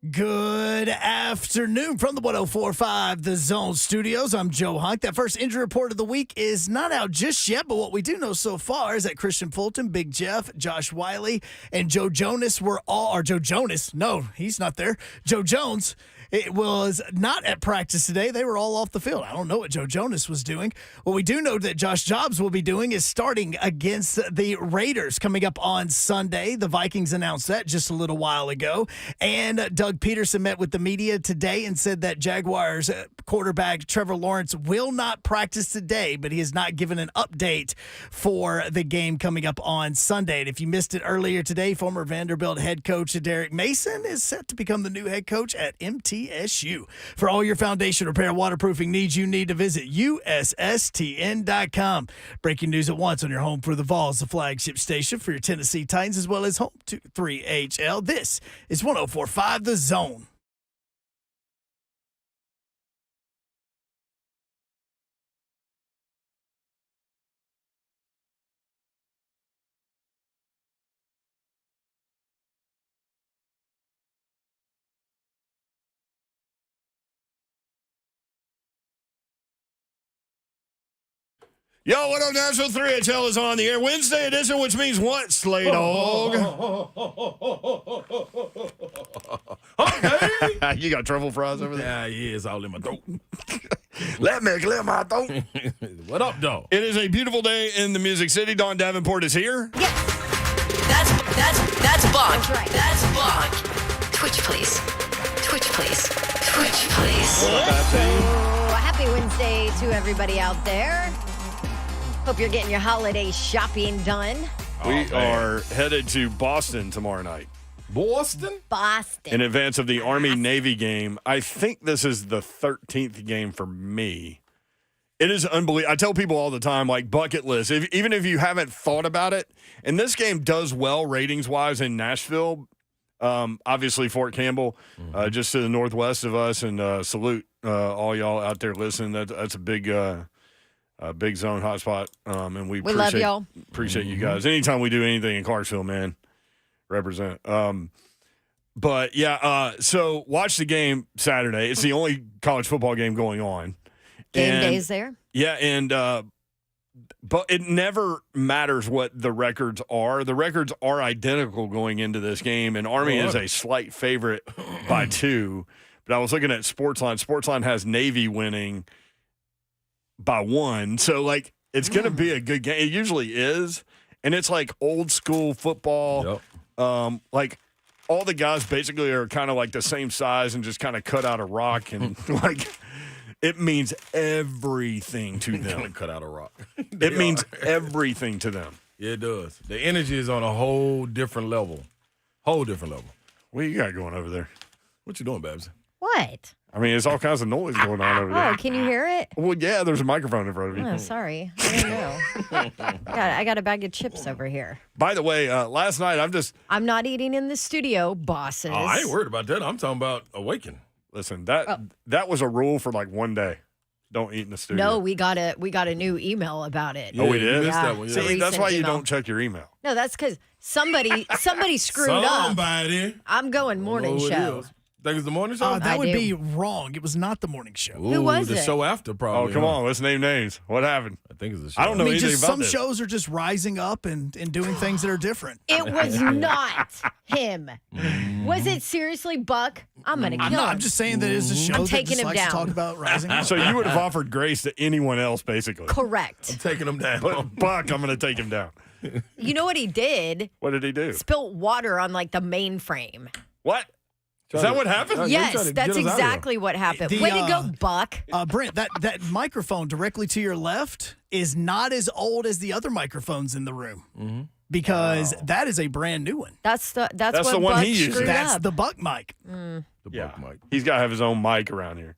Good afternoon from the 104.5 The Zone Studios. I'm Joe Hunk. That first injury report of the week is not out just yet, but what we do know so far is that Christian Fulton, Big Jeff, Josh Wiley, and Joe Jonas were all, or Joe Jonas, no, he's not there, Joe Jones. It was not at practice today. They were all off the field. I don't know what Joe Jonas was doing. What we do know that Josh Jobs will be doing is starting against the Raiders coming up on Sunday. The Vikings announced that just a little while ago. And Doug Peterson met with the media today and said that Jaguars quarterback Trevor Lawrence will not practice today, but he has not given an update for the game coming up on Sunday. And if you missed it earlier today, former Vanderbilt head coach Derek Mason is set to become the new head coach at MTSU. For all your foundation repair waterproofing needs, you need to visit USSTN.com. Breaking news at once on your home for the Vols, the flagship station for your Tennessee Titans, as well as home to 3HL. This is 104.5 The Zone. Yo, what up, Nashville? 3HL is on the air. Wednesday edition, which means what, Slay Dog? Okay. You got truffle fries over there? Yeah, it's all in my throat. Let me clear my throat. What up, dog? It is a beautiful day in the Music City. Dawn Davenport is here. Yes. That's Buck. That's right. That's Buck. Twitch, please. Twitch, please. Twitch, please. Oh, happy Wednesday to everybody out there. Hope you're getting your holiday shopping done. We are headed to Boston tomorrow night. Boston? In advance of the Army-Navy game. I think this is the 13th game for me. It is unbelievable. I tell people all the time, like, bucket list. Even if you haven't thought about it, and this game does well ratings-wise in Nashville. Obviously, Fort Campbell, just to the northwest of us, and salute all y'all out there listening. That's a big zone hotspot, and we love y'all. Appreciate you guys. Anytime we do anything in Clarksville, man, represent. But yeah, so watch the game Saturday. It's the only college football game going on. Game days there. Yeah, and but it never matters what the records are. The records are identical going into this game, and Army is a slight favorite by 2. But I was looking at Sportsline. Sportsline has Navy winning by 1. So, like, it's going to be a good game. It usually is. And it's like old school football. Yep. Like, all the guys basically are kind of like the same size and just kind of cut out a rock. And, like, it means everything to them. Cut out a rock. It means everything to them. Yeah, it does. The energy is on a whole different level. Whole different level. What you got going over there? What you doing, Babs? What? I mean, it's all kinds of noise going on over there. Oh, can you hear it? Well, yeah, there's a microphone in front of you. Oh, sorry. I didn't know. I got a bag of chips over here. By the way, last night I'm not eating in the studio, bosses. Oh, I ain't worried about that. I'm talking about Awaken. Listen, that was a rule for like one day. Don't eat in the studio. No, we got a new email about it. Oh, we did? Missed that one, yeah. See, that's why you email. don't check your email. No, that's because somebody screwed up. Somebody. I'm going morning show. Think it's the morning show? That would be wrong. It was not the morning show. Who was the it? show after, probably. Oh, come on. Let's name names. What happened? I think it's the show. I don't know anything just about some this. shows are just rising up and doing things that are different. It was not him. Was it seriously Buck? I'm going to kill him. I'm just saying that it's a show I'm that taking just him likes down. to talk about rising up. So you would have offered grace to anyone else, basically. Correct. I'm taking them down. But Buck, I'm going to take him down. You know what he did? What did he do? Spilt water on like the mainframe. What? Is that what happened? Yes, that's exactly what happened. Way to go, Buck. Brent, that microphone directly to your left is not as old as the other microphones in the room. Because that is a brand new one. That's what the one Buck he uses. screwed That's up. the Buck mic. The Buck mic. He's got to have his own mic around here.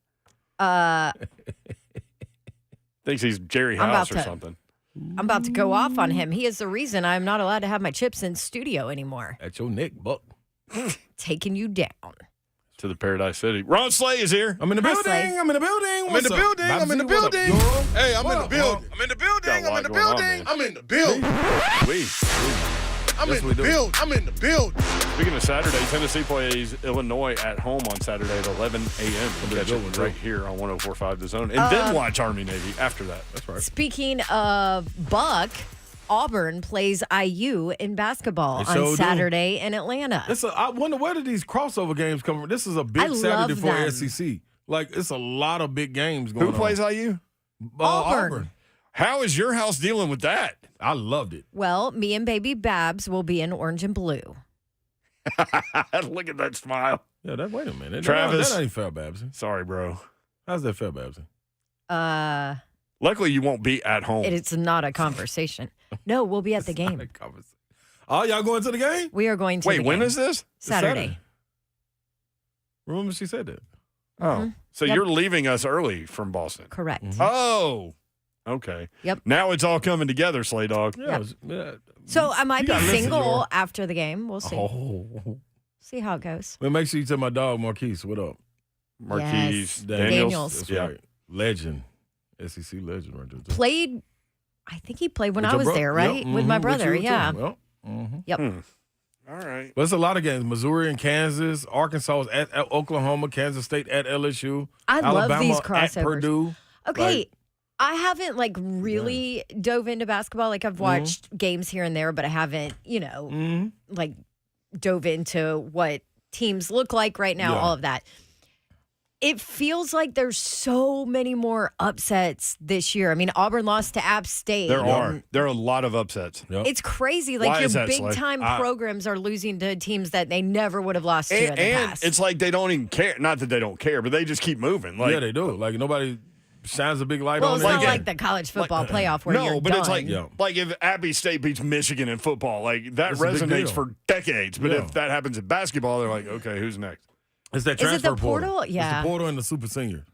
Thinks he's Jerry House or something. I'm about to go off on him. He is the reason I'm not allowed to have my chips in studio anymore. At your neck, Buck. Taking you down. To the Paradise City. Ron Slay is here. I'm in the Hi, building. Slay. I'm in the building. I'm in the building. I'm in the building. Hey, I'm in the building. I'm in the building. I'm in the building. I'm in the building. We. I'm in the building. I'm in the building. Speaking of Saturday, Tennessee plays Illinois at home on Saturday at 11 a.m. We'll catch it right here on 104.5 The Zone. And then watch Army-Navy after that. That's right. Speaking of Buck, Auburn plays IU in basketball They on sure Saturday in Atlanta. I wonder where did these crossover games come from? This is a big I Saturday love for them. SEC. Like, it's a lot of big games going on. Who plays IU? Auburn. How is your house dealing with that? I loved it. Well, me and baby Babs will be in orange and blue. Look at that smile. Yeah, wait a minute. Travis. That ain't fair, Babsy. Sorry, bro. How's that fair, Babsy? Luckily, you won't be at home. It's not a conversation. No, we'll be at the game. Oh, y'all going to the game? We are going to Wait, the when game. is this? Saturday. Remember she said that. Oh, so Yep. you're leaving us early from Boston. Correct. Oh, okay. Yep. Now it's all coming together, Slay Dog. Yeah. So I might You be gotta listen, single Laura. after the game. We'll see. Oh. See how it goes. Well, make sure you tell my dog, Marquise, what up? Marquise Yes. Daniels. That's Yeah. right. Legend. SEC legend right there. Played, I think he played when With I your was bro- there, right? Yep, With my mhm, brother, you too. yeah. Yep. Mhm. Yep. All right. But it's a lot of games. Missouri and Kansas, Arkansas is at Oklahoma, Kansas State at LSU, I love Alabama these at crossovers. Purdue. Okay. Like- I haven't really dove into basketball. Like I've watched games here and there, but I haven't, like dove into what teams look like right now, Yeah. all of that. It feels like there's so many more upsets this year. I mean, Auburn lost to App State. There are. and There are a lot of upsets. Yep. It's crazy. Like Why your is that, Slay? big time programs are losing to teams that they never would have lost to in the And past. it's like they don't even care. Not that they don't care, but they just keep moving. Like, yeah, they do. Like nobody shines a big light well, on it's them. not like the college football playoff where no, you're but done. it's like Yeah. like if Abbey State beats Michigan in football, like that It's a big resonates deal. for decades. But Yeah. if that happens in basketball, they're like, okay, who's next? It's that Is it transfer the portal? Yeah. It's the portal and the super senior.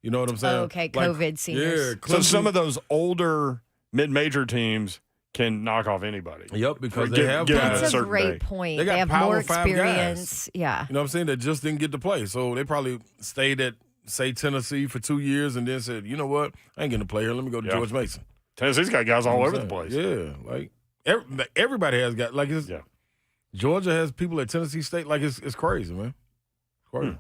You know what I'm saying? Oh, okay, COVID seniors. Yeah. So some of those older mid-major teams can knock off anybody. Yep, because Or they get- have get guys. a That's a certain great day. point. They They, got have Power more 5 guys. experience. Yeah. You know what I'm saying? That just didn't get to play. So they probably stayed at, say, Tennessee for 2 years and then said, you know what? I ain't getting to play here. Let me go to Yeah. George Mason. Tennessee's got guys all You know over what the I'm place. saying? Yeah. Like everybody has got, like, it's, Yeah. Georgia has people at Tennessee State. Like, it's crazy, man. It's crazy.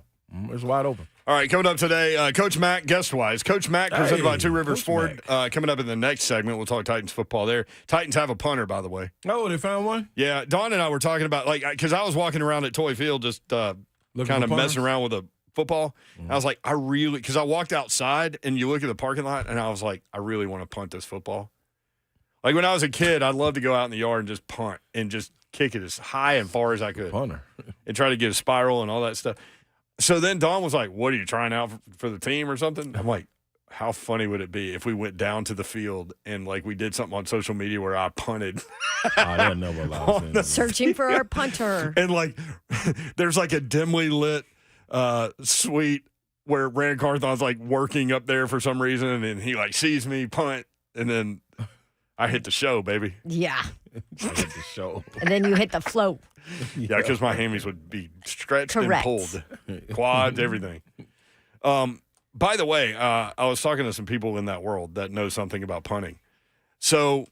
It's wide open. All right, coming up today, Coach Mack, guest-wise. Coach Mack presented by Two Rivers Coach Ford. Coming up in the next segment, we'll talk Titans football there. Titans have a punter, by the way. Oh, they found one? Yeah, Dawn and I were talking about, like, because I was walking around at Toy Field just Looking kind of for messing punters? around with a football. I was like, because I walked outside and you look at the parking lot and I was like, I really want to punt this football. Like when I was a kid, I'd love to go out in the yard and just punt and just kick it as high and far as I could Punter. and try to get a spiral and all that stuff. So then Dawn was like, what, are you trying out for the team or something? I'm like, how funny would it be if we went down to the field and like we did something on social media where I punted They'll never allow us in. Searching for our punter. and like there's like a dimly lit suite where Rand Carthon's like working up there for some reason and he like sees me punt and then I hit the show, baby. Yeah. Hit the show. And then you hit the float. Yeah, because my hammies would be stretched Correct. and pulled, quads, everything. By the way, I was talking to some people in that world that know something about punting. So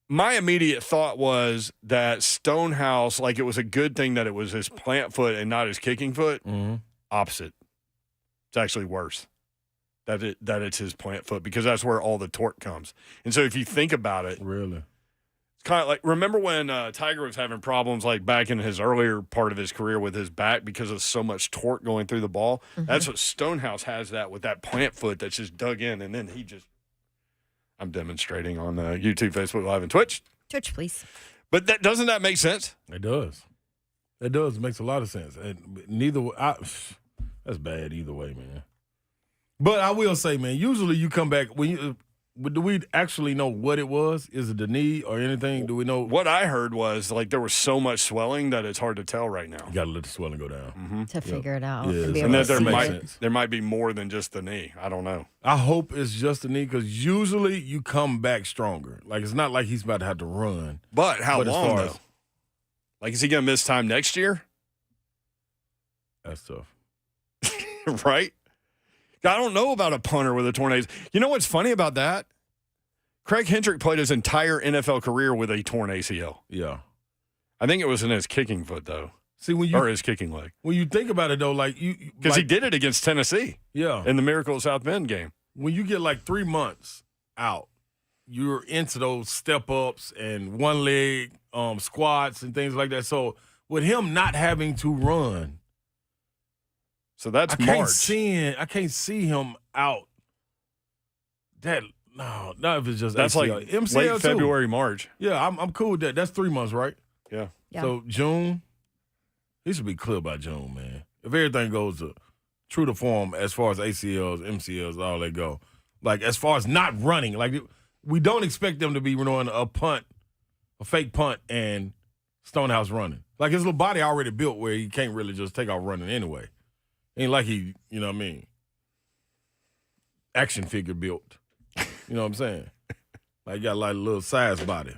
my immediate thought was that Stonehouse, like it was a good thing that it was his plant foot and not his kicking foot. Mhm. Opposite. It's actually worse that it's his plant foot because that's where all the torque comes. And so if you think about it, Really? kind of like remember when Tiger was having problems like back in his earlier part of his career with his back because of so much torque going through the ball. That's what Stonehouse has that with that plant foot that's just dug in and then I'm demonstrating on YouTube, Facebook Live, and Twitch. Twitch, please. But doesn't that make sense? It does. It does. It makes a lot of sense. And that's bad either way, man. But I will say, man, usually you come back when you. But do we actually know what it was? Is it the knee or anything? Do we know? What I heard was like there was so much swelling that it's hard to tell right now. You got to let the swelling go down. To figure it out. Yeah, and be so able And to that see makes it. sense. there might be more than just the knee. I don't know. I hope it's just the knee because usually you come back stronger. Like it's not like he's about to have to run. But how But as long far though? as- Like is he going to miss time next year? That's tough. Right? I don't know about a punter with a torn ACL. You know what's funny about that? Craig Hendrick played his entire NFL career with a torn ACL. Yeah. I think it was in his kicking foot, though. See, or his kicking leg. When you think about it, though, like because he did it against Tennessee. Yeah. In the Miracle at South Bend game. When you get like 3 months out, you're into those step ups and one leg squats and things like that. So with him not having to run, so that's I March. can't see him out. Not if it's just that's ACL. like MCL late too. February, March. Yeah, I'm cool with that. That's 3 months, right? Yeah. So June, he should be clear by June, man. If everything goes true to form as far as ACLs, MCLs, all that go. Like as far as not running, like we don't expect them to be running a fake punt and Stonehouse running. Like his little body already built where he can't really just take off running anyway. Ain't like he, you know what I mean, action figure built. You know what I'm saying? Like he got like a little size body.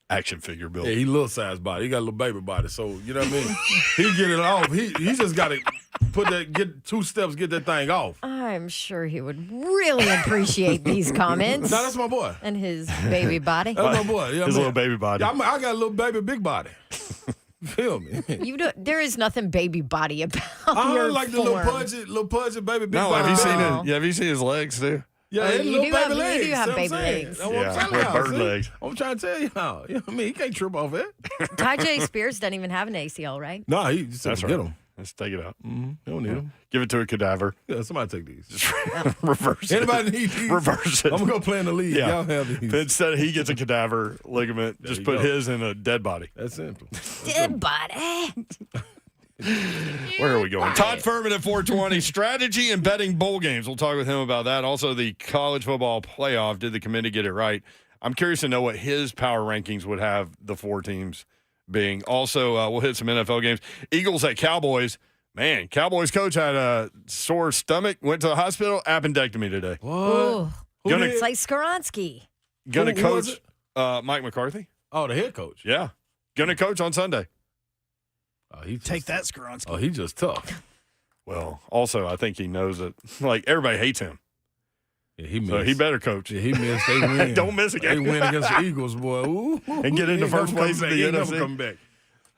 Action figure built. Yeah, he little size body. He got a little baby body. So, you know what I mean? He get it off. He just got to get 2 steps, get that thing off. I'm sure he would really appreciate these comments. No, that's my boy. And his baby body. That's my boy. Yeah, his little baby body. Yeah, I got a little baby big body. Feel me? There is nothing baby body about I your don't like the little pudgy baby big No, body. have you seen his legs too? Yeah, Oh, his you little do baby have- you legs. do have See what I'm baby saying? legs. That's what I'm Yeah, telling with y'all, bird see? legs. I'm trying to tell y'all. You know what I mean? He can't trip off it. Ty J. Spears doesn't even have an ACL, right? No, he just That's get right. him. Let's take it out. Mm-hmm. He don't need him. Give it to a cadaver. Yeah, somebody take these. Reverse it. Anybody need these? Reverse it. I'm going to go play in the league. Yeah. Y'all have these. Instead, he gets a cadaver ligament. Just you put go. his in a dead body. That's simple. Dead body. Where are we going? Todd Fuhrman at 420. Strategy and betting bowl games. We'll talk with him about that. Also, the college football playoff. Did the committee get it right? I'm curious to know what his power rankings would have the 4 teams being. Also, we'll hit some NFL games. Eagles at Cowboys. Man, Cowboys coach had a sore stomach. Went to the hospital. Appendectomy today. What? Ooh. Gonna- It's like Skoronski. Gonna Who was coach Mike McCarthy. Oh, the head coach. Yeah. Gonna coach on Sunday. Oh, he just, Take that, Skoronski. Oh, he just tough. Well, also, I think he knows that, like, everybody hates him. Yeah, he missed. So he better coach. Yeah, he missed. They win. Don't miss They again. win against the Eagles, boy. Ooh. And get into He ain't first never place come in back. the He ain't never NFC. come back.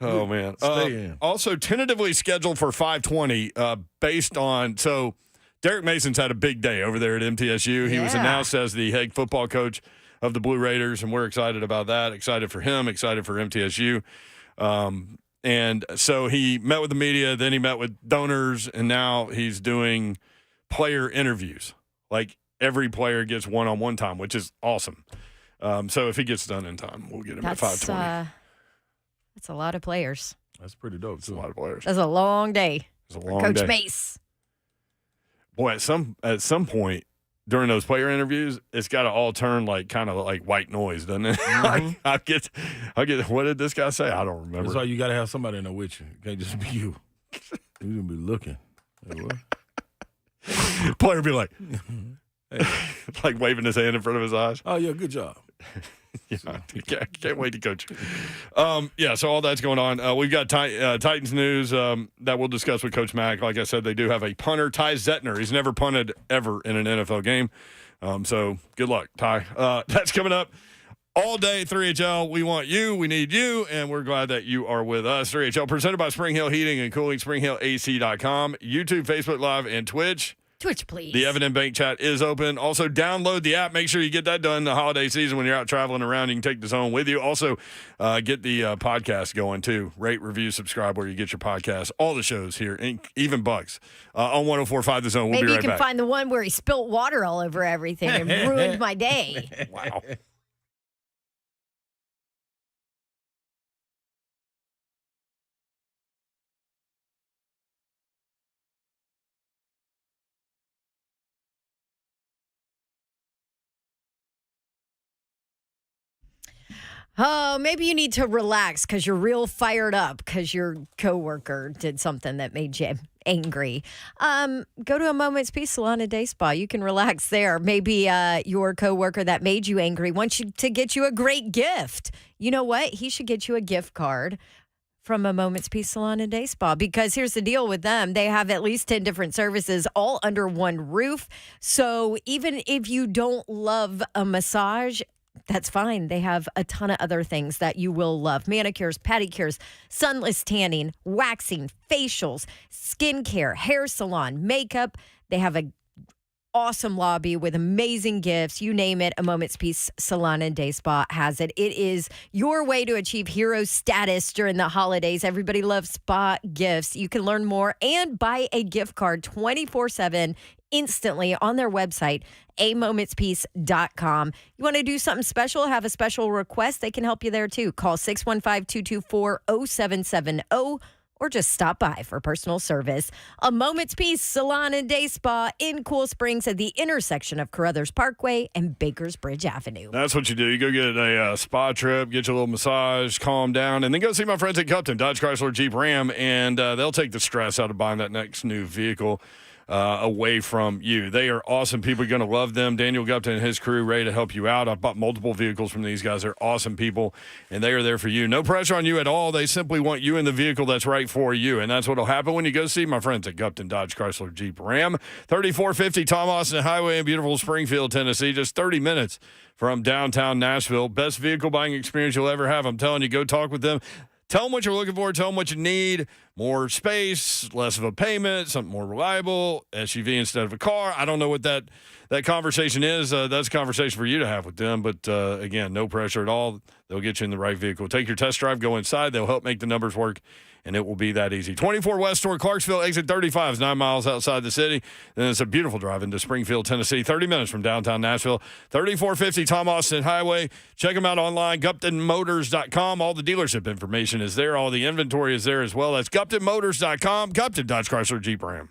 Oh, man. Stay in. Also, tentatively scheduled for 520 based on – so Derek Mason's had a big day over there at MTSU. He was Yeah. announced as the head football coach of the Blue Raiders, and we're excited about that. Excited for him, excited for MTSU. And so he met with the media, then he met with donors, and now he's doing player interviews. Like every player gets one-on-one time, which is awesome. So if he gets done in time, we'll get him at 520. That's a lot of players. That's pretty dope, It's a too. lot of players. That's a long day. It's a for long Coach day. Mace. Boy, at some point during those player interviews, it's got to all turn like kind of like white noise, doesn't it? Like, I get. What did this guy say? I don't remember. That's why you got to have somebody in there with you. It can't just be you. You're going to be looking. Like, what? Player be like, like waving his hand in front of his eyes. Oh, yeah, good job. Yeah, can't wait to coach. Yeah, so all that's going on. We've got Titans news that we'll discuss with Coach Mack. Like I said, they do have a punter, Ty Zettner. He's never punted ever in an NFL game. So good luck, Ty. That's coming up all day, 3HL. We want you. We need you. And we're glad that you are with us. 3HL presented by Spring Hill Heating and Cooling, springhillac.com, YouTube, Facebook Live, and Twitch. Twitch, please. The Evident Bank chat is open. Also, download the app. Make sure you get that done the holiday season when you're out traveling around. You can take the zone with you. Also, get the podcast going, too. Rate, review, subscribe where you get your podcast. All the shows here, even Bucks, on 104.5 The Zone. We'll Maybe be you right can back. find the one where he spilt water all over everything and ruined my day. Wow. Oh, maybe you need to relax because you're real fired up because your coworker did something that made you angry. Go to a Moment's Peace Salon and Day Spa. You can relax there. Maybe your coworker that made you angry wants you to get you a great gift. You know what? He should get you a gift card from a Moment's Peace Salon and Day Spa, because here's the deal with them. They have at least 10 different services all under one roof. So even if you don't love a massage, That's fine. They have a ton of other things that you will love. Manicures, pedicures, sunless tanning, waxing, facials, skincare, hair salon, makeup. They have a awesome lobby with amazing gifts. You name it, a Moment's Peace Salon and Day Spa has it. It is your way to achieve hero status during the holidays. Everybody loves spa gifts. You can learn more and buy a gift card 24/7 instantly on their website, amomentspeace.com. You want to do something special, have a special request, they can help you there too. Call 615-224-0770 or just stop by for personal service. A Moment's Peace Salon and Day Spa in Cool Springs at the intersection of Carruthers Parkway and Bakers Bridge Avenue. That's what you do. You go get a spa trip, get you a little massage, calm down, and then go see my friends at Gupton, Dodge Chrysler Jeep Ram, and they'll take the stress out of buying that next new vehicle away from you. They are awesome people. You're going to love them. Daniel Gupton and his crew ready to help you out. I've bought multiple vehicles from these guys. They're awesome people, and they are there for you. No pressure on you at all. They simply want you in the vehicle that's right for you, and that's what will happen when you go see my friends at Gupton Dodge Chrysler Jeep Ram. 3450 Tom Austin Highway in beautiful Springfield, Tennessee. Just 30 minutes from downtown Nashville. Best vehicle buying experience you'll ever have. I'm telling you, go talk with them. Tell them what you're looking for. Tell them what you need. More space, less of a payment, something more reliable, SUV instead of a car. I don't know what that conversation is. That's a conversation for you to have with them. But, again, no pressure at all. They'll get you in the right vehicle. Take your test drive. Go inside. They'll help make the numbers work, and it will be that easy. 24 West toward Clarksville. Exit 35 is 9 miles outside the city. Then it's a beautiful drive into Springfield, Tennessee. 30 minutes from downtown Nashville. 3450 Tom Austin Highway. Check them out online, GuptonMotors.com. All the dealership information is there. All the inventory is there as well. That's GuptonMotors.com. Gupton Dodge Chrysler Jeep Ram.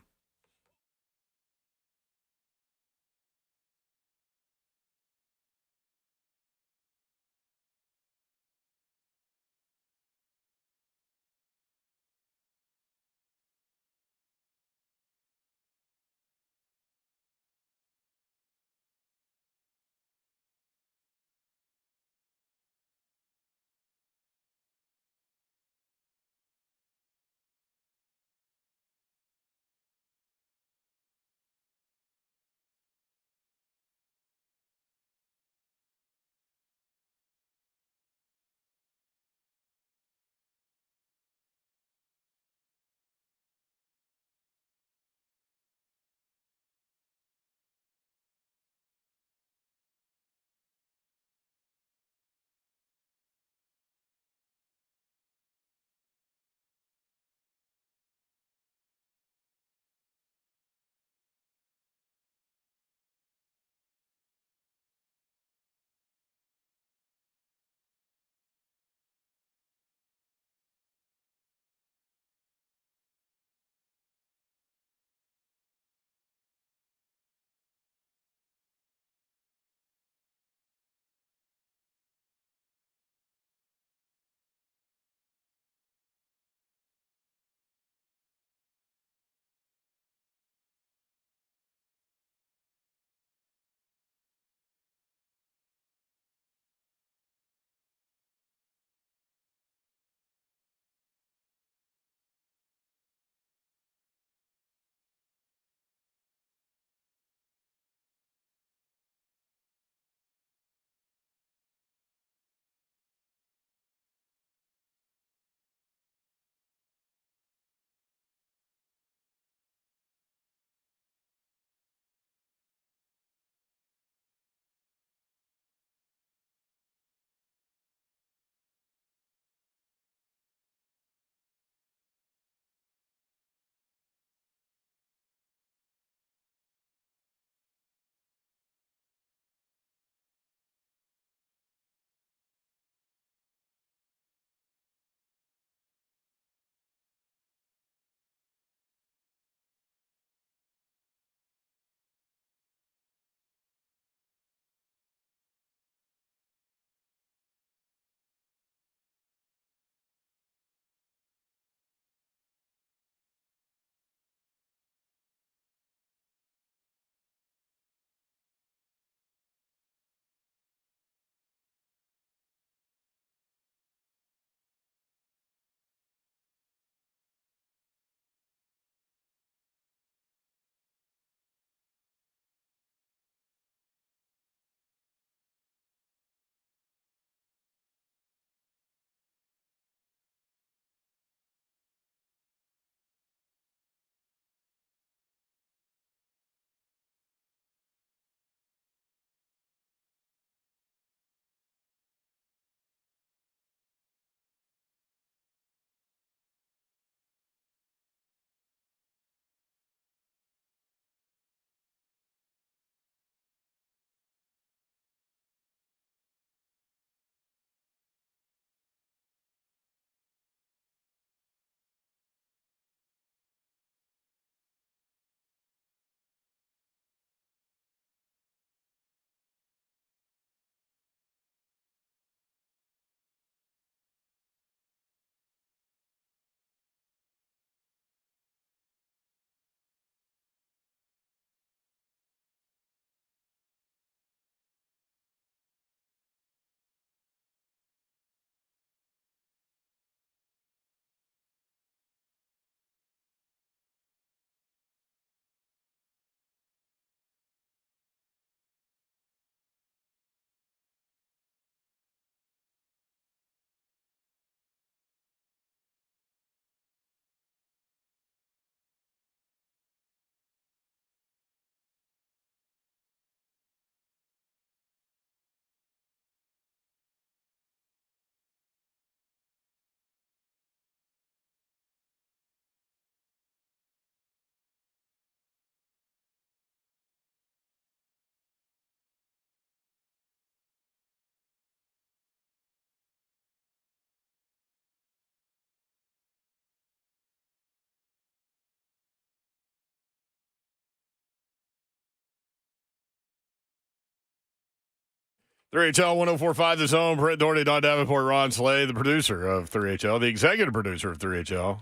3HL 1045 The Zone. Brett Doherty, Don Davenport, Ron Slay, the producer of 3HL, the executive producer of 3HL.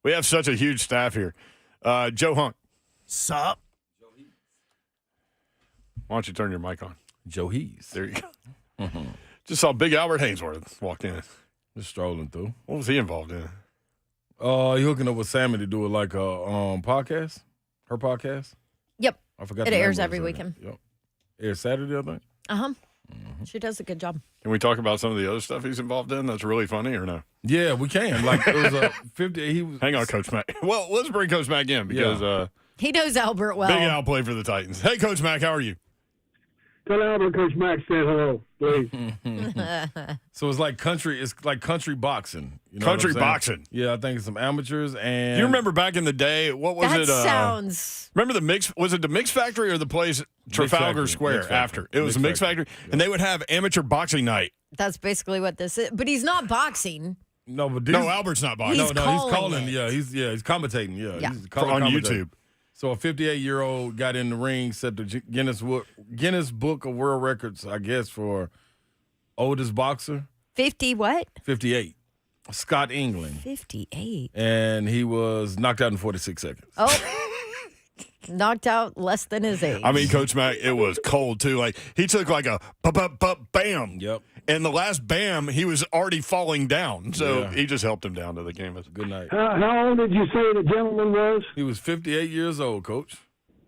We have such a huge staff here. Joe Hunk. Sup? Why don't you turn your mic on? Joe Hees. There you go. Just saw Big Albert Haynesworth walk in. Just strolling through. What was he involved in? He hooking up with Sammy to do it like a podcast. Her podcast. Yep. I forgot. It the name airs of every it. weekend. Yep. Airs Saturday, I think. Uh-huh. She does a good job. Can we talk about some of the other stuff he's involved in that's really funny or no? Yeah, we can. Like it was a 50. He was. Hang on, Coach Mack. Well, let's bring Coach Mack in because He knows Albert well. Big Al played for the Titans. Hey, Coach Mack, how are you? Tell Albert Coach Max said hello, please. So it's like country. It's like country boxing. You know Country what I'm saying? boxing. Yeah, I think it's some amateurs and. Do you remember back in the day? What was That it? sounds. Remember the mix? Was it the Mix Factory or the place Trafalgar Factory. Square Mix Factory. after? It was the Mix Mix Factory, Factory. and they would have amateur boxing night. That's basically what this is. But he's not boxing. No, but these, No, Albert's not boxing. He's he's calling calling. it. Yeah, he's commentating. Yeah, Yeah. he's on commentating. YouTube. So a 58-year-old got in the ring, set the Guinness Book of World Records, I guess, for oldest boxer. 50 what? 58. Scott England. 58. And he was knocked out in 46 seconds. Oh. Knocked out less than his age. I mean, Coach Mack, it was cold too. Like he took like a bam. Yep. And the last bam, he was already falling down. So Yeah. he just helped him down to the canvas. Good night. How old did you say the gentleman was? He was 58 years old, Coach.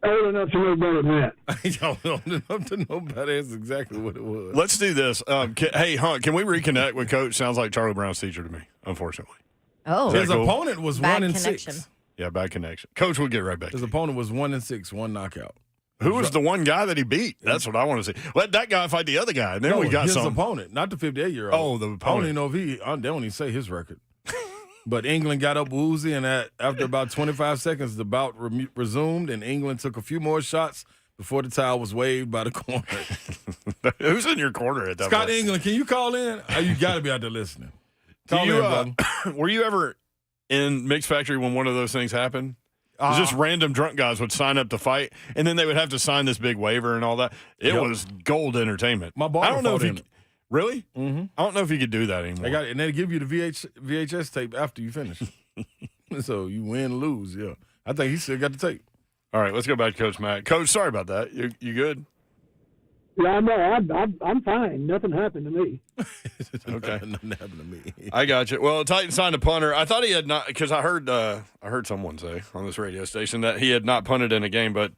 Old enough to know better than that. I don't know enough to know better. That's exactly what it was. Let's do this. Hey, Hunt, can we reconnect with Coach? Sounds like Charlie Brown's teacher to me, unfortunately. oh. His cool? opponent was Bad 1-6. connection. Yeah, bad connection. Coach, we'll get right back. His opponent was 1-6, one knockout. Who was the one guy that he beat? That's what I want to see. Let that guy fight the other guy, and then No, we got his some. opponent, not the 58-year-old. Oh, the I don't opponent. even know if they don't even say his record. But England got up woozy, and after about 25 seconds, the bout resumed, and England took a few more shots before the towel was waved by the corner. Who's in your corner at that Scott point? England, can you call in? Oh, you got to be out there listening. Do Call you, in, brother. were you ever in Mix Factory when one of those things happened? It was just random drunk guys would sign up to fight, and then they would have to sign this big waiver and all that. It Yep. was gold entertainment. My barber I don't know if fought you in it. really. Mm-hmm. I don't know if you could do that anymore. And they give you the VHS tape after you finish. So you win, lose. Yeah, I think he still got the tape. All right, let's go back to Coach Matt. Coach, sorry about that. You good? Yeah, no, I'm fine. Nothing happened to me. Okay. Nothing happened to me. I got you. Well, Titans signed a punter. I thought he had not, because I heard someone say on this radio station that he had not punted in a game, but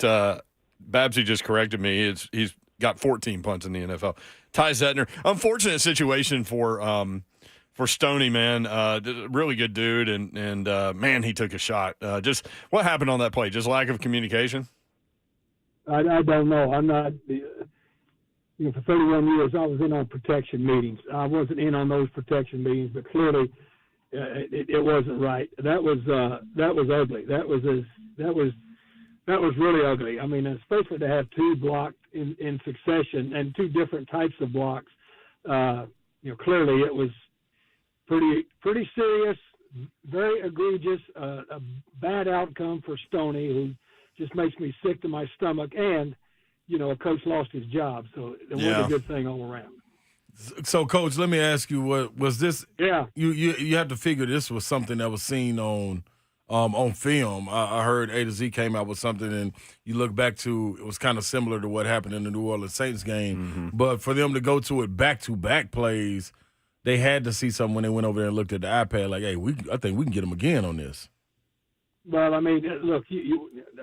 Babsy just corrected me. He's got 14 punts in the NFL. Ty Zettner, unfortunate situation for Stoney, man. Really good dude, and man, he took a shot. Just what happened on that play? Just lack of communication. I don't know. I'm not. For 31 years, I was in on protection meetings. I wasn't in on those protection meetings, but clearly, it wasn't right. That was ugly. That was really ugly. I mean, especially to have two blocked in succession and two different types of blocks. Clearly it was pretty serious, very egregious, a bad outcome for Stoney, who just makes me sick to my stomach. And a coach lost his job, so it was a good thing all around. So, Coach, let me ask you: what was this? Yeah, you have to figure this was something that was seen on film. I heard A to Z came out with something, and you look back to it was kind of similar to what happened in the New Orleans Saints game. Mm-hmm. But for them to go to it back-to-back plays, they had to see something when they went over there and looked at the iPad. Like, hey, I think we can get him again on this. well, I mean, look,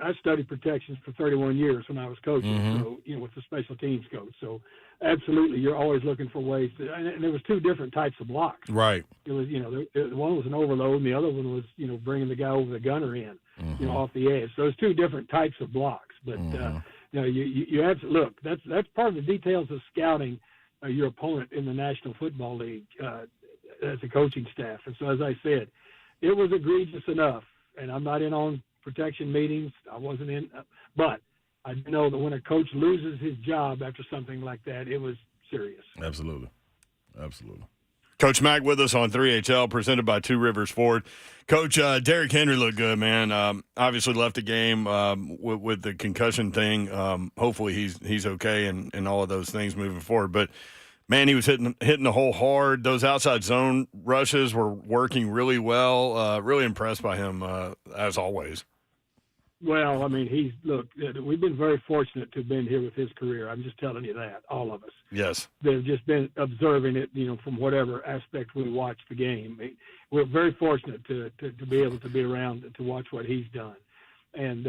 I studied protections for 31 years when I was coaching, so with the special teams coach. So, absolutely, you're always looking for ways to. And there was two different types of blocks. Right. It was, one was an overload, and the other one was, bringing the guy over the gunner in, off the edge. So there's two different types of blocks. But you have to look. That's part of the details of scouting your opponent in the National Football League as a coaching staff. And so, as I said, it was egregious enough. And I'm not in on protection meetings. I wasn't in, but I know that when a coach loses his job after something like that, it was serious. Absolutely. Coach Mack with us on 3HL, presented by Two Rivers Ford. Coach, Derrick Henry looked good, man. Obviously left the game with the concussion thing. Hopefully he's okay and all of those things moving forward. But, man, he was hitting the hole hard. Those outside zone rushes were working really well. Really impressed by him, as always. Well, I mean, we've been very fortunate to have been here with his career. I'm just telling you that, all of us. Yes. They've just been observing it, from whatever aspect we watch the game. We're very fortunate to be able to be around to watch what he's done. And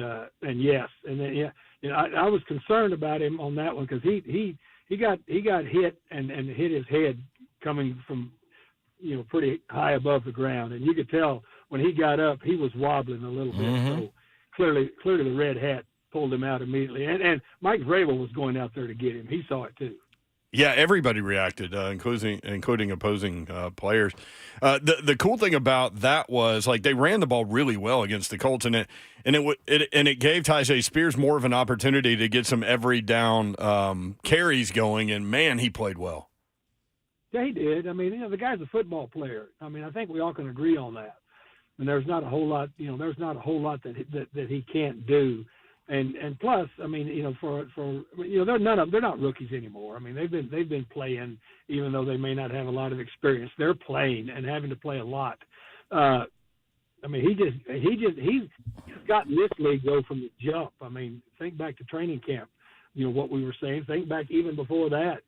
yes, and then, I was concerned about him on that one because he got hit and hit his head coming from, pretty high above the ground. And you could tell when he got up, he was wobbling a little bit. Mm-hmm. So clearly the red hat pulled him out immediately. And Mike Vrabel was going out there to get him. He saw it too. Yeah, everybody reacted, including opposing players. The cool thing about that was, like, they ran the ball really well against the Colts, and it gave Tyjae Spears more of an opportunity to get some every down carries going. And man, he played well. Yeah, he did. I mean, the guy's a football player. I mean, I think we all can agree on that. And there's not a whole lot, that he can't do. And plus, I mean, they're not rookies anymore. I mean, they've been playing, even though they may not have a lot of experience. They're playing and having to play a lot. I mean, he's gotten this league though from the jump. I mean, think back to training camp. What we were saying. Think back even before that.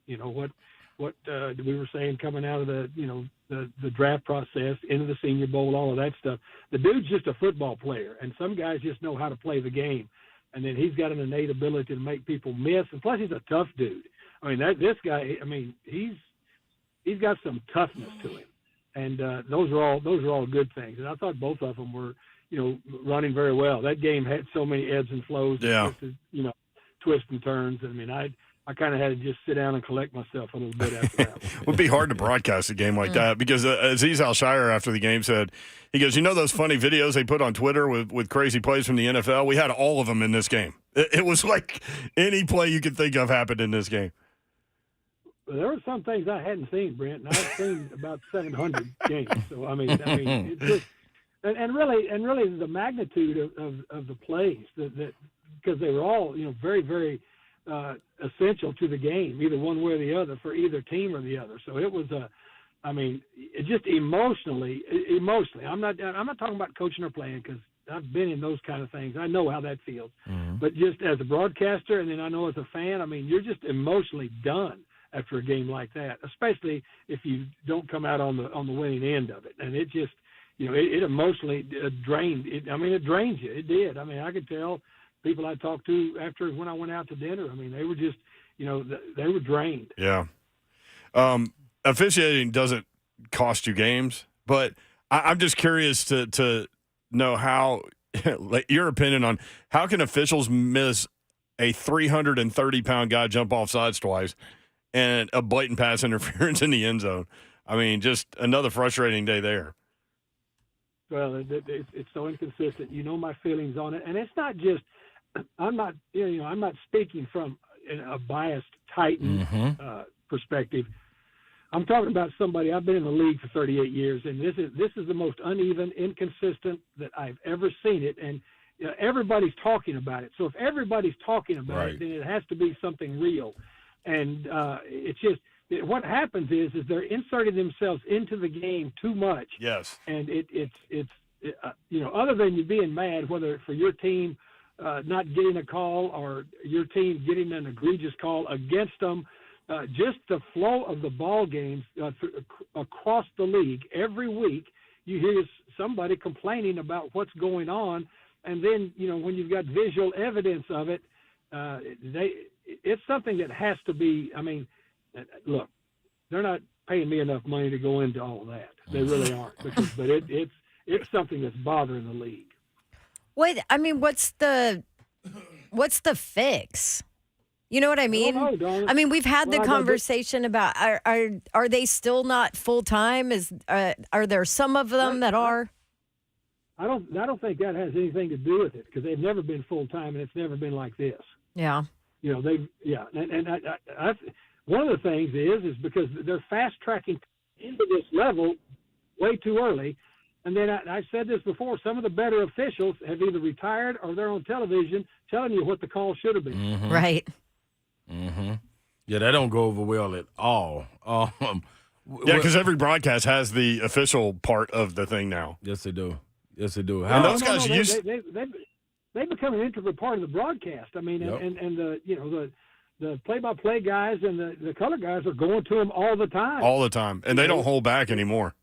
What we were saying coming out of the draft process into the Senior Bowl, all of that stuff. The dude's just a football player, and some guys just know how to play the game. And then he's got an innate ability to make people miss, and plus he's a tough dude. I mean, this guy. I mean, he's got some toughness to him, and those are all good things. And I thought both of them were, running very well. That game had so many ebbs and flows, yeah, twists and turns. I mean, I kind of had to just sit down and collect myself a little bit after that. It would be hard to broadcast a game like that because Azeez Al-Shire after the game said, he goes, those funny videos they put on Twitter with crazy plays from the NFL? We had all of them in this game. It was like any play you could think of happened in this game. Well, there were some things I hadn't seen, Brent, and I've seen about 700 games. So, I mean, it's just – and really the magnitude of the plays that because they were all, very, very – essential to the game, either one way or the other, for either team or the other. So it was just emotionally. I'm not talking about coaching or playing because I've been in those kind of things. I know how that feels. Mm-hmm. But just as a broadcaster, and then I know as a fan, I mean, you're just emotionally done after a game like that, especially if you don't come out on the winning end of it. And it just, it emotionally drained. It drains you. It did. I mean, I could tell people I talked to after when I went out to dinner. I mean, they were just, they were drained. Yeah. Officiating doesn't cost you games, but I'm just curious to know how, like, your opinion on how can officials miss a 330-pound guy jump off sides twice and a blatant pass interference in the end zone? I mean, just another frustrating day there. Well, it's so inconsistent. My feelings on it, and it's not just. I'm not speaking from a biased Titan perspective. I'm talking about somebody. I've been in the league for 38 years, and this is the most uneven, inconsistent that I've ever seen it. And everybody's talking about it. So if everybody's talking about it, then it has to be something real. And it's just what happens is they're inserting themselves into the game too much. Yes. And it's other than you being mad, whether for your team. Not getting a call or your team getting an egregious call against them, just the flow of the ball games across the league. Every week you hear somebody complaining about what's going on, and then, when you've got visual evidence of it, it's something that has to be, look, they're not paying me enough money to go into all of that. They really aren't. But it's something that's bothering the league. What's the fix? You know what I mean? I don't know, I mean, we've had the conversation about are they still not full time? Are there some of them that are? I don't think that has anything to do with it because they've never been full time and it's never been like this. Yeah. And one of the things is because they're fast tracking into this level way too early. And then I said this before, some of the better officials have either retired or they're on television telling you what the call should have been. Mm-hmm. Right. Mm-hmm. Yeah, that don't go over well at all. Yeah, because every broadcast has the official part of the thing now. Yes, they do. Yes, they do. And those guys used they become an integral part of the broadcast. I mean, Yep. and the play-by-play guys and the color guys are going to them all the time. all the time, and they don't hold back anymore.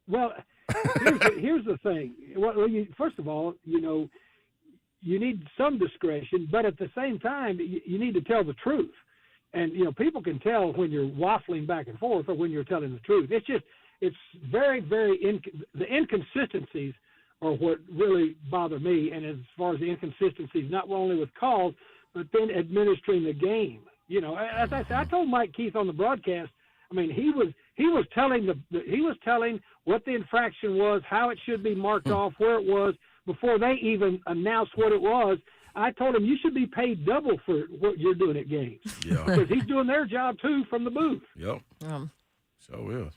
Well, here's the thing. Well, first of all, you need some discretion, but at the same time, you need to tell the truth. And, people can tell when you're waffling back and forth or when you're telling the truth. It's very, very, the inconsistencies are what really bother me. And as far as the inconsistencies, not only with calls, but then administering the game. As I said, I told Mike Keith on the broadcast, I mean, he was telling what the infraction was, how it should be marked off, where it was, before they even announced what it was. I told him you should be paid double for what you're doing at games. Yeah. Because he's doing their job too from the booth. Yep. So is.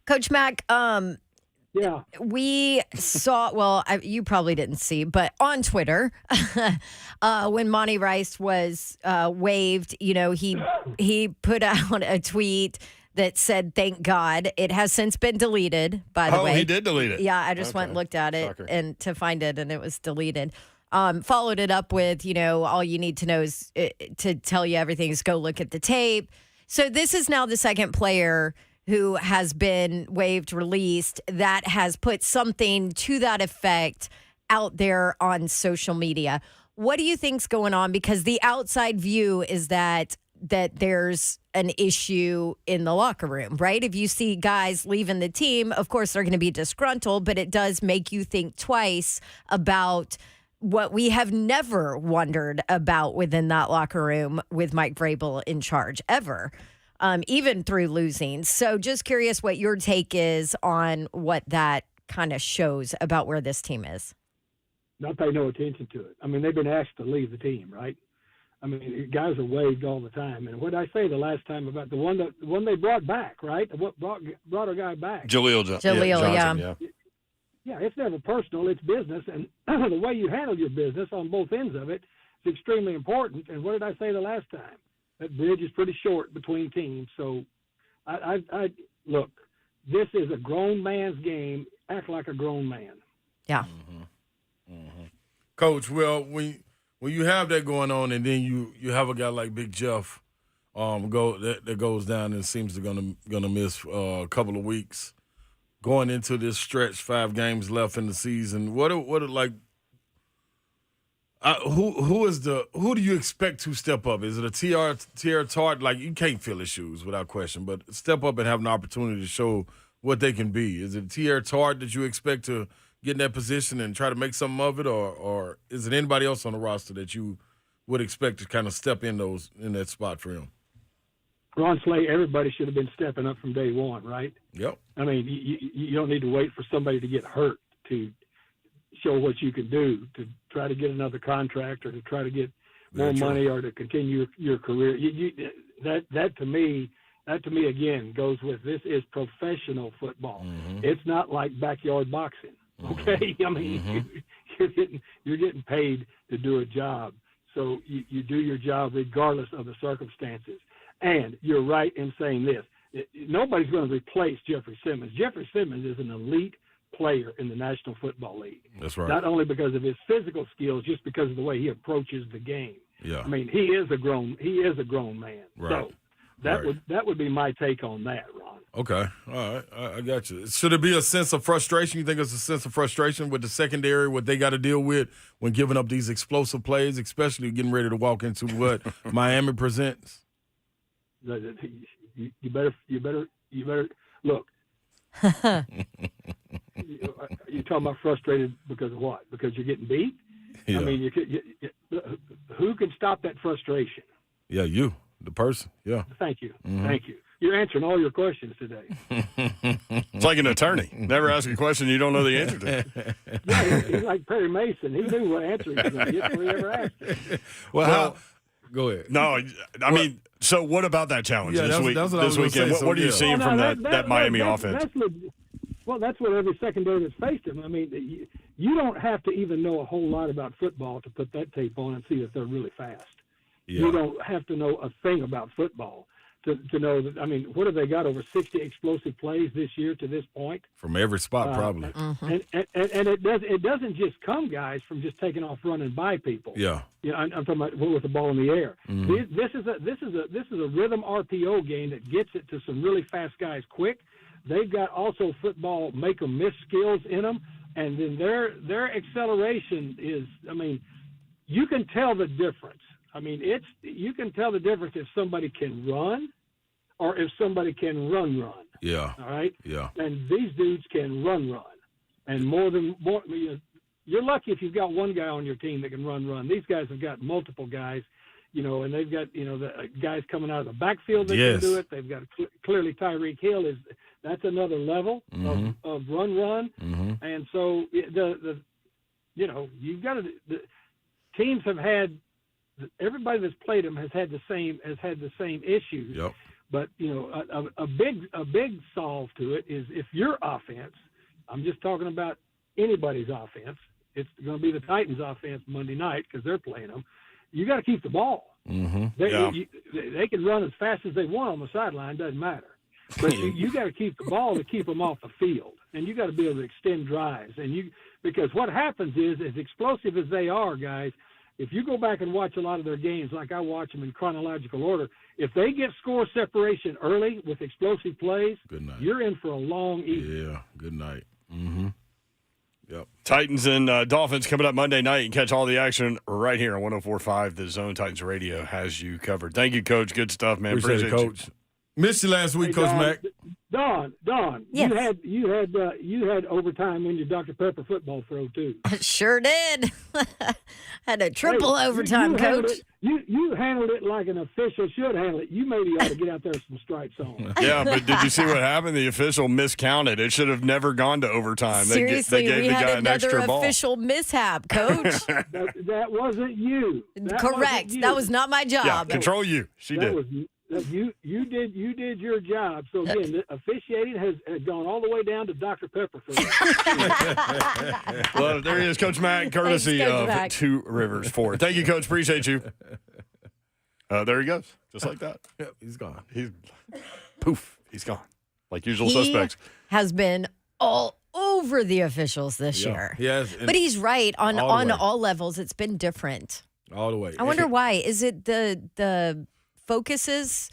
Coach Mack, Yeah. we saw, you probably didn't see, but on Twitter, when Monty Rice was waived, he put out a tweet that said, "Thank God." It has since been deleted, by the way. Oh, he did delete it. Yeah, I just went and looked at it Sucker. and to find it, and it was deleted. Followed it up with, all you need to know is to tell you everything is go look at the tape. So this is now the second player who has been waived, released, that has put something to that effect out there on social media. What do you think's going on? Because the outside view is that there's an issue in the locker room, right? If you see guys leaving the team, of course they're going to be disgruntled, but it does make you think twice about what we have never wondered about within that locker room with Mike Vrabel in charge ever, even through losing. So just curious what your take is on what that kind of shows about where this team is. Not pay no attention to it. I mean, they've been asked to leave the team, right? I mean, guys are waived all the time. And what did I say the last time about the one they brought back, right? What brought a guy back? Jaleel Johnson. Yeah. Yeah, it's never personal. It's business. And the way you handle your business on both ends of it is extremely important. And what did I say the last time? That bridge is pretty short between teams. So, I look, this is a grown man's game. Act like a grown man. Yeah. Mm-hmm. Mm-hmm. Coach, well, when you have that going on, and then you have a guy like Big Jeff, that goes down and seems to gonna miss a couple of weeks, going into this stretch, 5 games left in the season. Who do you expect to step up? Is it a TR Tart? Like, you can't fill his shoes without question, but step up and have an opportunity to show what they can be. Is it TR Tart that you expect to get in that position and try to make something of it, or is it anybody else on the roster that you would expect to kind of step in that spot for him? Ron Slay, everybody should have been stepping up from day one, right? Yep. I mean, you don't need to wait for somebody to get hurt to show what you can do, to try to get another contract or to try to get more money or to continue your career. That to me again goes with, this is professional football. Mm-hmm. It's not like backyard boxing. Okay, I mean, you're getting paid to do a job, so you do your job regardless of the circumstances. And you're right in saying this: nobody's going to replace Jeffrey Simmons. Jeffrey Simmons is an elite player in the National Football League. That's right. Not only because of his physical skills, just because of the way he approaches the game. Yeah. I mean, he is a grown man. Right. So that would be my take on that, Ron. Okay. All right. I got you. Should it be a sense of frustration? You think it's a sense of frustration with the secondary, what they got to deal with when giving up these explosive plays, especially getting ready to walk into what Miami presents? You better look. You're talking about frustrated because of what? Because you're getting beat? Yeah. I mean, who can stop that frustration? Yeah, you, the person. Yeah. Thank you. Mm-hmm. Thank you. You're answering all your questions today. It's like an attorney. Never ask a question you don't know the answer to. Yeah, he's like Perry Mason. He knew what answer he was going to get before he ever asked it. Well, go ahead. No, I mean, So what about that challenge Yeah, this that's what I was gonna weekend? say. What are you So, seeing Well, from no, that Miami offense? That's what every secondary that's faced him. I mean, you don't have to even know a whole lot about football to put that tape on and see if they're really fast. Yeah. You don't have to know a thing about football to know that. I mean, what have they got, over 60 explosive plays this year to this point? From every spot, probably. And it doesn't just come, guys, from just taking off running by people. Yeah. Yeah, I'm talking about with the ball in the air. Mm-hmm. This is a rhythm RPO game that gets it to some really fast guys quick. They've got also football make 'em miss skills in them, and then their acceleration is. I mean, you can tell the difference. I mean, you can tell the difference if somebody can run, or if somebody can run. Yeah. All right. Yeah. And these dudes can run, and more. You're lucky if you've got one guy on your team that can run. These guys have got multiple guys, and they've got the guys coming out of the backfield that can do it. They've got clearly Tyreek Hill that's another level of run, and so you've got the teams have had. Everybody that's played them has had the same issues. Yep. But a big solve to it is if your offense. I'm just talking about anybody's offense. It's going to be the Titans' offense Monday night because they're playing them. You got to keep the ball. Mm-hmm. They can run as fast as they want on the sideline. Doesn't matter. But you got to keep the ball to keep them off the field, and you got to be able to extend drives. Because what happens is, as explosive as they are, guys. If you go back and watch a lot of their games, like I watch them in chronological order, if they get score separation early with explosive plays, you're in for a long evening. Yeah, good night. Mm-hmm. Yep. Titans and Dolphins coming up Monday night. You can catch all the action right here on 104.5. The Zone Titans Radio has you covered. Thank you, Coach. Good stuff, man. Appreciate it, Coach. Missed you last week, Coach Mack. Don, yes. you had overtime in your Dr. Pepper football throw too. Sure did. Had a triple overtime, Coach. You handled it like an official should handle it. You maybe ought to get out there with some stripes on. Yeah, but did you see what happened? The official miscounted. It should have never gone to overtime. Seriously, they gave we the had guy an extra another ball. official mishap, Coach. that wasn't you. Correct. That was not my job. Yeah, control you. She did. You did your job. So again, the officiating has gone all the way down to Dr. Pepper for that. Well, there he is, Coach Mack, courtesy Thanks, Coach of Mack. Two Rivers Ford. Thank you, Coach. Appreciate you. There he goes, just like that. Yep, he's gone. He's poof. He's gone. Like usual He suspects. has been all over the officials this year. Yes, But he's right on all the way. all levels. It's been different. all the way. I wonder why. Is it the focuses?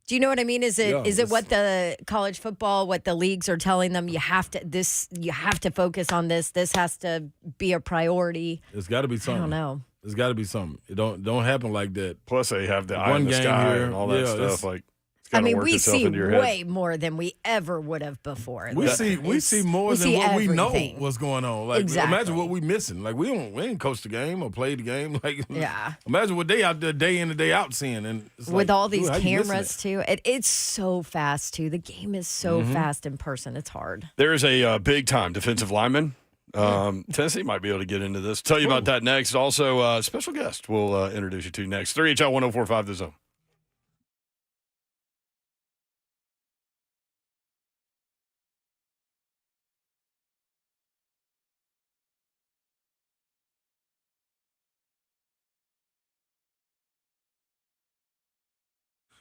Do you know what I mean? Is it what the college football, what the leagues are telling them? You have to focus on this. This has to be a priority. It's got to be something. I don't know. It's got to be something. It don't happen like that. Plus, they have the eye One in the game sky here. and all that Yeah, stuff. it's- Like, it's I gotta mean, work we itself see into your head. way more than we ever would have before. We see more than see what we know everything. what's going on. Like Exactly. imagine what we missing. Like we ain't coached the game or played the game. Like Yeah. Imagine what they out there day in and day out seeing, and it's With like, all these dude, how you missing cameras too. It's so fast too. The game is so fast in person. It's hard. There's a big time defensive lineman. Tennessee might be able to get into this. Tell you about that next. Also, special guest we'll introduce you to next. 3HL 104.5 The Zone.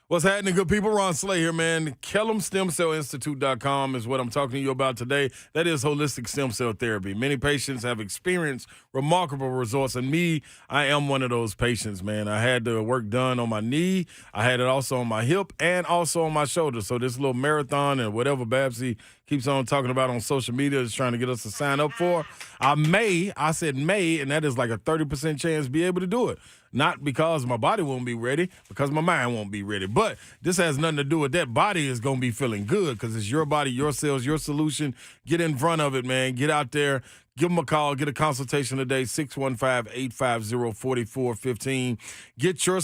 What's happening, good people? Ron Slay here, man. KellumStemCellInstitute.com is what I'm talking to you about today. That is holistic stem cell therapy. Many patients have experienced remarkable results, and me, I am one of those patients, man. I had the work done on my knee. I had it also on my hip and also on my shoulder. So this little marathon and whatever Babsy keeps on talking about on social media is trying to get us to sign up for. I said may, and that is like a 30% chance to be able to do it. Not because my body won't be ready, because my mind won't be ready. But this has nothing to do with that. Body is going to be feeling good because it's your body, your cells, your solution. Get in front of it, man. Get out there. Give them a call. Get a consultation today, 615-850-4415. Get your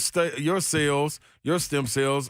cells, your stem cells,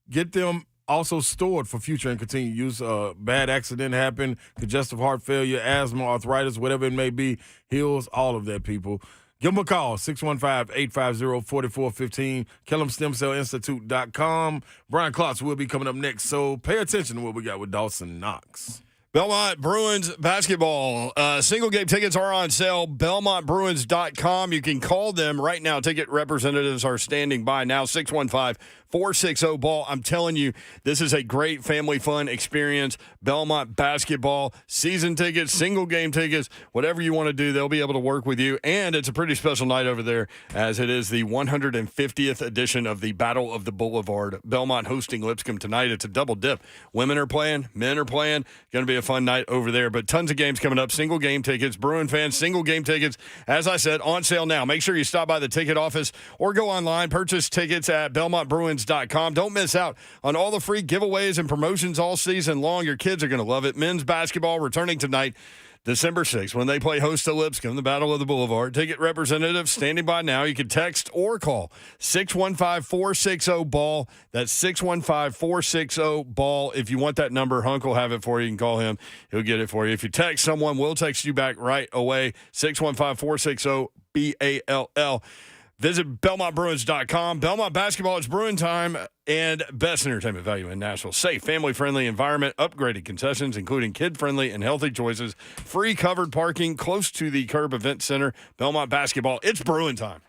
get them also stored for future and continued use. Bad accident happened, congestive heart failure, asthma, arthritis, whatever it may be, heals all of that, people. Give them a call, 615-850-4415, KellamStemCellInstitute.com. Brian Klotz will be coming up next, so pay attention to what we got with Dawson Knox. Belmont Bruins basketball. Single game tickets are on sale. BelmontBruins.com. You can call them right now. Ticket representatives are standing by now. 615-460-BALL. I'm telling you, this is a great family fun experience. Belmont basketball, season tickets, single game tickets, whatever you want to do, they'll be able to work with you. And it's a pretty special night over there as it is the 150th edition of the Battle of the Boulevard. Belmont hosting Lipscomb tonight. It's a double dip. Women are playing, men are playing. Going to be a fun night over there, but tons of games coming up. Single game tickets, Bruin fans, single game tickets, as I said, on sale now. Make sure you stop by the ticket office or go online. Purchase tickets at BelmontBruins.com. Don't miss out on all the free giveaways and promotions all season long. Your kids are going to love it. Men's basketball returning tonight, December 6th, when they play host to Lipscomb, the Battle of the Boulevard. Ticket representatives standing by now. You can text or call 615-460-BALL. That's 615-460-BALL. If you want that number, Hunk will have it for you. You can call him. He'll get it for you. If you text someone, we'll text you back right away, 615-460-BALL. Visit BelmontBruins.com. Belmont basketball, it's Bruin time, and best entertainment value in Nashville. Safe, family-friendly environment, upgraded concessions, including kid-friendly and healthy choices, free covered parking close to the Curb Event Center. Belmont basketball, it's Bruin time.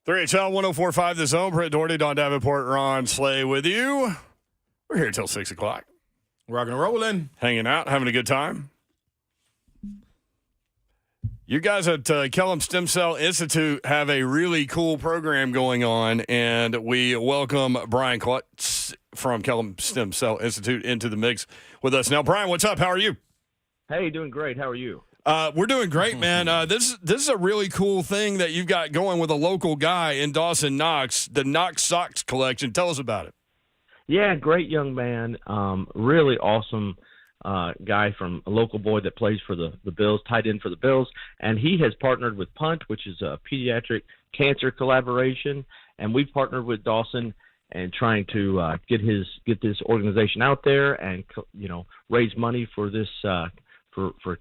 3HL 104.5 The Zone. Brett Doherty, Don Davenport, Ron Slay with you. We're here till 6 o'clock. Rocking and rolling. Hanging out, having a good time. You guys at Kellum Stem Cell Institute have a really cool program going on, and we welcome Brian Klutz from Kellum Stem Cell Institute into the mix with us. Now, Brian, what's up? How are you? Hey, doing great. How are you? We're doing great, man. This is a really cool thing that you've got going with a local guy in Dawson Knox, the Knox Socks Collection. Tell us about it. Yeah, great young man. Really awesome guy from a local boy that plays for the Bills, tight end for the Bills. And he has partnered with Punt, which is a pediatric cancer collaboration. And we've partnered with Dawson and trying to get this organization out there and, raise money for this for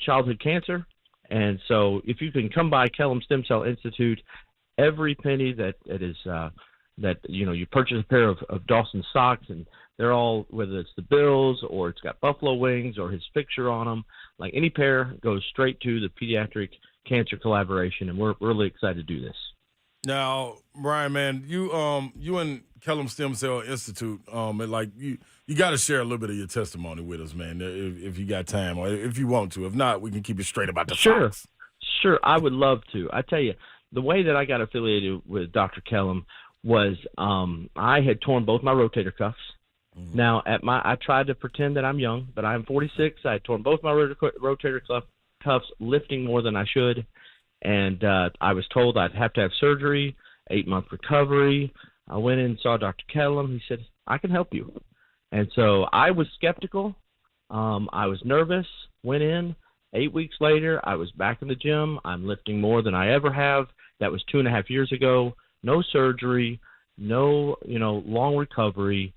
childhood cancer. And so if you can come by Kellum Stem Cell Institute, every penny that is you purchase a pair of Dawson socks, and they're all, whether it's the Bills or it's got buffalo wings or his picture on them, like any pair goes straight to the pediatric cancer collaboration, and we're really excited to do this. Now, Brian, man, you and Kellum Stem Cell Institute, you got to share a little bit of your testimony with us, man, if you got time, or if you want to. If not, we can keep it straight about the socks. Sure, I would love to. I tell you, the way that I got affiliated with Dr. Kellum was I had torn both my rotator cuffs. Mm-hmm. Now, I tried to pretend that I'm young, but I'm 46. I had torn both my rotator cuffs lifting more than I should, and I was told I'd have to have surgery, 8-month recovery. I went in and saw Dr. Kellum. He said, I can help you. And so I was skeptical. I was nervous, went in. 8 weeks later, I was back in the gym. I'm lifting more than I ever have. That was 2.5 years ago. No surgery, no, long recovery.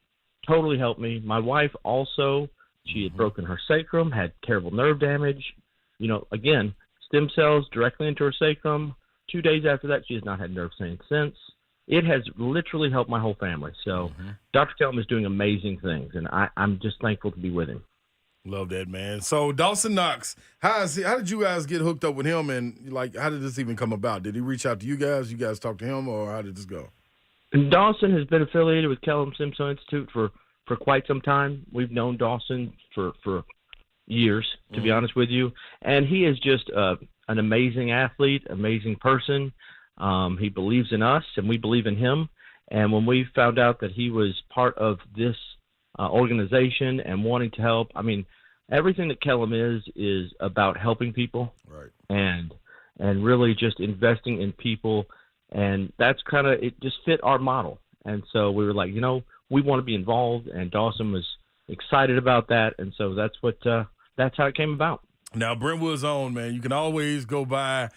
Totally helped me. My wife also, she had broken her sacrum, had terrible nerve damage. Again, stem cells directly into her sacrum. 2 days after that, she has not had nerve pain since. It has literally helped my whole family. So Dr. Kellum is doing amazing things, and I'm just thankful to be with him. Love that, man. So Dawson Knox, how did you guys get hooked up with him, and how did this even come about? Did he reach out to you guys? You guys talk to him, or how did this go? And Dawson has been affiliated with Kellum Stem Cell Institute for quite some time. We've known Dawson for years, to be honest with you, and he is just an amazing athlete, amazing person. He believes in us, and we believe in him. And when we found out that he was part of this organization and wanting to help, everything that Kellum is about helping people, right? And really just investing in people, and that's it just fit our model. And so we were like, we want to be involved, and Dawson was excited about that, and so that's how it came about. Now, Brentwood's own, man, you can always go by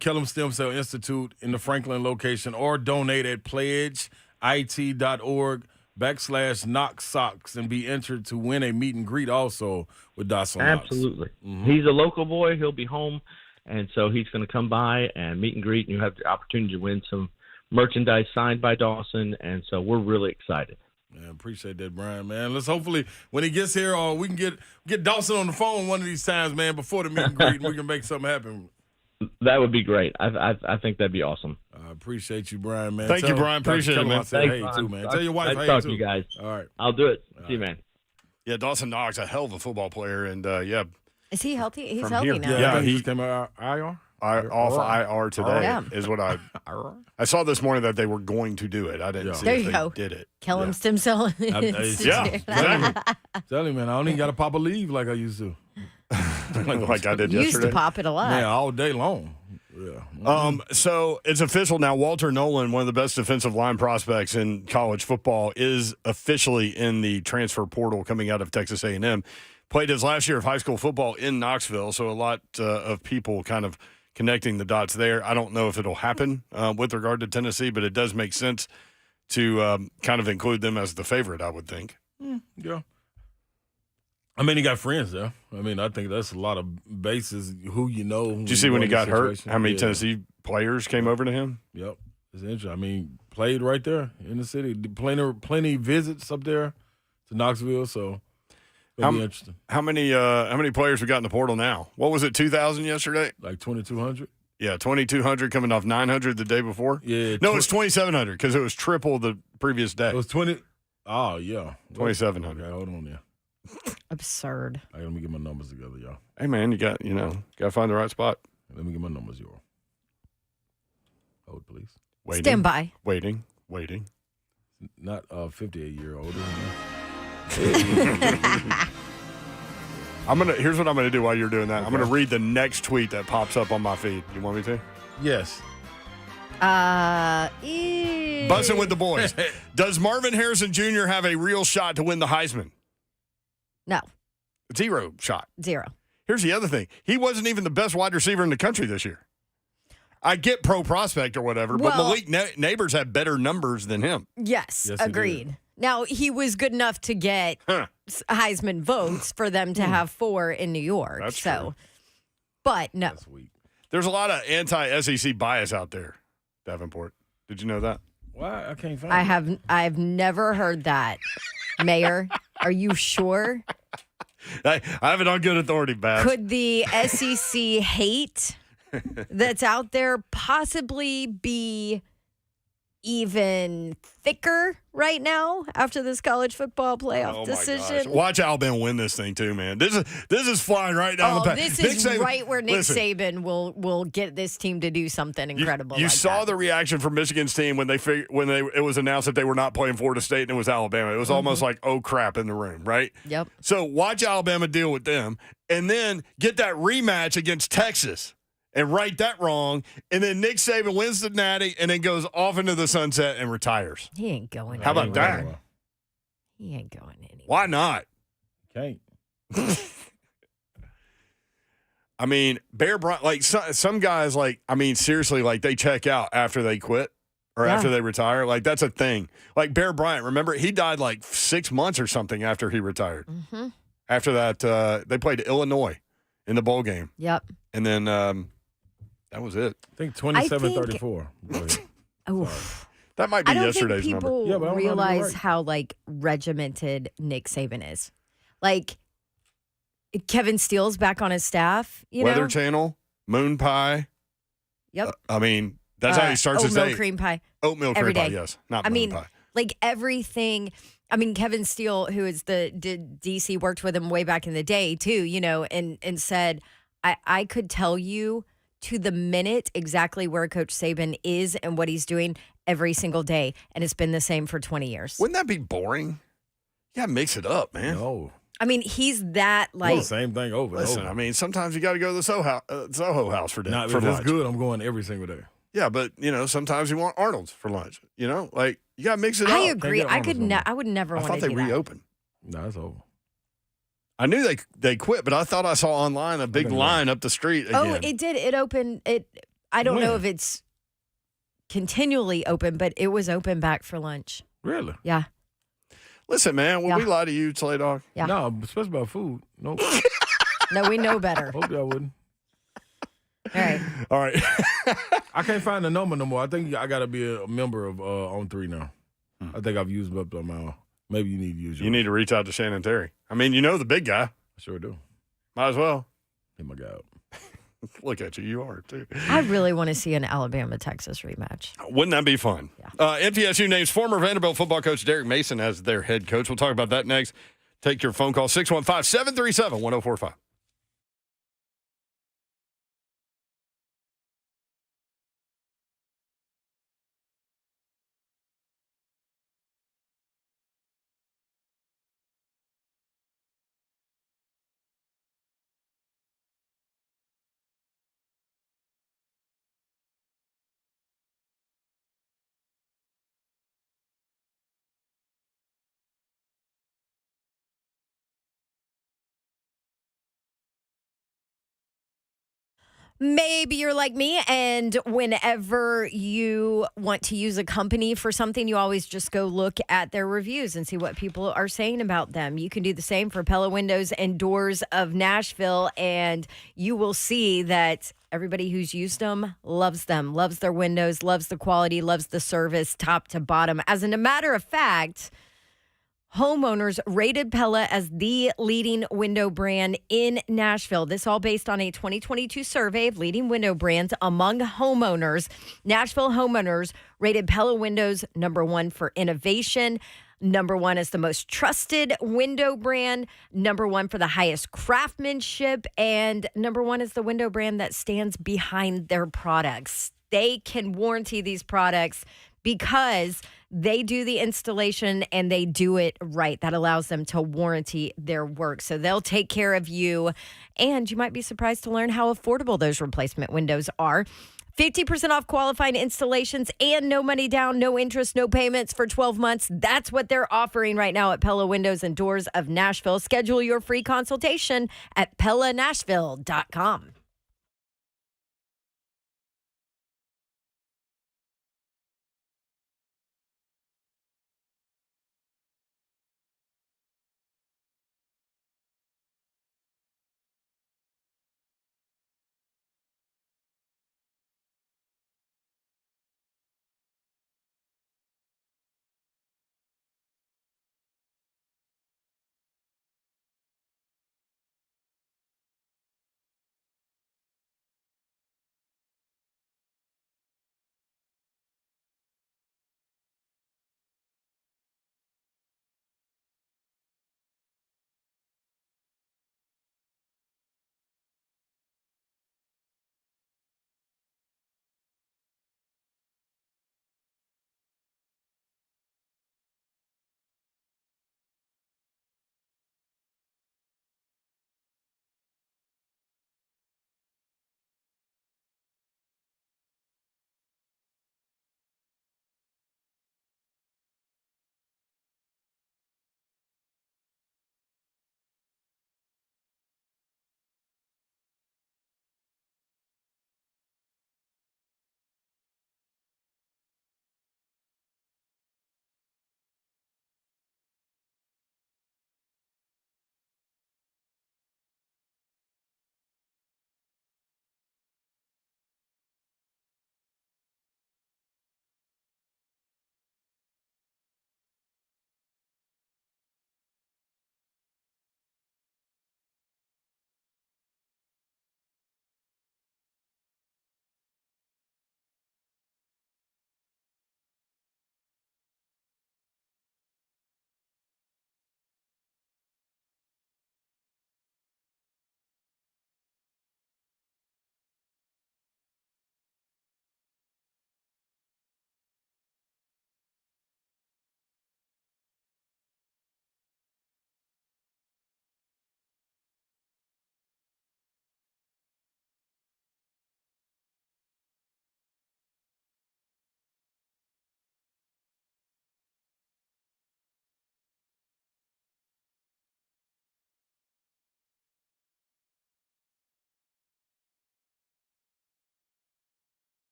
Kellum Stem Cell Institute in the Franklin location, or donate at pledgeit.org/Knox Socks and be entered to win a meet and greet also with Dawson Knox. Absolutely. Mm-hmm. He's a local boy. He'll be home, and so he's going to come by and meet and greet, and you have the opportunity to win some merchandise signed by Dawson, and so we're really excited. Man, appreciate that, Brian, man. Let's hopefully when he gets here, or we can get Dawson on the phone one of these times, man, before the meet and greet, and we can make something happen. That would be great. I think that'd be awesome. I appreciate you, Brian, man. Thank you, Brian. Appreciate it, man. Hey, too, man. Tell your wife hey, talk too. to you guys. All right. I'll do it. See you, man. Yeah, Dawson Knox, a hell of a football player, and Is he healthy? He's From healthy here. now. Yeah, he came out IR. Off IR today Yeah. is what I saw this morning that they were going to do it. I didn't see There if you they go. did it. Kellum Stem Cell Institute. Yeah, exactly. Tell him, man, I don't even got to pop a leave like I used to. like I did You used yesterday. to pop it a lot. Man, all day long. Yeah. So it's official now. Walter Nolan, one of the best defensive line prospects in college football, is officially in the transfer portal coming out of Texas A&M. Played his last year of high school football in Knoxville, so a lot of people kind of connecting the dots there. I don't know if it'll happen with regard to Tennessee, but it does make sense to kind of include them as the favorite, I would think. Yeah. He got friends there. I think that's a lot of bases, who you know. Did you see when he got hurt, how many Tennessee players came over to him? Yep. It's interesting. Played right there in the city. Plenty visits up there to Knoxville, so it'll be interesting. How many players we got in the portal now? What was it, 2,000 yesterday? Like 2,200. Yeah, 2,200 coming off 900 the day before. Yeah. No, it's 2,700 because it was triple the previous day. It was 20. Oh, yeah. 2,700. Okay, hold on there. Absurd. Let me get my numbers together, y'all. Hey, man, got to find the right spot. Let me get my numbers, y'all. Hold, please. Waiting, Stand by. Waiting. Not 58-year-old. Here's what I'm gonna do while you're doing that. Okay. I'm gonna read the next tweet that pops up on my feed. You want me to? Yes. Buzzing with the boys. Does Marvin Harrison Jr. have a real shot to win the Heisman? No. 0 shot. 0. Here's the other thing. He wasn't even the best wide receiver in the country this year. I get pro prospect or whatever, but Malik Neighbors had better numbers than him. Yes, agreed. Now, he was good enough to get Heisman votes for them to have 4 in New York. That's true. But no. That's weak. There's a lot of anti-SEC bias out there, Davenport. Did you know that? Why? I can't find it. I've never heard that. Mayor, are you sure? I have it on good authority, Babs. Could the SEC hate that's out there possibly be even thicker right now after this college football playoff decision? Watch Alabama win this thing too, man. This is flying right down the path. This is right where Nick Saban will get this team to do something incredible. You saw the reaction from Michigan's team when it was announced that they were not playing Florida State and it was Alabama. It was almost like, oh crap, in the room, right? Yep. So watch Alabama deal with them, and then get that rematch against Texas. And right that wrong, and then Nick Saban wins the Natty and then goes off into the sunset and retires. He ain't going How about that? He ain't going anywhere. Why not? Can't. I mean, Bear Bryant, like some guys, like, I mean, seriously, like they check out after they quit or after they retire. Like that's a thing. Like Bear Bryant, remember, he died like 6 months or something after he retired. Mm-hmm. After that, they played Illinois in the bowl game. Yep. And then that was it. I think 27-34. That might be yesterday's number. I don't think people realize how like regimented Nick Saban is. Like Kevin Steele's back on his staff. Weather Channel, Moon Pie. Yep. I mean, that's how he starts his day. Oatmeal cream pie. Oatmeal cream pie, yes. Not moon pie. Like everything. I mean, Kevin Steele, who is did DC, worked with him way back in the day too, and said, I could tell you to the minute exactly where Coach Saban is and what he's doing every single day. And it's been the same for 20 years. Wouldn't that be boring? Yeah, mix it up, man. No. I mean, he's that like. Same thing over. Listen, I mean, sometimes you got to go to the Soho House for dinner. Not for if lunch. it's good, I'm going every single day. Yeah, but, sometimes you want Arnold's for lunch. Like, you got to mix it up. I agree. I would never want to do that. I thought they reopened. No, it's over. I knew they quit, but I thought I saw online a big line up the street again. Oh, it did. It opened. I don't know if it's continually open, but it was open back for lunch. Really? Yeah. Listen, man, will we lie to you, Slay Dog? Yeah. No, especially about food. Nope. No, we know better. Hope y'all wouldn't. All right. I can't find the number no more. I think I got to be a member of On 3 now. I think I've used up my own. Maybe you need to use yours. You need to reach out to Shannon Terry. I mean, the big guy. I sure do. Might as well. Hit my guy up. Look at you. You are, too. I really want to see an Alabama-Texas rematch. Wouldn't that be fun? Yeah. MTSU names former Vanderbilt football coach Derek Mason as their head coach. We'll talk about that next. Take your phone call, 615-737-1045. Maybe you're like me, and whenever you want to use a company for something, you always just go look at their reviews and see what people are saying about them. You can do the same for Pella Windows and Doors of Nashville, and you will see that everybody who's used them, loves their windows, loves the quality, loves the service, top to bottom. As a matter of fact, homeowners rated Pella as the leading window brand in Nashville. This all based on a 2022 survey of leading window brands among homeowners. Nashville homeowners rated Pella windows number 1 for innovation, number 1 as the most trusted window brand, number 1 for the highest craftsmanship, and number 1 is the window brand that stands behind their products. They can warranty these products because they do the installation and they do it right. That allows them to warranty their work. So they'll take care of you. And you might be surprised to learn how affordable those replacement windows are. 50% off qualifying installations and no money down, no interest, no payments for 12 months. That's what they're offering right now at Pella Windows and Doors of Nashville. Schedule your free consultation at PellaNashville.com.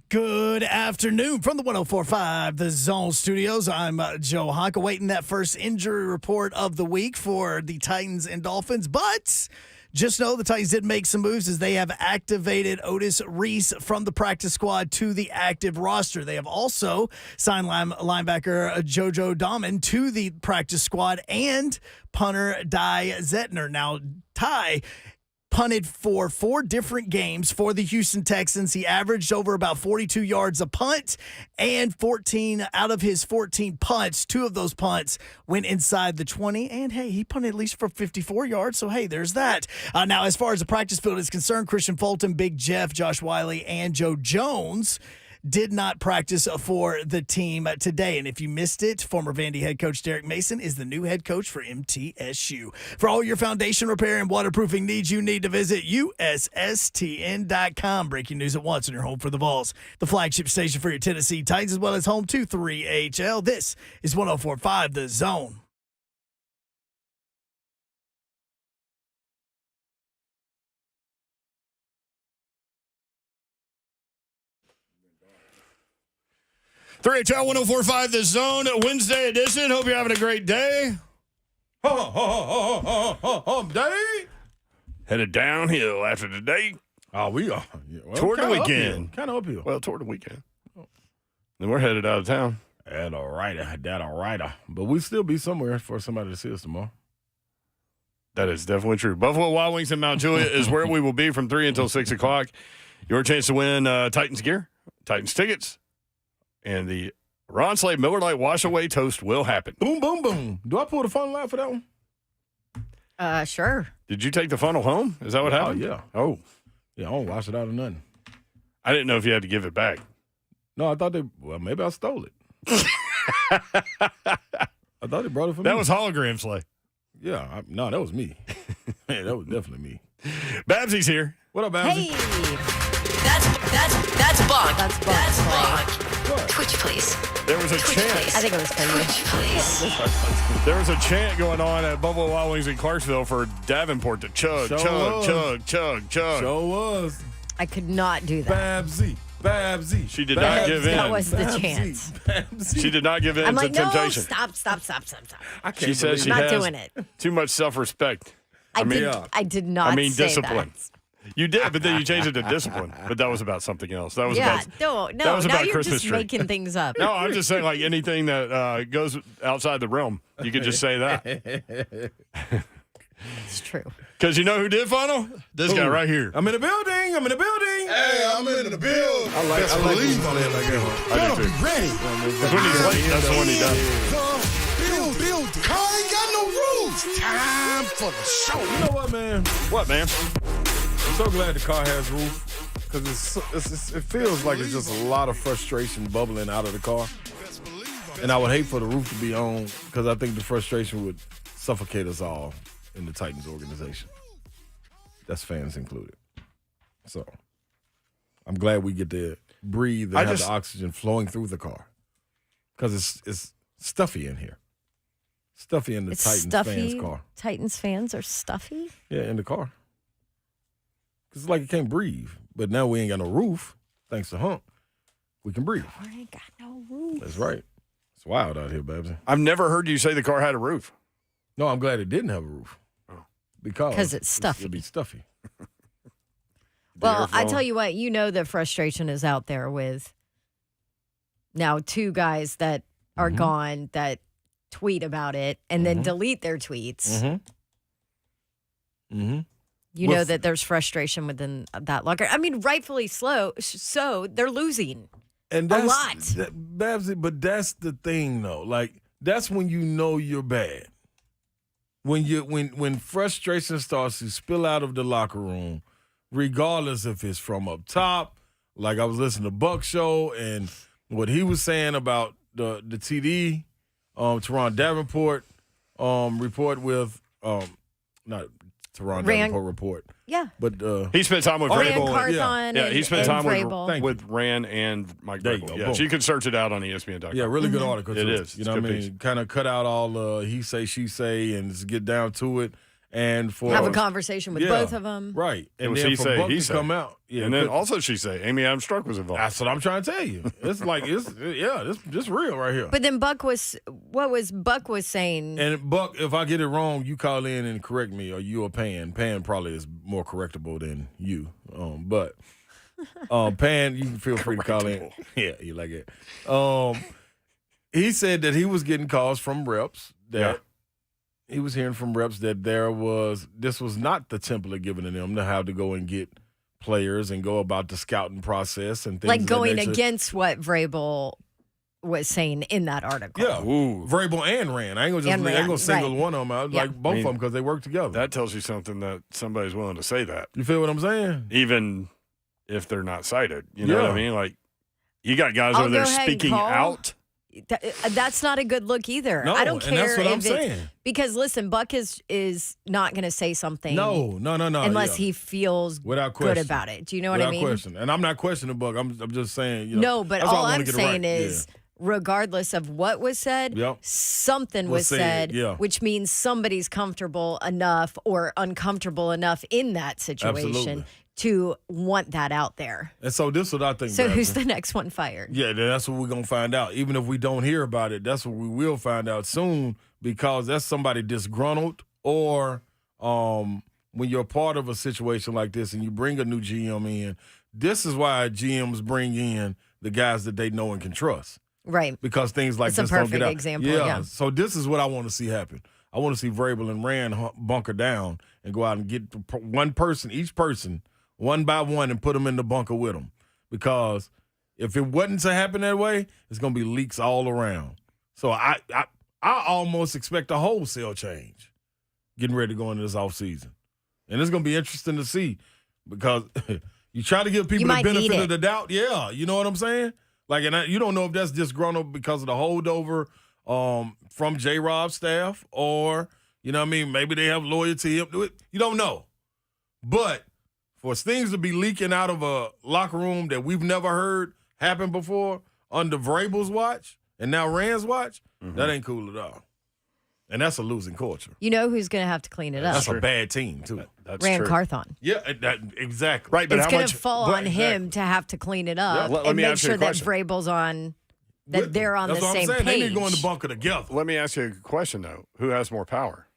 Good afternoon from the 104.5 The Zone Studios. I'm Joe Honk, awaiting that first injury report of the week for the Titans and Dolphins. But just know the Titans did make some moves as they have activated Otis Reese from the practice squad to the active roster. They have also signed linebacker Jojo Dahman to the practice squad and punter Ty Zettner. Now, Ty punted for 4 different games for the Houston Texans. He averaged over about 42 yards a punt, and 14 out of his 14 punts, 2 of those punts went inside the 20. And, hey, he punted at least for 54 yards, so, hey, there's that. Now, as far as the practice field is concerned, Christian Fulton, Big Jeff, Josh Wiley, and Joe Jones, did not practice for the team today. And if you missed it, former Vandy head coach Derek Mason is the new head coach for MTSU. For all your foundation repair and waterproofing needs, you need to visit USSTN.com. Breaking news at once on your home for the Vols, the flagship station for your Tennessee Titans, as well as home to 3HL. This is 104.5 The Zone. HL 104.5 The Zone, Wednesday edition. Hope you're having a great day. Hump day. Headed downhill after today. Oh, we are. Yeah, well, Toward the weekend. Kind of uphill. Well, toward the weekend. Then we're headed out of town. That all right. But we still be somewhere for somebody to see us tomorrow. That is definitely true. Buffalo Wild Wings in Mount Juliet is where we will be from 3 until 6 o'clock. Your chance to win Titans gear, Titans tickets, and the Ron Slade Miller Lite Wash Away Toast will happen. Boom, boom, boom. Do I pull the funnel out for that one? Sure. Did you take the funnel home? Is that what happened? Yeah. Oh. Yeah, I don't wash it out or nothing. I didn't know if you had to give it back. No, I thought maybe I stole it. I thought they brought it for me. That was hologram Slay. Yeah, no, that was me. Man, that was definitely me. Babsy's here. What up, Babsy? Hey. That's Buck. That's Buck. That's Buck. What? Twitch, please. There was a Twitch, chant. please. I think it was for you. Twitch, please. There was a chant going on at Buffalo Wild Wings in Clarksville for Davenport to chug, Sure chug, was. chug, chug, chug. Sure was. I could not do that. Babsy. She did not give in. That was the Babsy. chance. Babsy. She did not give in I'm to like, no, temptation. stop. I can't She says believe she Not has doing it. too much self-respect. I yeah. did not say discipline. that. You did, but then you changed it to discipline. But that was about something else. That was Yeah, about no, that was now about you're Christmas just tree. making things up. No, I'm just saying, like anything that goes outside the realm, you could just say that. It's true. Because you know who did funnel? This guy right here. I'm in the building. Hey, I'm in the building. I like believe on it like that. I do too. Ready. Because when he's late, that's the one he does. Building. Car ain't got no rules. Time for the show. You know what, man? What, man? I'm so glad the car has roof because it feels like it's just a lot of frustration bubbling out of the car. And I would hate for the roof to be on because I think the frustration would suffocate us all in the Titans organization. That's fans included. So I'm glad we get to breathe and have the oxygen flowing through the car because it's stuffy in here. Stuffy in the It's Titans stuffy. fans' car. Titans fans are stuffy. Yeah, in the car. Because it's like it can't breathe. But now we ain't got no roof, thanks to Hump. We can breathe. I ain't got no roof. That's right. It's wild out here, Babsy. I've never heard you say the car had a roof. No, I'm glad it didn't have a roof. Because it's stuffy. It'd be stuffy. Well, I tell you what, the frustration is out there with now two guys that are gone that tweet about it and then delete their tweets. You know that there's frustration within that locker. I mean, rightfully so. They're losing And a that's, lot. Babsy, but that's the thing, though. Like, that's when you know you're bad. When frustration starts to spill out of the locker room, regardless if it's from up top, like I was listening to Buck show and what he was saying about the TD, Teron Davenport report with not Teron Davenport report. Yeah. But he spent time with Rand Vrabel. Carthon Yeah, he spent time Vrabel. with Rand and Mike There you Vrabel. go. Yeah, Boom. so you can search it out on ESPN.com. yeah, really good article. It too. is. You It's know a what I good mean? piece. Kind of cut out all he say, she say, and just get down to it. And for Have a conversation with both of them. Right. It And was then he for say, Buck he to say. come out. Yeah, And then but- also she say, Amy Adams Struck was involved. That's what I'm trying to tell you. It's like this real right here. But then Buck was saying. And Buck, if I get it wrong, you call in and correct me, or you or Pan. Pan probably is more correctable than you. But Pan, you can feel free to call in. Yeah, you like it. He said that he was getting calls from reps that he was hearing from reps that this was not the template given to them to how to go and get players and go about the scouting process and things like of that going nature. against what Vrabel was saying in that article. Yeah, Ooh. Vrabel and Rand. I ain't gonna single right. one of them out. Yeah. Like both of them because they work together. That tells you something that somebody's willing to say that, You feel what I'm saying? even if they're not cited. You know what I Yeah. mean? Like, You got guys I'll over there go ahead and speaking call. out. That's not a good look either. No, I don't and that's care what I'm if saying. because listen, Buck is not going to say something. No. Unless yeah. he feels Without good question. about it. Do you know what Without I mean? question. And I'm not questioning Buck. I'm just saying. No, but that's why I all wanna I'm get it saying right. is, regardless of what was said, Yep. something Was was said, said, yeah. which means somebody's comfortable enough or uncomfortable enough in that situation Absolutely. to want that out there. And so this is what I think. So who's Bradley. the next one fired? Yeah, that's what we're going to find out. Even if we don't hear about it, that's what we will find out soon because that's somebody disgruntled or when you're part of a situation like this and you bring a new GM in, this is why GMs bring in the guys that they know and can trust Right. because things like It's a this don't get perfect out. example, yeah. So this is what I want to see happen. I want to see Vrabel and Rand bunker down and go out and get one person, each person, one by one, and put them in the bunker with them. Because if it wasn't to happen that way, it's going to be leaks all around. So I almost expect a wholesale change getting ready to go into this offseason. And it's going to be interesting to see because you try to give people the might need benefit it. of the doubt. Yeah, you know what I'm saying? Like, and you don't know if that's disgruntled because of the holdover from J-Rob's staff or, you know what I mean, maybe they have loyalty. You don't know. But for things to be leaking out of a locker room that we've never heard happen before under Vrabel's watch and now Rand's watch, that ain't cool at all. And that's a losing culture. You know who's going to have to clean it up? That's a bad team, too. That's Rand true. Carthon. Yeah, exactly. Right, but It's how going much? to fall on him to have to clean it up let and me make ask you sure a that question. Vrabel's on, that they're on That's the what same I'm saying. page. They need to go in the bunker together. Let me ask you a question though. Who has more power?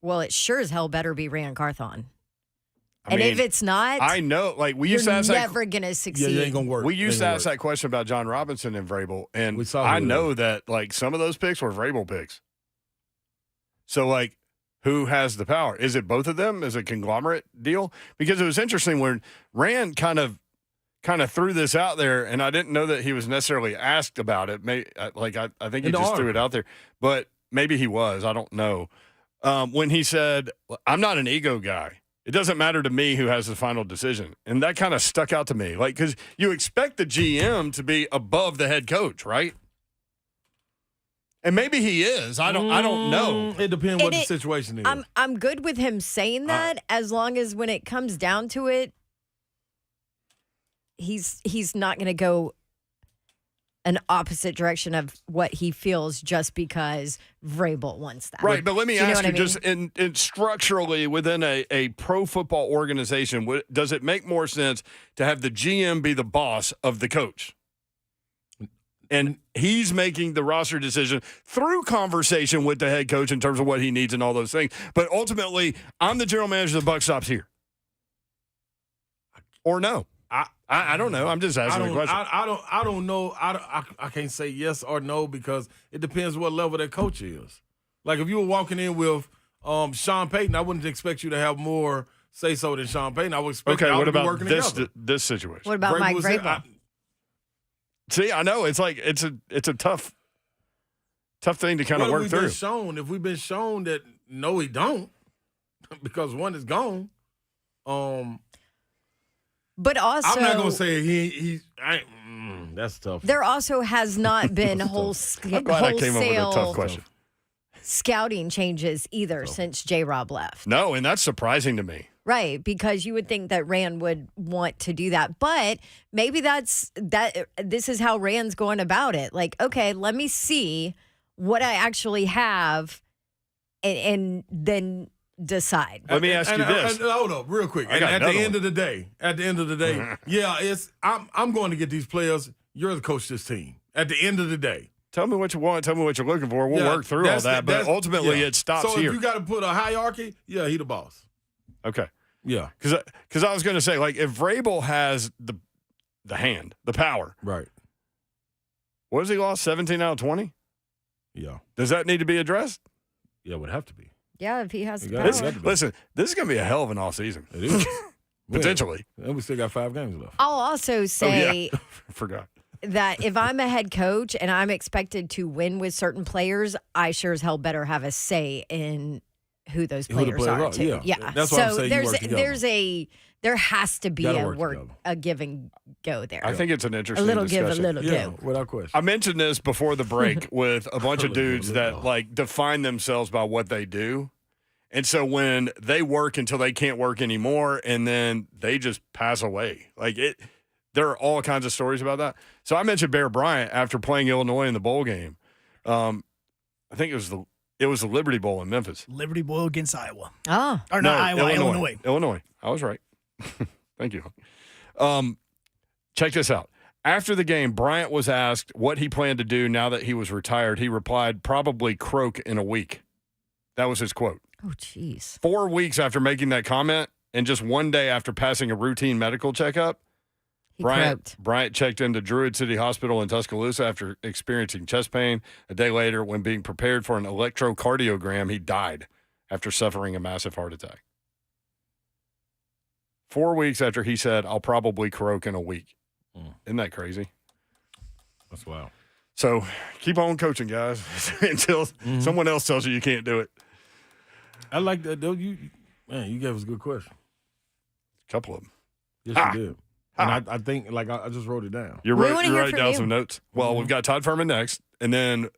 Well, it sure as hell better be Rand Carthon. I And mean, if it's not, I know. Like we you're used to ask never going to Yeah, succeed. it ain't going to work. We used to It ain't ask gonna that question about John Robinson and Vrabel, and We saw I who it know that like some of those picks were Vrabel picks. So like, who has the power? Is it both of them? Is it a conglomerate deal? Because it was interesting when Rand kind of threw this out there, and I didn't know that he was necessarily asked about it. I think he In the just threw it article. out there, but maybe he was. I don't know. When he said, "I'm not an ego guy. It doesn't matter to me who has the final decision," and that kind of stuck out to me, like because you expect the GM to be above the head coach, right? And maybe he is. I don't know. It depends what And the situation is. I'm good with him saying that as long as when it comes down to it, he's not going to go an opposite direction of what he feels just because Vrabel wants that. Right, but let me Do you know ask what you, I mean? just in structurally within a pro football organization, does it make more sense to have the GM be the boss of the coach? And he's making the roster decision through conversation with the head coach in terms of what he needs and all those things. But ultimately, I'm the general manager. The buck stops here. Or no? I don't know. I'm just asking the question. I don't know. I can't say yes or no because it depends what level that coach is. Like if you were walking in with Sean Payton, I wouldn't expect you to have more say so than Sean Payton. I would expect Okay, y'all what to be about working this together. this situation? What about Mike was in- Vrabel? See, I know it's like it's a tough thing to kind what of have work we through. been shown? If we've been shown that no, he don't, because one is gone. But also, I'm not gonna say that's tough. there also has not been I'm glad I came up with a tough wholesale question. scouting changes either since J-Rob left. No, and that's surprising to me. Right, because you would think that Rand would want to do that. But maybe this is how Rand's going about it. Like, okay, let me see what I actually have and then decide. Let me ask you this. Hold up, real quick. I And got at the another end of the day, yeah, I'm going to get these players. You're the coach of this team. At the end of the day. Tell me what you want. Tell me what you're looking for. We'll work through all that. But ultimately, it stops so here. if you got to put a hierarchy, yeah, he the boss. Okay. Yeah. Because I was going to say, like, if Vrabel has the hand, the power, Right. what has he lost? 17 out of 20? Yeah. Does that need to be addressed? Yeah, it would have to be. Yeah, if he has the got power. it. Listen, this is going to be a hell of an offseason. It is. Potentially. And we still got 5 games left. I'll also say Forgot. that if I'm a head coach and I'm expected to win with certain players, I sure as hell better have a say in who those Who the players players are are, too. yeah. That's why I'm so saying you work together. there has to be Gotta work a give and go there. I think it's an a interesting little discussion. give, a little Yeah, go. without question. I mentioned this before the break with a bunch of dudes that like define themselves by what they do. And so when they work until they can't work anymore and then they just pass away. There are all kinds of stories about that. So I mentioned Bear Bryant after playing Illinois in the bowl game. I think it was the Liberty Bowl in Memphis. Liberty Bowl against Iowa. Oh. Or not Iowa, Illinois. Illinois. I was right. Thank you. Check this out. After the game, Bryant was asked what he planned to do now that he was retired. He replied, probably croak in a week. That was his quote. Oh, jeez. 4 weeks after making that comment and just one day after passing a routine medical checkup, Bryant checked into Druid City Hospital in Tuscaloosa after experiencing chest pain. A day later, when being prepared for an electrocardiogram, he died after suffering a massive heart attack. 4 weeks after he said, I'll probably croak in a week. Isn't that crazy? That's wild. So keep on coaching, guys, until someone else tells you can't do it. I like that, though. You gave us a good question. A couple of them. Yes, you did. And I think, I just wrote it down. You're We wanna hear writing from down you. some notes. Well, we've got Todd Fuhrman next, and then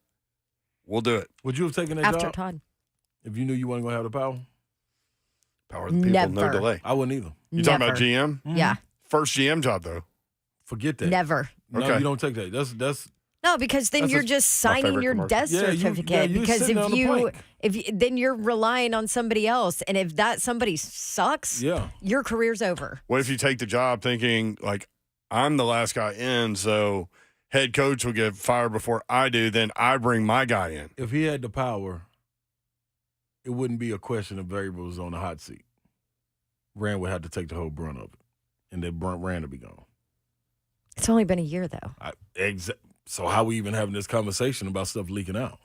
we'll do it. Would you have taken that After job Todd. if you knew you weren't going to have the power? Power of the people, no Never. delay. I wouldn't either. You talking about GM? Yeah. First GM job, though. Forget that. Never. No, Okay. you don't take that. That's No, because then That's you're a- just my signing favorite your commercial. death Yeah, certificate. you're Because sitting on the plank. then you're relying on somebody else, and if that somebody sucks, Yeah. your career's over. What if you take the job thinking, I'm the last guy in, so head coach will get fired before I do, then I bring my guy in. If he had the power, it wouldn't be a question of variables on the hot seat. Rand would have to take the whole brunt of it, and then Rand would be gone. It's only been a year, though. So how we even having this conversation about stuff leaking out?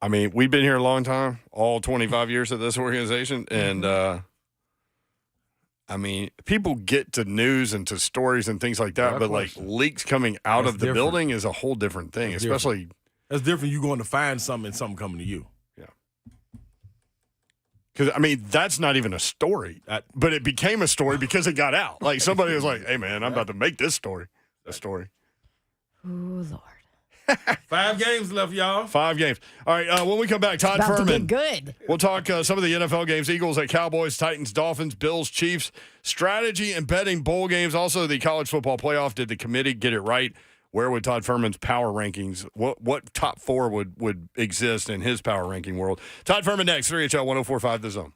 I mean, we've been here a long time, all 25 years of this organization, and I mean, people get to news and to stories and things like that, Yeah, but question. leaks coming out That's of the different. building is a whole different thing, That's especially. That's different. You going to find something and something coming to you. Because, I mean, that's not even a story, but it became a story because it got out. Like, somebody was like, hey, man, I'm about to make this story a story. Oh, Lord. 5 games left, y'all. 5 games. All right, when we come back, Todd About to Fuhrman. get good. We'll talk some of the NFL games, Eagles at Cowboys, Titans, Dolphins, Bills, Chiefs, strategy and betting bowl games. Also, the college football playoff. Did the committee get it right? Where would Todd Fuhrman's power rankings, what top 4 would exist in his power ranking world? Todd Fuhrman next, 3HL 104.5 The Zone.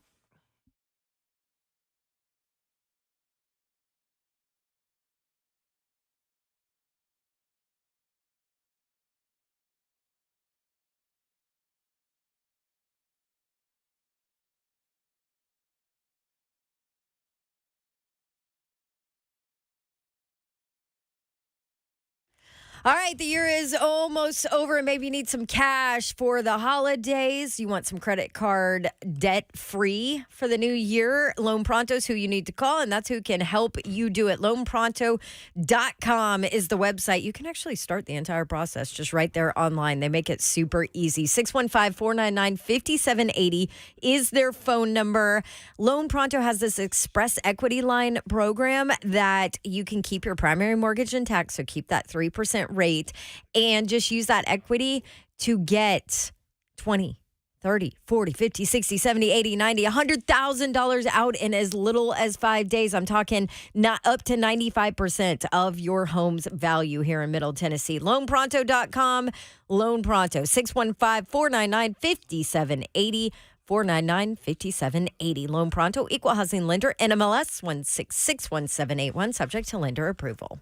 All right, the year is almost over, and maybe you need some cash for the holidays. You want some credit card debt-free for the new year. Loan Pronto's who you need to call, and that's who can help you do it. LoanPronto.com is the website. You can actually start the entire process just right there online. They make it super easy. 615-499-5780 is their phone number. Loan Pronto has this Express Equity Line program that you can keep your primary mortgage intact, so keep that 3% rate and just use that equity to get 20, 30, 40, 50, 60, 70, 80, 90, $100,000 out in as little as 5 days. I'm talking not up to 95% of your home's value here in Middle Tennessee. LoanPronto.com, Loan Pronto, 615-499-5780. 499-5780. Loan Pronto, Equal Housing Lender, NMLS 1661781, subject to lender approval.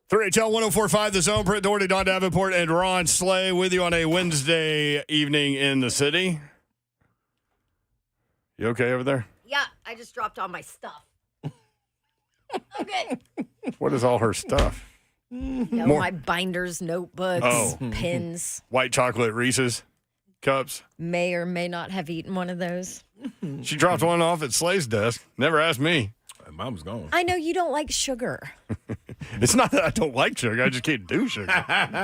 3HL 104.5, The Zone. Britt Doherty, Don Davenport, and Ron Slay with you on a Wednesday evening in the city. You okay over there? Yeah, I just dropped all my stuff. Okay. What is all her stuff? My binders, notebooks, pins. White chocolate Reese's cups. May or may not have eaten one of those. She dropped one off at Slay's desk. Never asked me. Mom's gone. I know you don't like sugar. It's not that I don't like sugar. I just can't do sugar.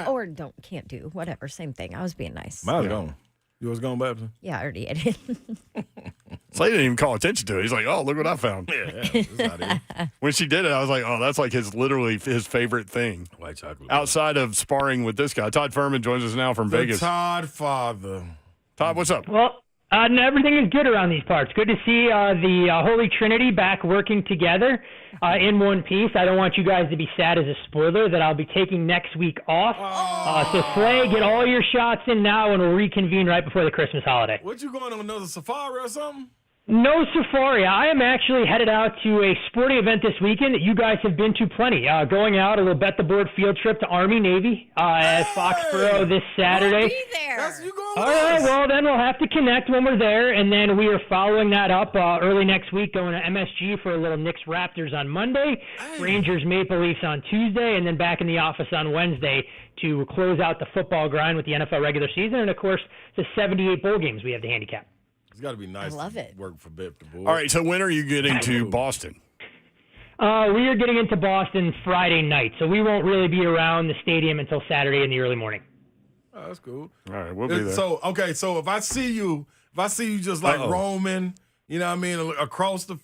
Or can't do. Whatever. Same thing. I was being nice. Mine's gone. Yours gone, Babson? Yeah, I already ate it. Slay didn't even call attention to it. He's like, oh, look what I found. It's not it. When she did it, I was like, oh, that's like literally his favorite thing. White chocolate. Outside of sparring with this guy. Todd Fuhrman joins us now from Vegas. Todd father. Todd, what's up? Well, everything is good around these parts. Good to see the Holy Trinity back working together in one piece. I don't want you guys to be sad as a spoiler that I'll be taking next week off. So Slay, get all your shots in now, and we'll reconvene right before the Christmas holiday. What, you going on another safari or something? No safari. I am actually headed out to a sporting event this weekend that you guys have been to plenty. Going out, a little bet the board field trip to Army-Navy at Foxborough this Saturday. I'll be there. That's you going All with right, us. well, then we'll have to connect when we're there, and then we are following that up early next week, going to MSG for a little Knicks Raptors on Monday, Rangers Maple Leafs on Tuesday, and then back in the office on Wednesday to close out the football grind with the NFL regular season, and, of course, the 78 bowl games we have to handicap. It's got to be nice. I love to it. Work for Bet the Board. All right, so when are you getting to Boston? We are getting into Boston Friday night, so we won't really be around the stadium until Saturday in the early morning. Oh, that's cool. All right, we'll be there. So if I see you just like roaming, you know what I mean, across the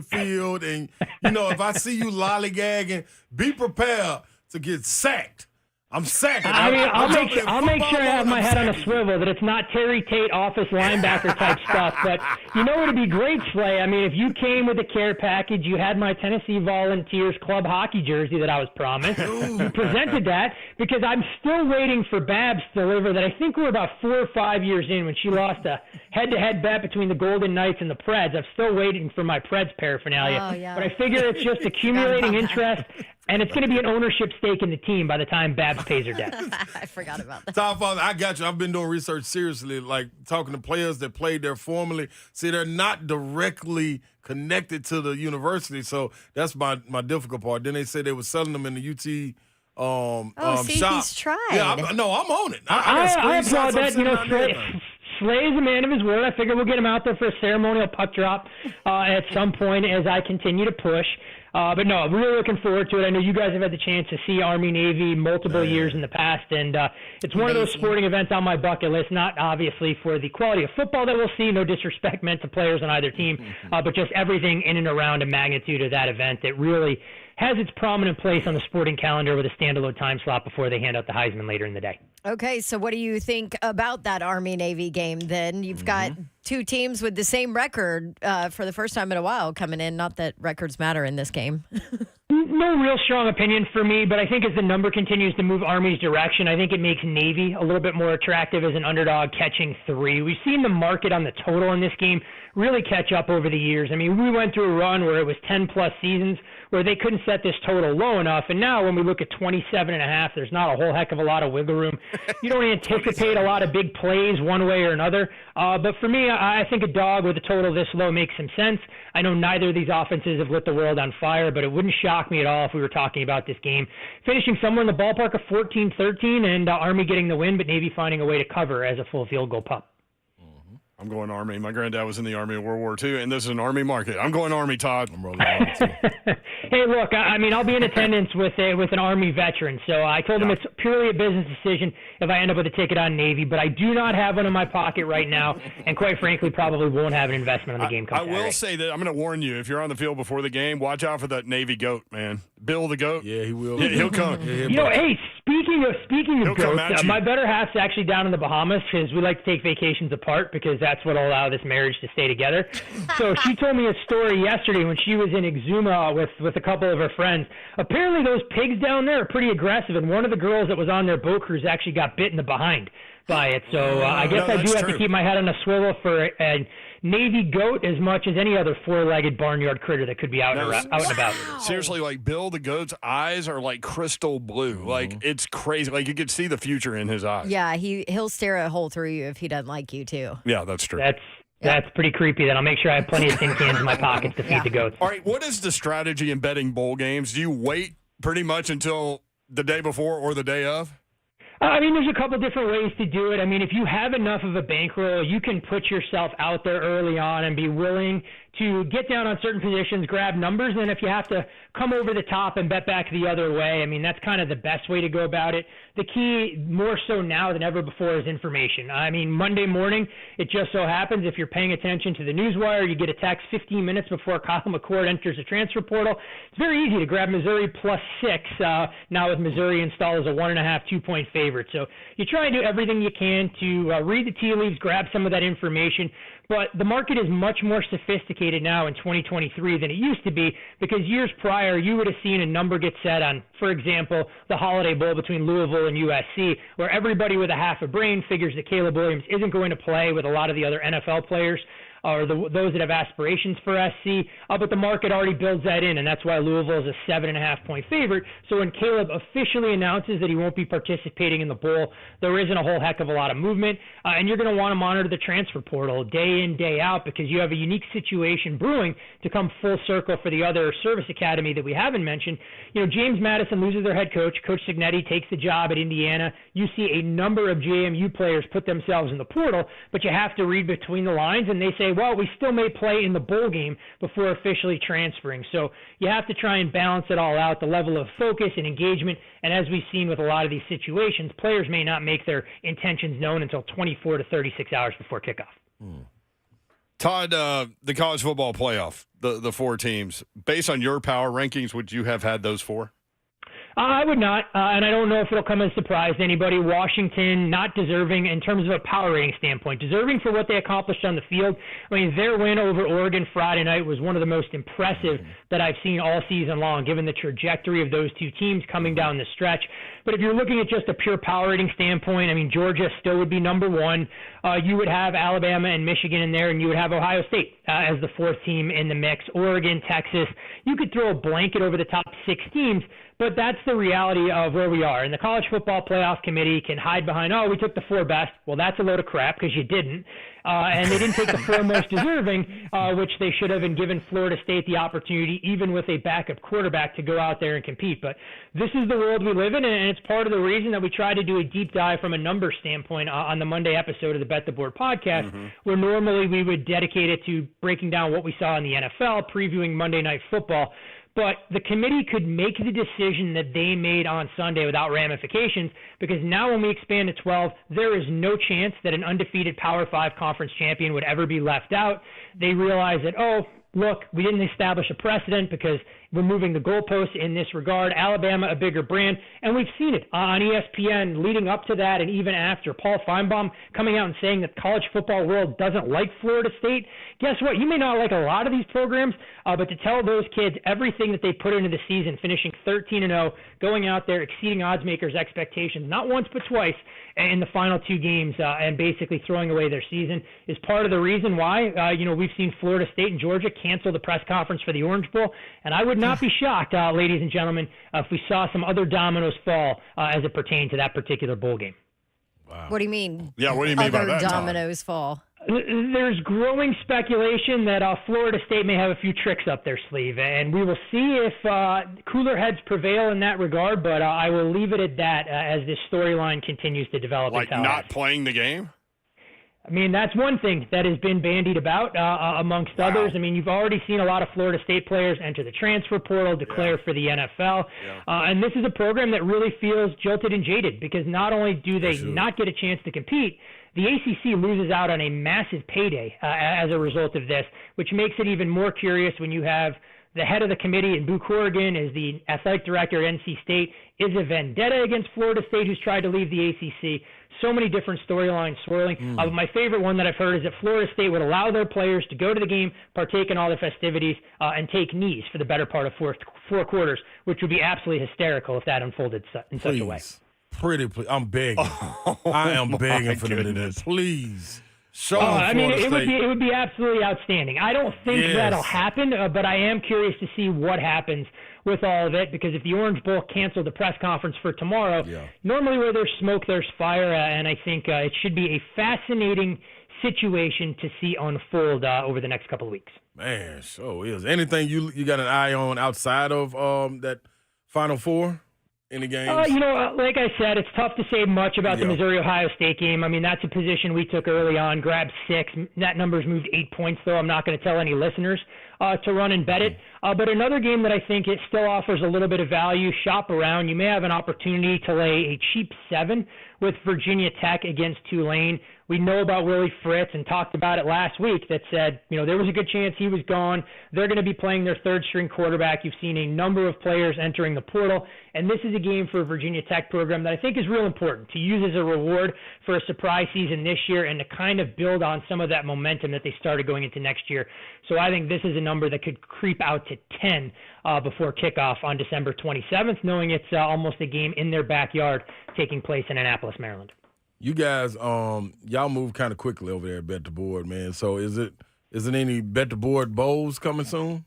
field, and if I see you lollygagging, be prepared to get sacked. I'm sacking. I'll make sure I have my head on a swivel, that it's not Terry Tate office linebacker type stuff. But it would be great, Slay. I mean, if you came with a care package, you had my Tennessee Volunteers club hockey jersey that I was promised. You presented that because I'm still waiting for Babs to deliver that. I think we're about 4 or 5 years in when she lost a head-to-head bet between the Golden Knights and the Preds. I'm still waiting for my Preds paraphernalia. Oh, yeah. But I figure it's just accumulating interest. And it's going to be an ownership stake in the team by the time Babs pays her debt. I forgot about that. Todd Father, I got you. I've been doing research seriously, like talking to players that played there formerly. See, they're not directly connected to the university, so that's my difficult part. Then they say they were selling them in the UT shop. He's tried. Yeah, I'm on it. I applaud that. Slay is a man of his word. I figure we'll get him out there for a ceremonial puck drop at some point as I continue to push. But no, I'm really looking forward to it. I know you guys have had the chance to see Army-Navy multiple years in the past, and it's one of those sporting events on my bucket list, not obviously for the quality of football that we'll see, no disrespect meant to players on either team, but just everything in and around the magnitude of that event that really has its prominent place on the sporting calendar with a standalone time slot before they hand out the Heisman later in the day. Okay, so what do you think about that Army-Navy game then? You've got two teams with the same record for the first time in a while coming in. Not that records matter in this game. No real strong opinion for me, but I think as the number continues to move Army's direction, I think it makes Navy a little bit more attractive as an underdog catching 3. We've seen the market on the total in this game really catch up over the years. I mean, we went through a run where it was 10-plus seasons where they couldn't set this total low enough, and now when we look at 27.5, there's not a whole heck of a lot of wiggle room. You don't anticipate a lot of big plays one way or another, but for me, I think a dog with a total this low makes some sense. I know neither of these offenses have lit the world on fire, but it wouldn't shock me at all if we were talking about this game finishing somewhere in the ballpark of 14-13 and Army getting the win, but Navy finding a way to cover as a full field goal pup. I'm going Army. My granddad was in the Army of World War II, and this is an Army market. I'm going Army, Todd. I'm rolling Army, too. Hey, look, I mean, I'll be in attendance with an Army veteran, so I told him it's purely a business decision if I end up with a ticket on Navy, but I do not have one in my pocket right now, and quite frankly, probably won't have an investment on the game come Saturday. I will say that I'm going to warn you, if you're on the field before the game, watch out for that Navy goat, man. Bill the goat. Yeah, he will. Yeah, he'll come. Hey, speaking of goats, my better half's actually down in the Bahamas because we like to take vacations apart because that's what will allow this marriage to stay together. So she told me a story yesterday when she was in Exuma with a couple of her friends. Apparently those pigs down there are pretty aggressive, and one of the girls that was on their boat cruise actually got bit in the behind by it. So I guess I do have to keep my head on a swivel for Navy goat as much as any other four-legged barnyard critter that could be out and about. Seriously, like Bill the goat's eyes are like crystal blue. Like it's crazy. Like you could see the future in his eyes. Yeah, he'll stare a hole through you if he doesn't like you too. Yeah, that's true. That's pretty creepy. Then I'll make sure I have plenty of tin cans in my pockets to feed the goats. All right, what is the strategy in betting bowl games? Do you wait pretty much until the day before or the day of? I mean, there's a couple different ways to do it. I mean, if you have enough of a bankroll, you can put yourself out there early on and be willing to get down on certain positions, grab numbers, and if you have to come over the top and bet back the other way, I mean, that's kind of the best way to go about it. The key, more so now than ever before, is information. I mean, Monday morning, it just so happens if you're paying attention to the newswire, you get a text 15 minutes before Kyle McCord enters the transfer portal. It's very easy to grab Missouri +6 now with Missouri installed as a 1.5, 2-point favorite. So you try and do everything you can to read the tea leaves, grab some of that information. But the market is much more sophisticated now in 2023 than it used to be, because years prior you would have seen a number get set on, for example, the Holiday Bowl between Louisville and USC, where everybody with a half a brain figures that Caleb Williams isn't going to play with a lot of the other NFL players or those that have aspirations for SC, but the market already builds that in, and that's why Louisville is a 7.5-point favorite. So when Caleb officially announces that he won't be participating in the bowl, there isn't a whole heck of a lot of movement, and you're going to want to monitor the transfer portal day in, day out, because you have a unique situation brewing to come full circle for the other service academy that we haven't mentioned. You know, James Madison loses their head coach. Coach Cignetti takes the job at Indiana. You see a number of JMU players put themselves in the portal, but you have to read between the lines, and they say, well, we still may play in the bowl game before officially transferring. So you have to try and balance it all out, the level of focus and engagement. And as we've seen with a lot of these situations, players may not make their intentions known until 24 to 36 hours before kickoff. Todd, the college football playoff, the four teams, based on your power rankings, would you have had those four? I would not, and I don't know if it'll come as a surprise to anybody. Washington, not deserving in terms of a power rating standpoint, deserving for what they accomplished on the field. I mean, their win over Oregon Friday night was one of the most impressive that I've seen all season long, given the trajectory of those two teams coming down the stretch. But if you're looking at just a pure power rating standpoint, I mean, Georgia still would be number one. You would have Alabama and Michigan in there, and you would have Ohio State as the fourth team in the mix. Oregon, Texas. You could throw a blanket over the top six teams, but that's the reality of where we are. And the College Football Playoff Committee can hide behind, oh, we took the four best. Well, that's a load of crap because you didn't. And they didn't take the four most deserving, which they should have, and given Florida State the opportunity, even with a backup quarterback, to go out there and compete. But this is the world we live in, and it's part of the reason that we try to do a deep dive from a numbers standpoint on the Monday episode of the Bet the Board podcast, where normally we would dedicate it to breaking down what we saw in the NFL, previewing Monday Night Football. But the committee could make the decision that they made on Sunday without ramifications, because now when we expand to 12, there is no chance that an undefeated Power 5 conference champion would ever be left out. They realize that, oh, look, we didn't establish a precedent because we're moving the goalposts in this regard. Alabama, a bigger brand, and we've seen it on ESPN leading up to that and even after. Paul Feinbaum coming out and saying that the college football world doesn't like Florida State. Guess what? You may not like a lot of these programs, but to tell those kids everything that they put into the season, finishing 13-0, going out there, exceeding odds makers' expectations, not once but twice in the final two games, and basically throwing away their season, is part of the reason why we've seen Florida State and Georgia cancel the press conference for the Orange Bowl. And I would not be shocked, ladies and gentlemen, if we saw some other dominoes fall as it pertained to that particular bowl game. Wow. What do you mean? Yeah, what do you mean by that? Other dominoes fall. There's growing speculation that Florida State may have a few tricks up their sleeve, and we will see if cooler heads prevail in that regard, but I will leave it at that as this storyline continues to develop. Like not playing the game? I mean, that's one thing that has been bandied about amongst others. I mean, you've already seen a lot of Florida State players enter the transfer portal, declare for the NFL. And this is a program that really feels jilted and jaded, because not only do they not get a chance to compete, the ACC loses out on a massive payday as a result of this, which makes it even more curious when you have the head of the committee in Boo Corrigan is the athletic director at NC State, is a vendetta against Florida State who's tried to leave the ACC. So many different storylines swirling. My favorite one that I've heard is that Florida State would allow their players to go to the game, partake in all the festivities, and take knees for the better part of four quarters, which would be absolutely hysterical if that unfolded in such a way. Pretty, please. I'm begging. I am begging for them to do this. Please. Florida State. It would be absolutely outstanding. I don't think that'll happen, but I am curious to see what happens with all of it, because if the Orange Bowl canceled the press conference for tomorrow, normally where there's smoke, there's fire, and I think it should be a fascinating situation to see unfold over the next couple of weeks. Man, so is. Anything you got an eye on outside of that Final Four? Any games? Like I said, it's tough to say much about the Missouri-Ohio State game. I mean, that's a position we took early on, grabbed 6. That number's moved 8 points, though. I'm not going to tell any listeners to run and bet it. But another game that I think it still offers a little bit of value, shop around. You may have an opportunity to lay a cheap 7 with Virginia Tech against Tulane. We know about Willie Fritz and talked about it last week that said, there was a good chance he was gone. They're going to be playing their third-string quarterback. You've seen a number of players entering the portal, and this is a game for a Virginia Tech program that I think is real important to use as a reward for a surprise season this year and to kind of build on some of that momentum that they started going into next year. So I think this is a number that could creep out to 10 before kickoff on December 27th, knowing it's almost a game in their backyard taking place in Annapolis, Maryland. You guys, y'all move kind of quickly over there at Bet the Board, man. So is it any Bet the Board bowls coming soon?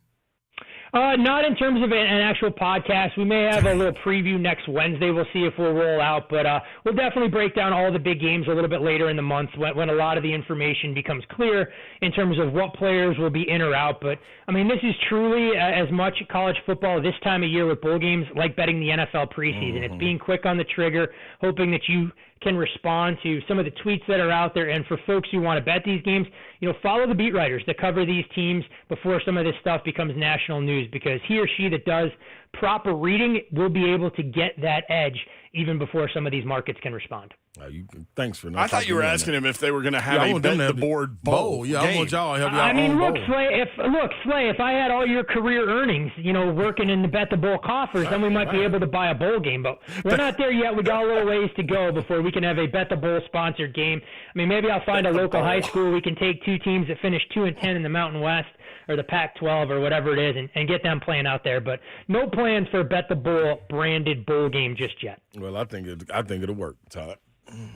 Not in terms of an actual podcast. We may have a little preview next Wednesday. We'll see if we'll roll out, but we'll definitely break down all the big games a little bit later in the month when a lot of the information becomes clear in terms of what players will be in or out. But, I mean, this is truly as much college football this time of year with bowl games like betting the NFL preseason. It's being quick on the trigger, hoping that you can respond to some of the tweets that are out there. And for folks who want to bet these games, follow the beat writers that cover these teams before some of this stuff becomes national news, because he or she that does proper reading will be able to get that edge even before some of these markets can respond. Thanks for. I thought you were asking him if they were going to have a Bet the Board bowl. Yeah, I want y'all to have y'all own look, bowl. Slay, if I had all your career earnings, working in the Bet the Bowl coffers, then we might be able to buy a bowl game. But we're not there yet. We got a little ways to go before we can have a Bet the Bowl sponsored game. I mean, maybe I'll find a local high school. We can take 2 teams that finish 2-10 in the Mountain West or the Pac-12 or whatever it is and get them playing out there. But no plans for a Bet the Bowl branded bowl game just yet. Well, I think it'll work, Todd.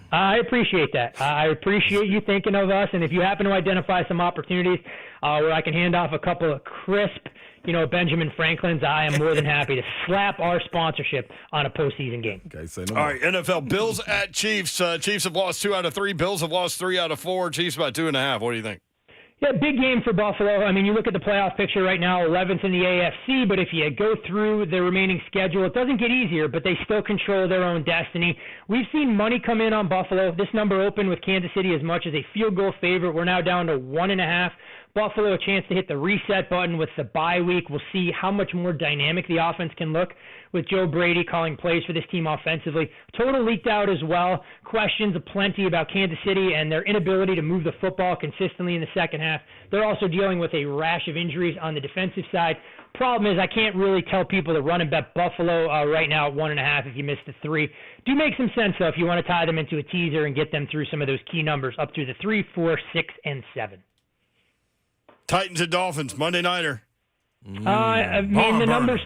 I appreciate that. I appreciate you thinking of us. And if you happen to identify some opportunities where I can hand off a couple of crisp, Benjamin Franklin's, I am more than happy to slap our sponsorship on a postseason game. Okay, say no more. All right, NFL, Bills at Chiefs. Chiefs have lost 2 out of 3. Bills have lost 3 out of 4. Chiefs about 2.5. What do you think? Yeah, big game for Buffalo. I mean, you look at the playoff picture right now, 11th in the AFC, but if you go through the remaining schedule, it doesn't get easier, but they still control their own destiny. We've seen money come in on Buffalo. This number opened with Kansas City as much as a field goal favorite. We're now down to 1.5. Buffalo a chance to hit the reset button with the bye week. We'll see how much more dynamic the offense can look with Joe Brady calling plays for this team offensively. Total leaked out as well. Questions aplenty about Kansas City and their inability to move the football consistently in the second half. They're also dealing with a rash of injuries on the defensive side. Problem is, I can't really tell people to run and bet Buffalo right now at 1.5 if you missed the 3. Do make some sense, though, if you want to tie them into a teaser and get them through some of those key numbers up through the 3, 4, 6, and 7. Titans and Dolphins, Monday Nighter. I mean, the number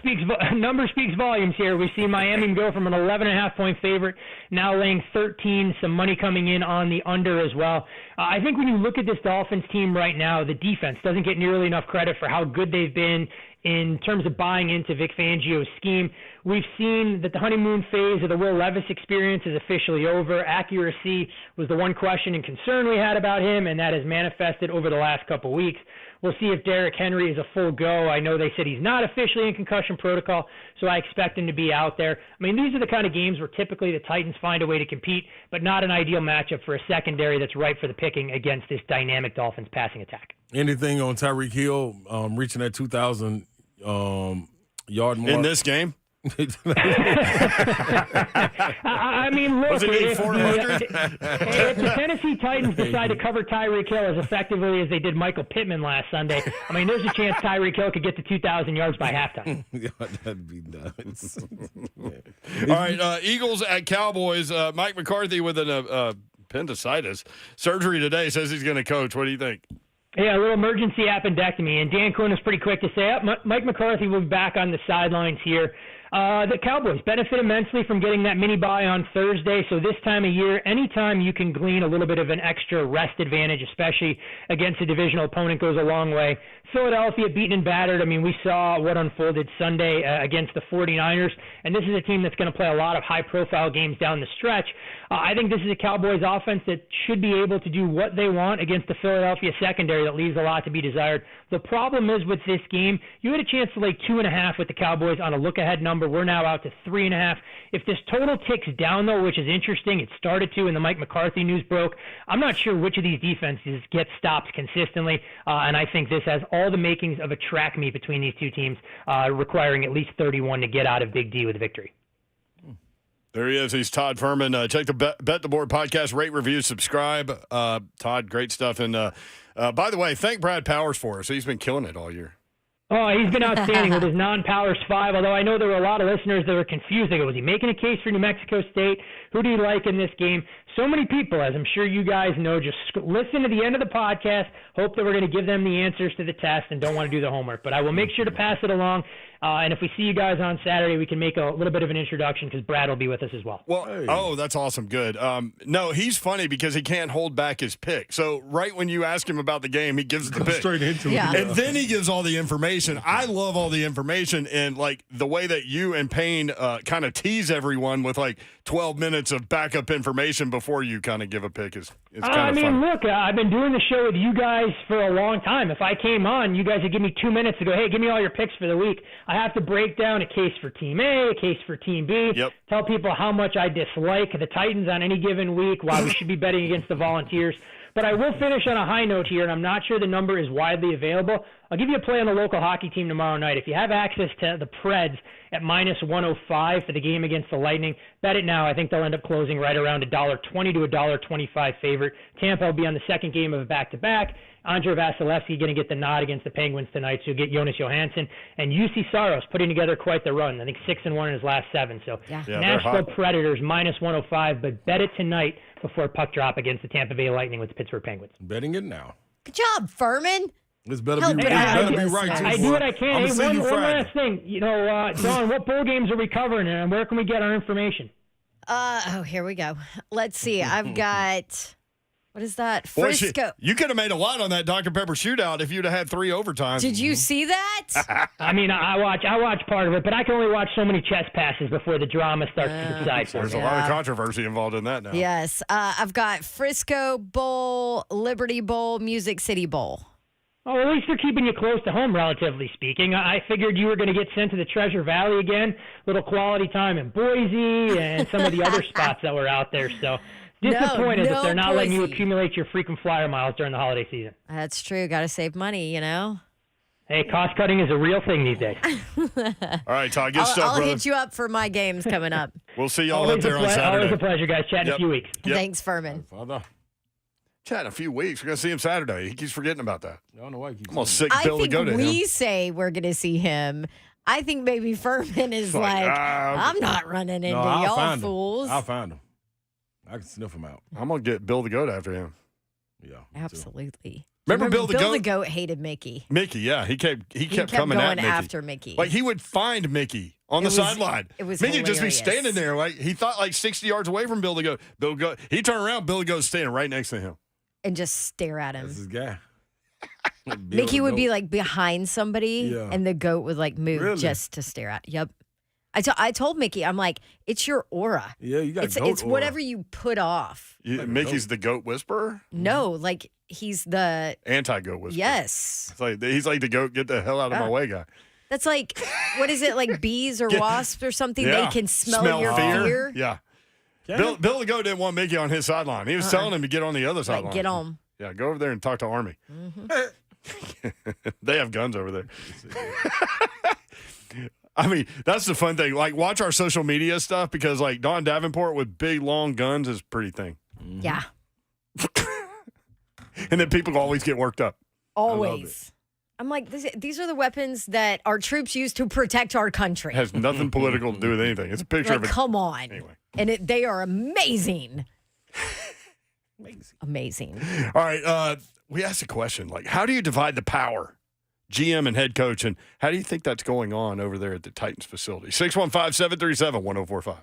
speaks volumes here. We see Miami go from an 11.5 point favorite, now laying 13, some money coming in on the under as well. I think when you look at this Dolphins team right now, the defense doesn't get nearly enough credit for how good they've been in terms of buying into Vic Fangio's scheme. We've seen that the honeymoon phase of the Will Levis experience is officially over. Accuracy was the one question and concern we had about him, and that has manifested over the last couple weeks. We'll see if Derrick Henry is a full go. I know they said he's not officially in concussion protocol, so I expect him to be out there. I mean, these are the kind of games where typically the Titans find a way to compete, but not an ideal matchup for a secondary that's ripe for the picking against this dynamic Dolphins passing attack. Anything on Tyreek Hill reaching that 2,000 yard mark? In this game? I mean, look, if the Tennessee Titans decide to cover Tyreek Hill as effectively as they did Michael Pittman last Sunday, I mean, there's a chance Tyreek Hill could get to 2,000 yards by halftime. Yeah, that'd be nuts. All right, Eagles at Cowboys. Mike McCarthy with an appendicitis surgery today says he's going to coach. What do you think? Yeah, a little emergency appendectomy, and Dan Quinn was pretty quick to say, Mike McCarthy will be back on the sidelines here. The Cowboys benefit immensely from getting that mini bye on Thursday. So this time of year, anytime you can glean a little bit of an extra rest advantage, especially against a divisional opponent, goes a long way. Philadelphia beaten and battered. I mean, we saw what unfolded Sunday against the 49ers, and this is a team that's going to play a lot of high-profile games down the stretch. I think this is a Cowboys offense that should be able to do what they want against the Philadelphia secondary that leaves a lot to be desired. The problem is with this game, you had a chance to lay 2.5 with the Cowboys on a look-ahead number. We're now out to 3.5. If this total ticks down, though, which is interesting, it started to when the Mike McCarthy news broke, I'm not sure which of these defenses gets stops consistently, and I think this has all the makings of a track meet between these two teams, requiring at least 31 to get out of Big D with a victory. There he is. He's Todd Fuhrman. Check the Bet the Board podcast, rate, review, subscribe. Todd, great stuff. And by the way, thank Brad Powers for us. He's been killing it all year. Oh, he's been outstanding with his non-Powers 5, although I know there were a lot of listeners that were confused. They go, was he making a case for New Mexico State? Who do you like in this game? So many people, as I'm sure you guys know, just listen to the end of the podcast, hope that we're going to give them the answers to the test, and don't want to do the homework. But I will make sure to pass it along. And if we see you guys on Saturday, we can make a little bit of an introduction because Brad will be with us as well. Well, Oh, that's awesome. Good. No, he's funny because he can't hold back his pick. So right when you ask him about the game, he gives the pick. Straight into it. Yeah. And then he gives all the information. I love all the information and like the way that you and Payne kind of tease everyone with like 12 minutes of backup information before you kind of give a pick is kind of fun. Look, I've been doing the show with you guys for a long time. If I came on, you guys would give me 2 minutes to go, hey, give me all your picks for the week. I have to break down a case for Team A, a case for Team B, tell people how much I dislike the Titans on any given week, why we should be betting against the Volunteers. But I will finish on a high note here, and I'm not sure the number is widely available. I'll give you a play on the local hockey team tomorrow night. If you have access to the Preds at minus 105 for the game against the Lightning, bet it now. I think they'll end up closing right around $1.20 to $1.25 favorite. Tampa will be on the second game of a back-to-back. Andre Vasilevsky going to get the nod against the Penguins tonight, so you'll get Jonas Johansson. And UC Saros putting together quite the run. I think 6-1 in his last 7. So Nashville Predators minus 105, but bet it tonight before puck drop against the Tampa Bay Lightning with the Pittsburgh Penguins. Betting it now. Good job, Furman. This better be right, too. I do what I can. Hey, one last thing. Don, what bowl games are we covering, and where can we get our information? Here we go. Let's see. I've got... What is that? Frisco. Boy, you could have made a lot on that Dr. Pepper shootout if you'd have had 3 overtimes. Did you see that? I mean, I watch part of it, but I can only watch so many chess passes before the drama starts to subside. There's a lot of controversy involved in that now. Yes. I've got Frisco Bowl, Liberty Bowl, Music City Bowl. Oh, at least they're keeping you close to home, relatively speaking. I figured you were going to get sent to the Treasure Valley again, little quality time in Boise and some of the other spots that were out there, so... Disappointed that they're not letting you accumulate your frequent flyer miles during the holiday season. That's true. Got to save money, you know? Hey, cost cutting is a real thing these days. All right, Todd, good stuff, I'll brother. hit you up for my games coming up. We'll see y'all up there on Saturday. Always a pleasure, guys. Chat in a few weeks. Thanks, Furman. Chat in a few weeks. We're going to see him Saturday. He keeps forgetting about that. I don't know why he keeps I'm going to sick Bill to go to him. I think we say we're going to see him. I think maybe Furman is like I'm not running into y'all fools. I'll find him. I can sniff him out. I'm going to get Bill the Goat after him. Yeah. Absolutely. Remember Bill the Goat? Bill the Goat hated Mickey. Mickey, yeah. He kept coming going at Mickey. after Mickey. Like, he would find Mickey on the sideline. It was Mickey would just be hilarious. standing there. Like, he thought like 60 yards away from Bill the Goat. Bill the Goat. He turned around, Bill the Goat's standing right next to him. And just stare at him. That's his guy. Mickey would be like behind somebody, and the goat would like move just to stare at. Yep. I told Mickey, I'm like, it's your aura. Yeah, you got it's goat aura. whatever you put off. Mickey's the goat whisperer? No, like he's the anti-goat whisperer. Yes. It's like he's like the goat, get the hell out of my way guy. That's like, what is it, like bees or wasps or something? Yeah. They can smell your fear. Yeah. Bill the Goat didn't want Mickey on his sideline. He was telling him to get on the other sideline. Like, get on. Yeah, go over there and talk to Army. They have guns over there. I mean, that's the fun thing. Like, watch our social media stuff because, like, Don Davenport with big, long guns is a pretty thing. Yeah. And then people always get worked up. Always. I'm like, these are the weapons that our troops use to protect our country. It has nothing political to do with anything. It's a picture of it. Come on. Anyway. And they are amazing. Amazing. All right. We asked a question, like, how do you divide the power? GM and head coach. And how do you think that's going on over there at the Titans facility? 615-737-1045.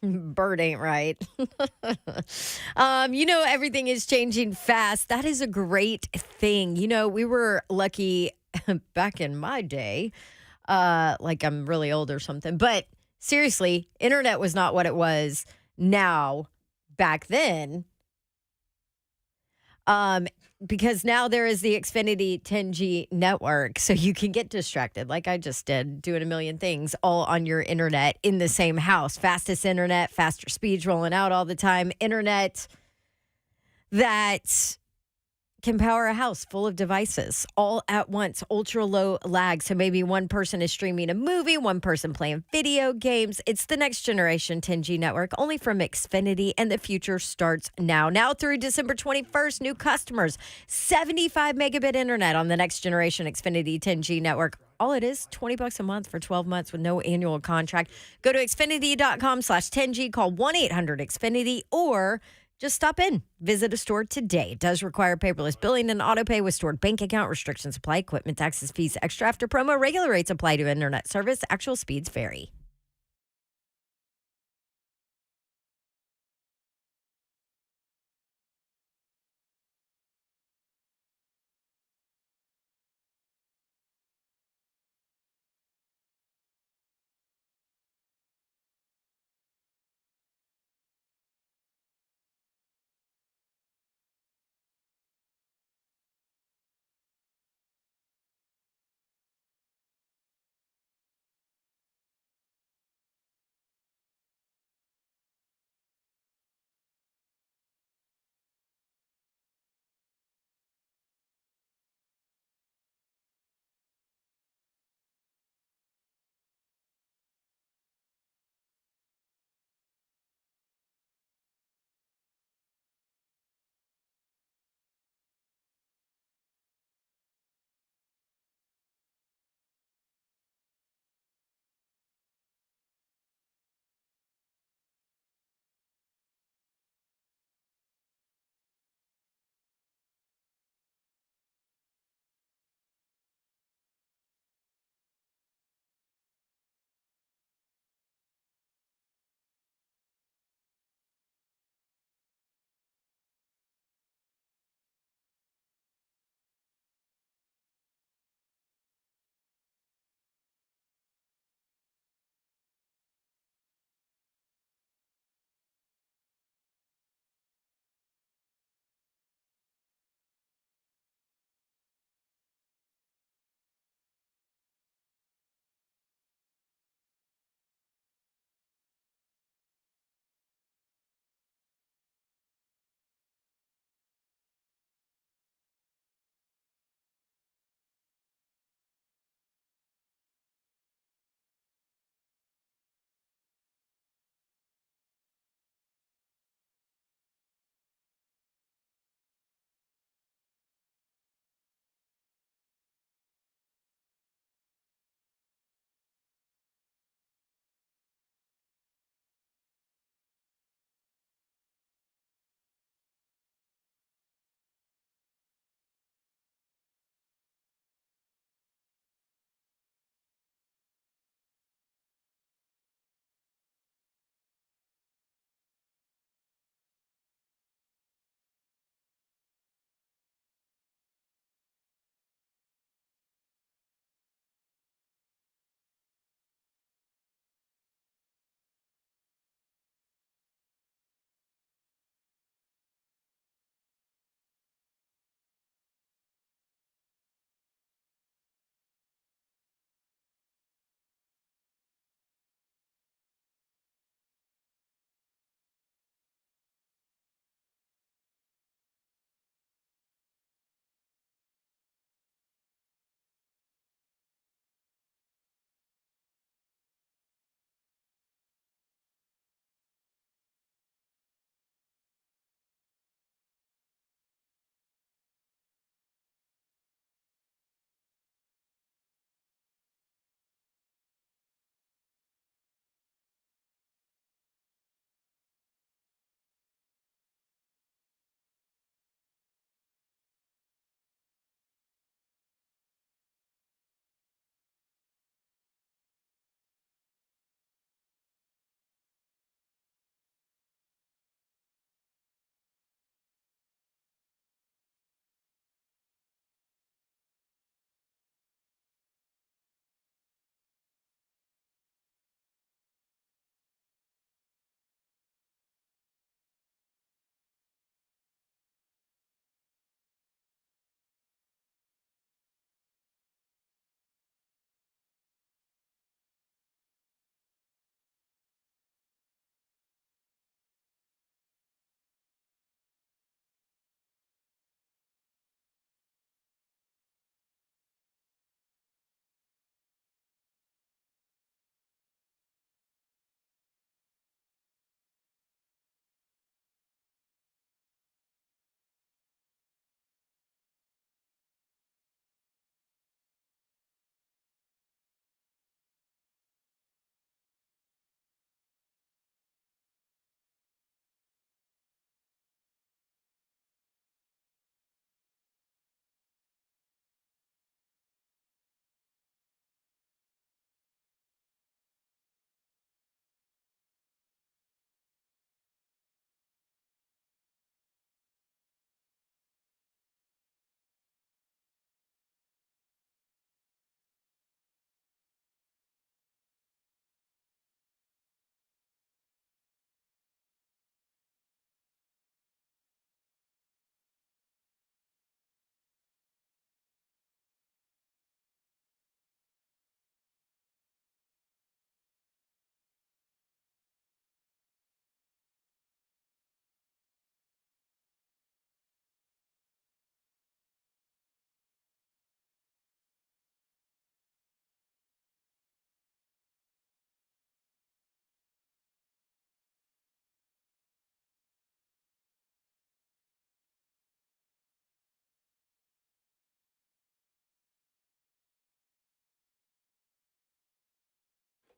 Bird ain't right. Everything is changing fast. That is a great thing. We were lucky back in my day, like I'm really old or something. But seriously, internet was not what it was now back then. Because now there is the Xfinity 10G network, so you can get distracted like I just did, doing a million things all on your internet in the same house. Fastest internet, faster speeds rolling out all the time. Internet that can power a house full of devices all at once, ultra low lag. So maybe one person is streaming a movie, one person playing video games. It's the next generation 10G network, only from Xfinity, and the future starts now. Now through December 21st, new customers, 75 megabit internet on the next generation Xfinity 10G network. All it is, $20 a month for 12 months with no annual contract. Go to Xfinity.com/10G, call 1-800-XFINITY, or just stop in. Visit a store today. It does require paperless billing and auto pay with stored bank account. Restrictions apply. Equipment taxes, fees extra after promo. Regular rates apply to internet service. Actual speeds vary.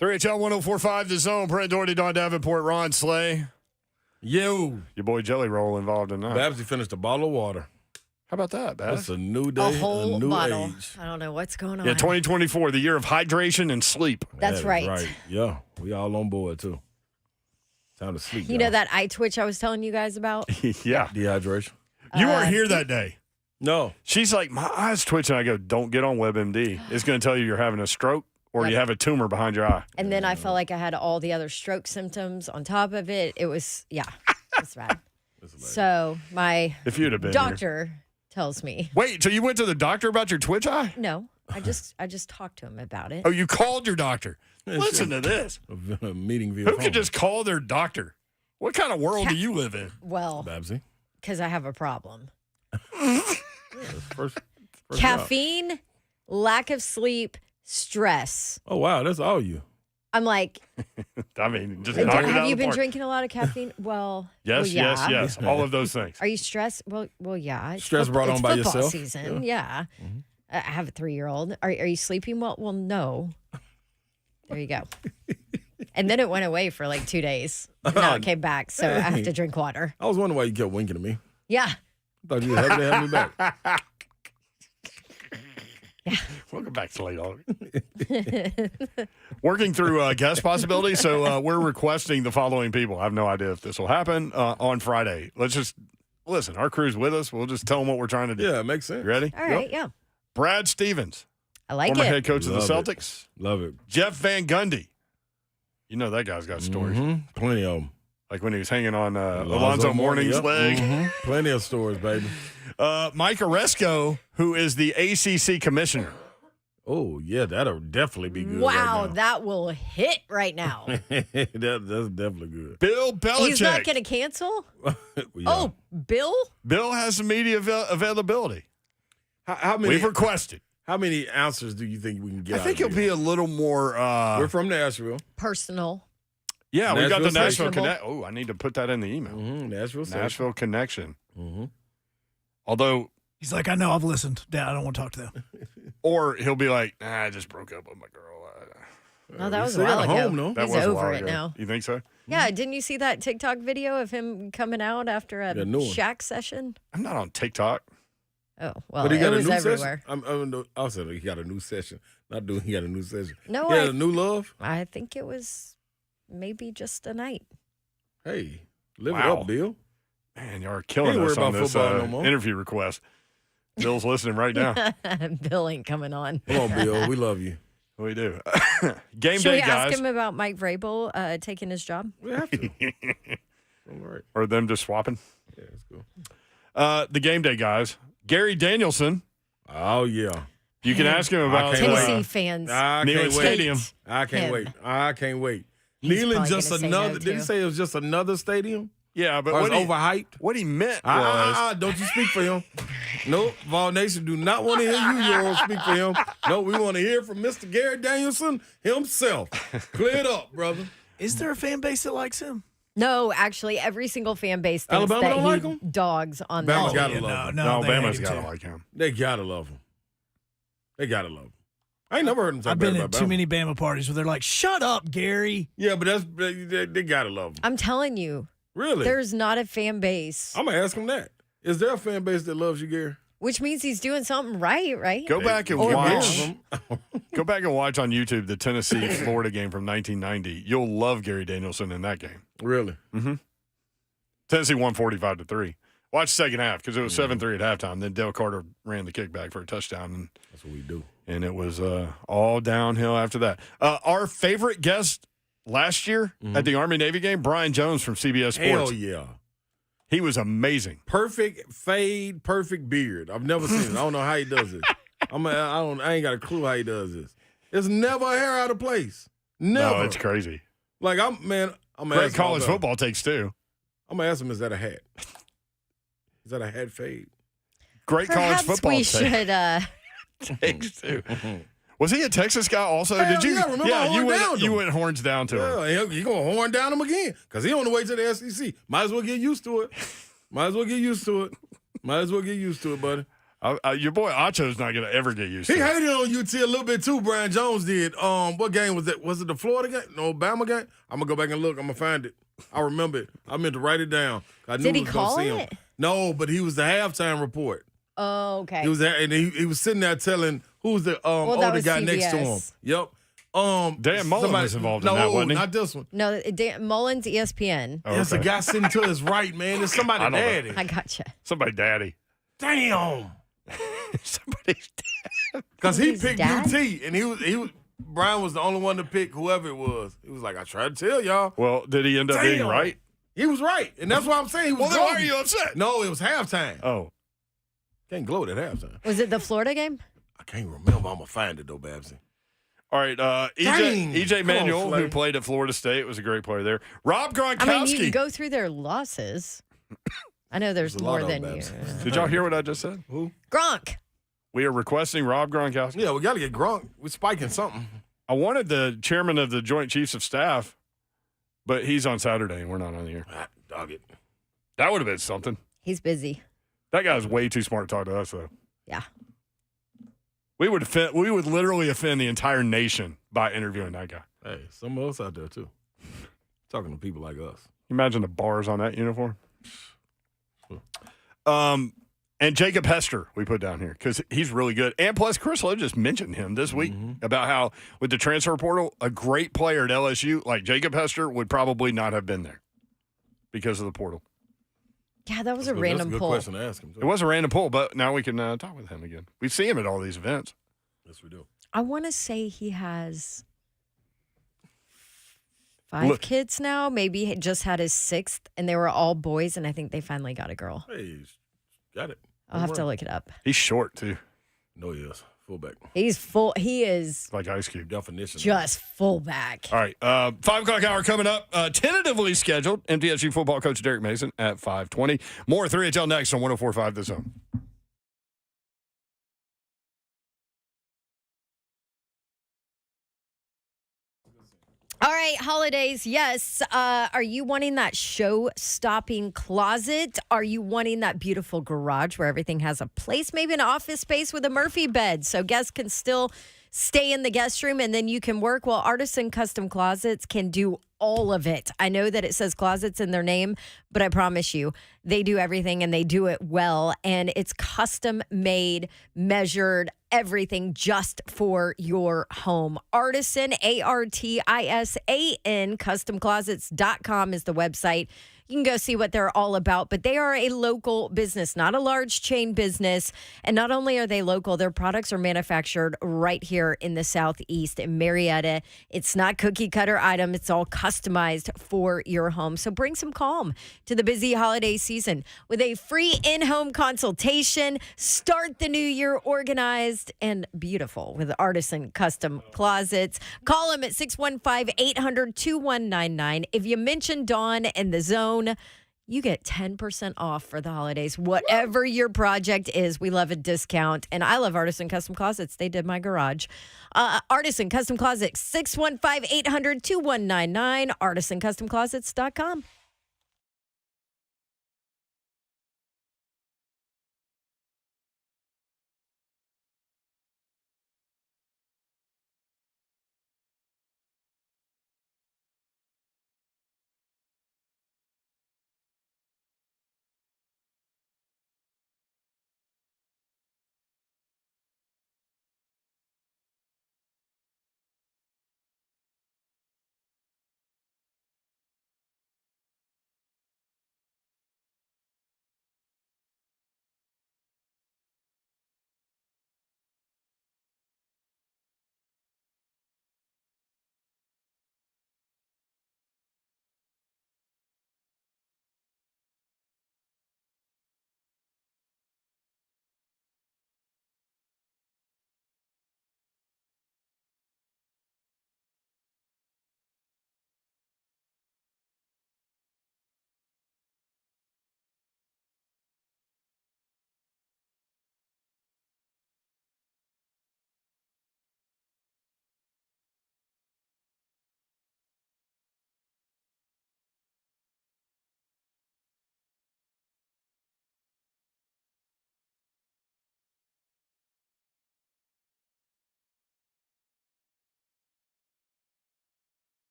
3HL 1045, The Zone. Brent Doherty, Don Davenport, Ron Slay. Yo. Your boy Jelly Roll involved in that. Babsy finished a bottle of water. How about that, Babs? That's a new day, A whole new bottle. age. I don't know what's going on. Yeah, 2024, the year of hydration and sleep. That's That right. is Yeah, we all on board, too. Time to sleep, You know that eye twitch I was telling you guys about? Yeah. Dehydration. You weren't here that day. No. She's like, my eyes twitching. I go, don't get on WebMD. It's going to tell you you're having a stroke or you have a tumor behind your eye. And then I felt like I had all the other stroke symptoms on top of it. It was, it's bad. So my If you'd have been here. doctor tells me. Wait, so you went to the doctor about your twitch eye? No, I just talked to him about it. Oh, you called your doctor. Listen to this. A meeting via Who phone. could just call their doctor? What kind of world do you live in? Well, Babsy. because I have a problem. First Caffeine, lack of sleep, stress. Oh, wow. That's all you. I'm like, I mean, just knock it out have of you the been park. drinking a lot of caffeine? Well, Yes, yeah. yes. All of those things. Are you stressed? Well, yeah. It's Stress brought it's on by football yourself? season. Yeah. I have a 3-year-old. Are you sleeping well? Well, no. There you go. And then it went away for like 2 days. Now it came back, so I have to drink water. I was wondering why you kept winking at me. Yeah. I thought you were happy to have me back. Welcome back to Late On. Working through guest possibilities, so we're requesting the following people. I have no idea if this will happen on Friday. Let's just listen. Our crew's with us. We'll just tell them what we're trying to do. Yeah, it makes sense. You ready? All right, yeah. Brad Stevens, I like former it. head coach of the Love it. Celtics. Love it. Jeff Van Gundy. You know that guy's got stories. Plenty of them. Like when he was hanging on Alonzo Mourning's leg. Plenty of stories, baby. Mike Oresco, who is the ACC commissioner. Oh, yeah, that'll definitely be good. Wow, right that will hit right now. now. That's definitely good. Bill Belichick. He's not going to cancel? Yeah. Oh, Bill? Bill has some media availability. How many? We've requested. How many answers do you think we can get? I think out he'll be a little more. We're from Nashville. Personal. Yeah, we got the Nashville Nashville Station. Connect. Oh, I need to put that in the email. Nashville. Station. Nashville Connection. Mm-hmm. Although, He's like, I know, I've listened. Dad, I don't want to talk to them. or he'll be like, nah, I just broke up with my girl. No, that was a still while got ago. home, though. That He's was a over while it ago. now. You think so? Yeah, didn't you see that TikTok video of him coming out after a Yeah, new one. Shaq session? I'm not on TikTok. Oh, well, But he got it a was new everywhere. session. I said he got a new session. Not doing. He got a new session. No, he had a new love. I think it was maybe just a night. Hey, live Wow. it up, Bill. Man, you are killing Ain't us worried on about this football no more. interview request. Bill's listening right now. Bill ain't coming on. Come on, Bill. We love you. We do. Game Should day, we guys. ask him about Mike Vrabel taking his job? We have to. All right. Or them just swapping. Yeah, that's cool. The game day, guys. Gary Danielson. Oh yeah. You can ask him about can't wait. Tennessee fans. I Neyland can't wait. Stadium. I can't Him. wait. I can't wait. He's Neyland probably just gonna say no, another. Did he too. say it was just another stadium? Yeah, but Or what it's he, overhyped? what he meant was Don't you speak for him. Nope. Vol Nation do not want to hear you all speak for him. No, we want to hear from Mr. Gary Danielson himself. Clear it up, brother. Is there a fan base that likes him? No, actually, every single fan base thinks Alabama that don't he like him? dogs on Bama the gotta team. love him. No, no, they hate Bama's him got to too. like him. They gotta love him. They gotta love him. I ain't never heard him talk I've bad been in about too Bama. many Bama parties where they're like, "Shut up, Gary." Yeah, but they gotta love him. I'm telling you, Really? there's not a fan base, I'm gonna ask him that. Is there a fan base that loves you, Gary? which means he's doing something right? Go back and Or watch. wrong. Go back and watch on YouTube the Tennessee Florida game from 1990. You'll love Gary Danielson in that game. Really? Tennessee won 45-3. Watch the second half because it was 7-3 at halftime. Then Dale Carter ran the kickback for a touchdown, That's what we do. and it was all downhill after that. Our favorite guest last year at the Army-Navy game, Brian Jones from CBS Sports. Hell yeah. He was amazing. Perfect fade, perfect beard. I've never seen it. I don't know how he does it. I ain't got a clue how he does this. There's never a hair out of place. Never. No, it's crazy. Like I'm gonna Great ask him college about- football takes two. I'm gonna ask him, is that a hat? Is that a hat fade? Great Perhaps college football we should. takes two. Was he a Texas guy also? Hell Did you? yeah, remember I you horned went. down to You him. went horns down to him. Yeah, he gonna horn down him again because he on the way to the SEC. Might as well get used to it. Might as well get used to it. Might as well get used to it, buddy. Your boy Acho's not going to ever get used to He it. hated on UT a little bit too. Brian Jones did. What game was that? Was it the Florida game? No, Alabama game? I'm gonna go back and look. I'm gonna find it. I remember it. I meant to write it down. I knew Did he we was gonna call see it? him. No, but he was the halftime report. Oh, okay. He was there, and he was sitting there telling who's the that older was guy next to him. CBS. Yep. Dan Mullen was involved in that, wasn't he? not this one. No, Mullins, ESPN. Oh, There's a okay. guy sitting to his right, man. It's somebody I don't know. daddy. I gotcha. Somebody daddy. Damn. Somebody's Because he His picked dad? UT, and he was Brian was the only one to pick whoever it was. He was like, I tried to tell y'all. Well, did he end up being Damn. right? He was right, and that's why I'm saying he was. Well, then why gloating. are you upset? No, it was halftime. Oh. Can't gloat at halftime. Was it the Florida game? I can't remember. I'm gonna find it though, Babsy. All right, Dang. EJ Come on, Manuel, Slay. who played at Florida State, was a great player there. Rob Gronkowski. I mean, you can go through their losses. I know there's There's a more lot of than them, you. Babs. Did y'all hear what I just said? Who? Gronk. We are requesting Rob Gronkowski. Yeah, we got to get Gronk. We're spiking something. I wanted the chairman of the Joint Chiefs of Staff, but he's on Saturday and we're not on the air. Ah, dog it. That would have been something. He's busy. That guy's way too smart to talk to us, though. Yeah. We would literally offend the entire nation by interviewing that guy. Hey, some of us out there too. Talking to people like us. Imagine the bars on that uniform. And Jacob Hester, we put down here because he's really good. And plus, Chris Lowe just mentioned him this week about how with the transfer portal, a great player at LSU like Jacob Hester would probably not have been there because of the portal. Yeah, that was a That's random a good poll. question to ask him. Too. It was a random poll, but now we can talk with him again. We see him at all these events. Yes, we do. I want to say he has 5 Look. kids now. Maybe he just had his 6th, and they were all boys, and I think they finally got a girl. Hey, got it. I'll have to look it up. He's short, too, No, he is. Fullback. He's full. He is like Ice Cube. Definition. just fullback. All right, 5 o'clock hour coming up. Tentatively scheduled. MTSU football coach Derek Mason at 5:20. More 3HL next on 104.5 The Zone. All right, holidays. Yes. Are you wanting that show-stopping closet? Are you wanting that beautiful garage where everything has a place? Maybe an office space with a Murphy bed so guests can still stay in the guest room and then you can work? Well, Artisan Custom Closets can do all of it. I know that it says closets in their name, but I promise you, they do everything and they do it well. And it's custom made, measured, everything just for your home. Artisan, ARTISAN, customclosets.com is the website. You can go see what they're all about, but they are a local business, not a large chain business. And not only are they local, their products are manufactured right here in the Southeast in Marietta. It's not cookie cutter item. It's all customized for your home. So bring some calm to the busy holiday season with a free in-home consultation. Start the new year organized and beautiful with Artisan Custom Closets. Call them at 615-800-2199. If you mention Dawn and the Zone, you get 10% off for the holidays. Whatever your project is, we love a discount. And I love Artisan Custom Closets. They did my garage. Artisan Custom Closets, 615-800-2199, artisancustomclosets.com.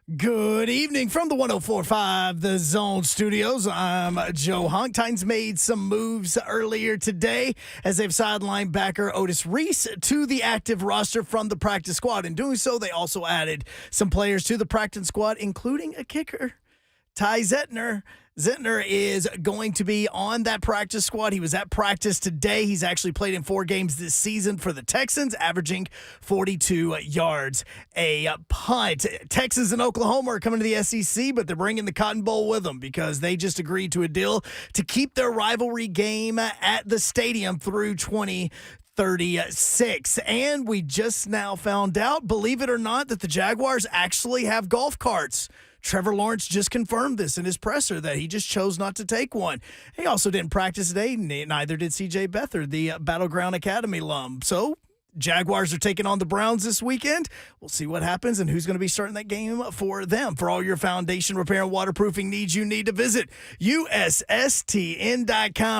Good evening from the 104.5 The Zone Studios. I'm Joe Honk. Titans made some moves earlier today as they've sidelined backer Otis Reese to the active roster from the practice squad. In doing so, they also added some players to the practice squad, including a kicker, Ty Zentner. Zentner is going to be on that practice squad. He was at practice today. He's actually played in 4 games this season for the Texans, averaging 42 yards a punt. Texas and Oklahoma are coming to the SEC, but they're bringing the Cotton Bowl with them because they just agreed to a deal to keep their rivalry game at the stadium through 2036. And we just now found out, believe it or not, that the Jaguars actually have golf carts. Trevor Lawrence just confirmed this in his presser that he just chose not to take one. He also didn't practice today. Neither did C.J. Beathard, the Battleground Academy alum. So Jaguars are taking on the Browns this weekend. We'll see what happens and who's going to be starting that game for them. For all your foundation repair and waterproofing needs, you need to visit USSTN.com.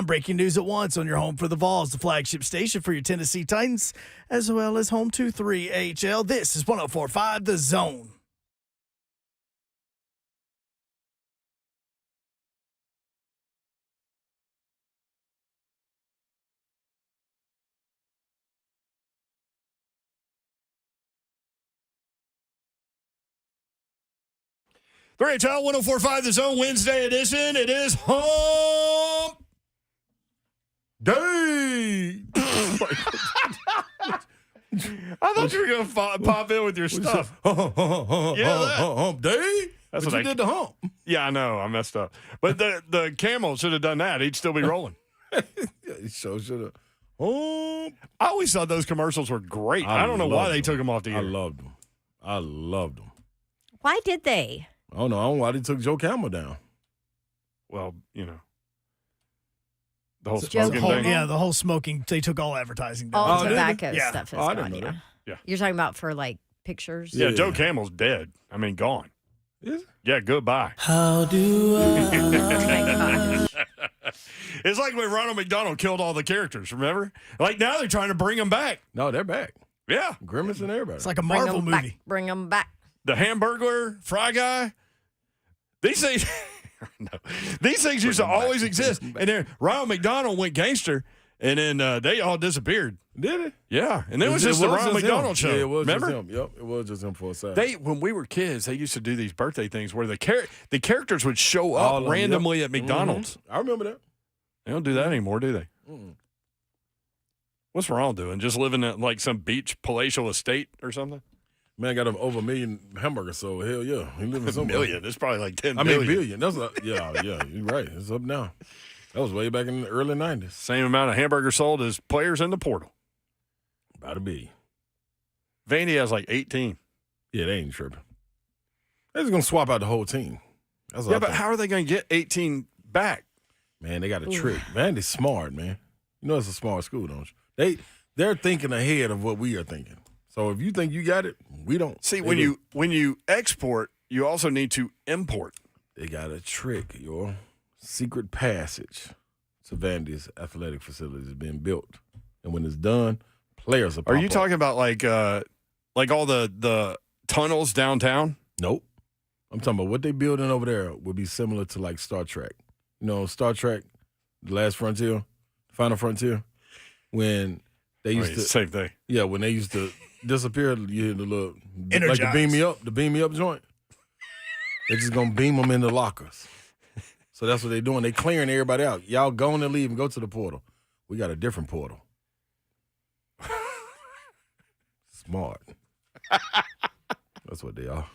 Breaking news at once on your home for the Vols, the flagship station for your Tennessee Titans, as well as home to 3HL. This is 104.5 The Zone. Three HL 104.5 The Zone Wednesday edition. It is Hump Day. I thought you were going to pop in with your stuff. Hump Day? That's what what you did to Hump. Yeah, I know. I messed up. But the camel should have done that. He'd still be rolling. Yeah, he sure should have. Hump. I always thought those commercials were great. I don't know why they took them off the air. I loved them. Why did they? I don't know why they took Joe Camel down. Well, you know. The whole Joe smoking Camel? thing. Yeah, the whole smoking. They took all advertising down. All did they? tobacco Yeah. stuff is I gone, didn't know that. Yeah. You're talking about for like pictures? Yeah, Yeah. Joe Camel's dead. I mean, gone. Is it? Yeah, goodbye. How do I? It's like when Ronald McDonald killed all the characters, remember? Like now they're trying to bring them back. No, they're back. Yeah. Grimace and everybody. It's like a Bring Marvel 'em movie. back. Bring them back. The Hamburglar, Fry Guy. These things, no. These things used to always exist. And then Ronald McDonald went gangster, and then they all disappeared. Did it? Yeah, and then it was just the Ronald McDonald show. Yeah, it was remember? just him. Yep, it was just him for a second. When we were kids, they used to do these birthday things where the characters would show All of up them, randomly yep. at McDonald's. I remember that. They don't do that anymore, do they? Mm. What's Ronald doing? Just living at like some beach palatial estate or something? Man got over 1 million hamburgers, so hell yeah. He living somewhere. Million. It's probably like 10 I mean, billion. billion. That's yeah, you're right. It's up now. That was way back in the early 90s. Same amount of hamburgers sold as players in the portal. About to be. Vandy has like 18. Yeah, they ain't tripping. They're just going to swap out the whole team. That's what Yeah, I but think. how are they going to get 18 back? Man, they got a trick. Vandy's smart, man. You know it's a smart school, don't you? They're thinking ahead of what we are thinking. So if you think you got it, we don't. See, They do. when you export, you also need to import. They got a trick, your secret passage to Vandy's athletic facilities is being built. And when it's done, players Are you talking about like all the tunnels downtown? Nope. I'm talking about what they building over there would be similar to like Star Trek. You know, Star Trek, The Last Frontier, Final Frontier, when they used to same thing. Yeah, when they used to disappear, you hear the little like Energize. the beam me up joint. They're just gonna beam them in the lockers. So that's what they're doing. They clearing everybody out. Y'all go and leave and go to the portal. We got a different portal. Smart. That's what they are.